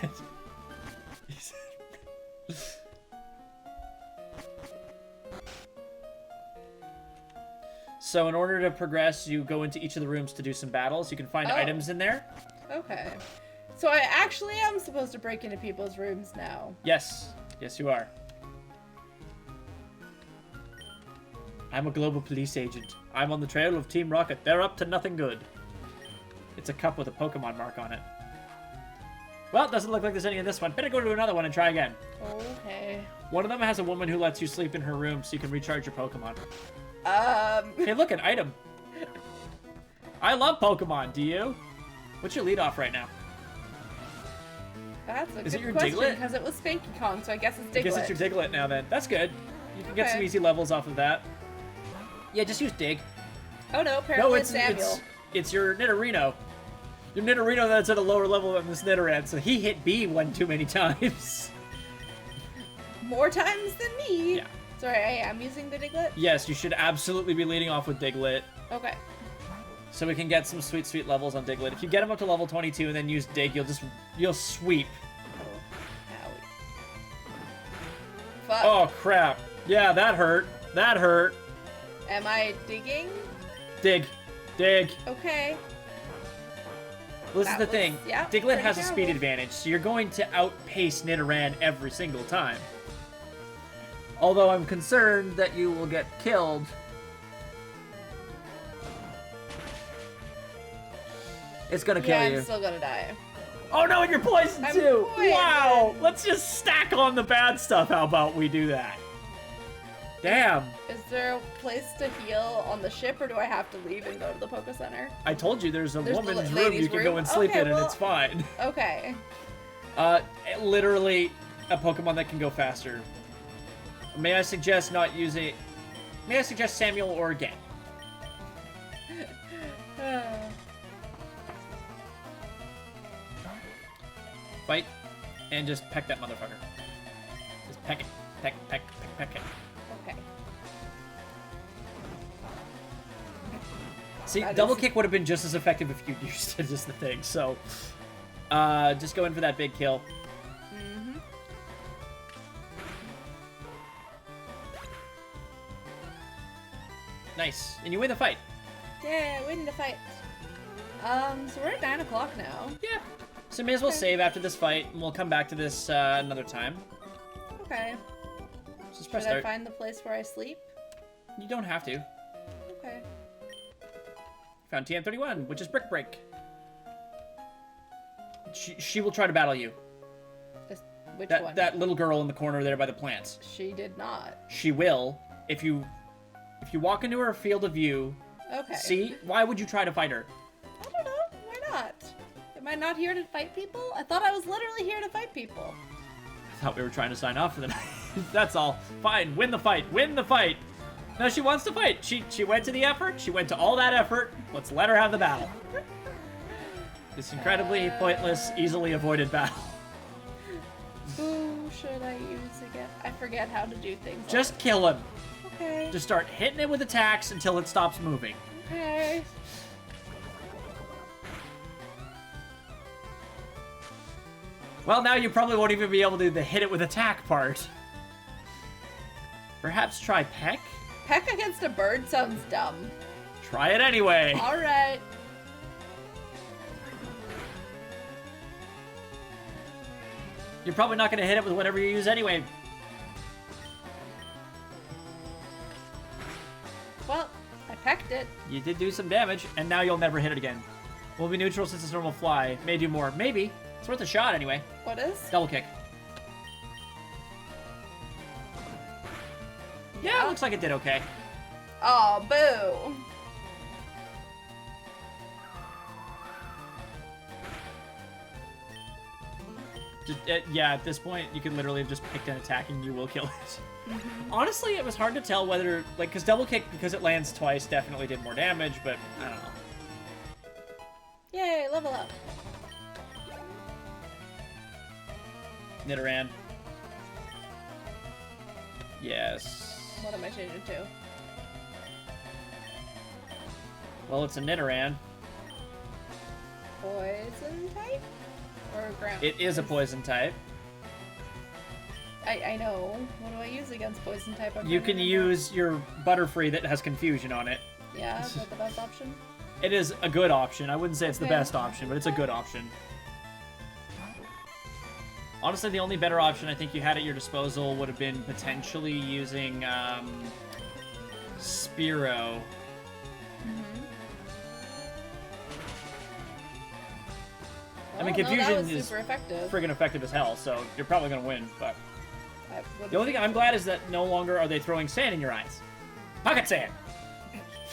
So in order to progress, you go into each of the rooms to do some battles. You can find
Oh.
items in there.
Okay. So I actually am supposed to break into people's rooms now.
Yes. Yes, you are. I'm a global police agent. I'm on the trail of Team Rocket. They're up to nothing good. It's a cup with a Pokemon mark on it. Well, it doesn't look like there's any in this one. Better go to another one and try again.
Okay.
One of them has a woman who lets you sleep in her room so you can recharge your Pokemon.
Um.
Hey, look, an item. I love Pokemon. Do you? What's your lead off right now?
That's a
Is it
good
your
question
Diglett?
because it was Spanky Kong, so I guess it's Diglett.
I guess it's your Diglett now then. That's good. You can get some
Okay.
easy levels off of that. Yeah, just use Dig.
Oh no, apparently
No,
it's Samuel.
it's your Nidorino. Your Nidorino that's at a lower level than this Nidoran, so he hit B one too many times.
More times than me.
Yeah.
Sorry, I am using the Diglett.
Yes, you should absolutely be leading off with Diglett,
Okay.
so we can get some sweet, sweet levels on Diglett. If you get him up to level 22 and then use Dig, you'll sweep.
Oh. Owie. Fuck.
Oh crap! Yeah, that hurt. That hurt.
Am I digging?
Dig, dig.
Okay.
Well, this
That
is the
was-
thing.
yeah,
Diglett
pretty
has a speed
terrible.
advantage, so you're going to outpace Nidoran every single time. Although I'm concerned that you will get killed It's gonna kill
Yeah,
you.
I'm still gonna die.
Oh no, and you're poisoned
I'm
too!
poisoned.
Wow! Let's just stack on the bad stuff. How about we do that? Damn.
Is there a place to heal on the ship, or do I have to leave and go to the Poke Center?
I told you there's a
There's the
woman's room
ladies'
you can go
room?
and sleep
Okay,
in, and
well-
it's fine.
Okay.
Literally a Pokemon that can go faster. May I suggest not using... May I suggest Samuel or Gant? Fight, and just peck that motherfucker. Just peck it. Peck, peck, peck, peck it.
Okay.
See,
That
double
is-
kick would have been just as effective if you used it as the thing, so... just go in for that big kill.
Mm-hmm.
Nice. And you win the fight.
Yeah, win the fight. So we're at 9 o'clock now.
Yeah. So may as well
Okay.
save after this fight, and we'll come back to this another time.
Okay.
Just press
Should I
start.
find the place where I sleep?
You don't have to.
Okay.
Found TM31, which is Brick Break. She will try to battle you.
Which
That
one?
that little girl in the corner there by the plants.
She did not.
She will if you walk into her field of view.
Okay.
See, why would you try to fight her?
I don't know. Why not? Am I not here to fight people? I thought I was literally here to fight people.
I thought we were trying to sign off for the night. That's all. Fine, win the fight. Win the fight. No, she wants to fight. She went to the effort. She went to all that effort. Let's let her have the battle. This incredibly pointless, easily avoided battle.
Who should I use again? I forget how to do things.
Just kill him.
Okay.
Just start hitting it with attacks until it stops moving.
Okay.
Well, now you probably won't even be able to do the hit it with attack part. Perhaps try Peck?
Peck against a bird sounds dumb.
Try it anyway.
All right.
You're probably not going to hit it with whatever you use anyway.
Well, I pecked it.
You did do some damage, and now you'll never hit it again. Will be neutral since it's normal fly. May do more. Maybe. It's worth a shot anyway.
What is?
Double kick. Yeah, it looks like it did okay.
Oh, boo.
Just, yeah, at this point, you can literally have just picked an attack and you will kill it. Honestly, it was hard to tell whether, like, because double kick, because it lands twice, definitely did more damage, but I don't know.
Yay, level up.
Nidoran. Yes.
What am I changing to?
Well, it's a Nidoran.
Poison type? Or ground?
It is a poison type.
I know. What do I use against poison type? I'm
You
trying to
can
remember.
use your Butterfree that has confusion on it.
Yeah, is that the best option?
It is a good option. I wouldn't say it's the
Okay.
best option, but it's a good option. Honestly, the only better option I think you had at your disposal would have been potentially using Spearow. I mean,
Well, no, that
confusion
was
is
super effective.
friggin' effective as hell, so you're probably gonna win. But
I would've
the only thing I'm glad is that no longer are they throwing sand in your eyes. Pocket sand.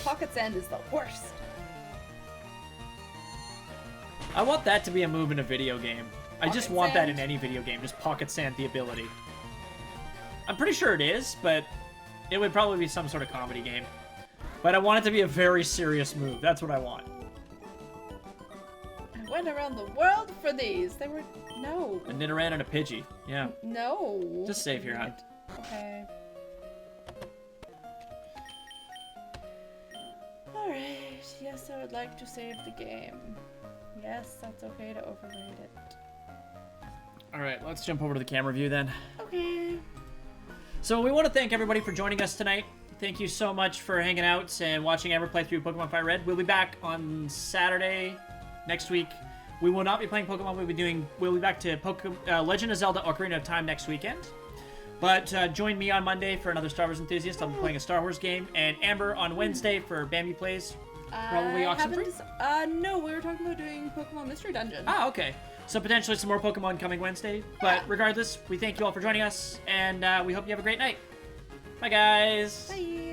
Pocket sand is the worst.
I want that to be a move in a video game. I just
Pocket
want that in
sand?
any video game. Just pocket sand the ability. I'm pretty sure it is, but it would probably be some sort of comedy game. But I want it to be a very serious move. That's what I want.
I went around the world for these. They were no,
A Nidoran and a Pidgey. Yeah.
no.
Just save here, hon.
Okay. All right. Yes, I would like to save the game. Yes, that's okay to overrate it.
All right, let's jump over to the camera view then.
Okay.
So we want to thank everybody for joining us tonight. Thank you so much for hanging out and watching Amber play through Pokemon Fire Red. We'll be back on Saturday next week. We will not be playing Pokemon. We'll be back to Legend of Zelda: Ocarina of Time next weekend. But join me on Monday for another Star Wars enthusiast. I'll be playing a Star Wars game, and Amber on Wednesday for Bambi Plays. Probably Oxenfree?
No, we were talking about doing Pokemon Mystery Dungeon.
Oh, okay. So potentially some more Pokemon coming Wednesday. But
Yeah.
regardless, we thank you all for joining us, and we hope you have a great night. Bye, guys.
Bye.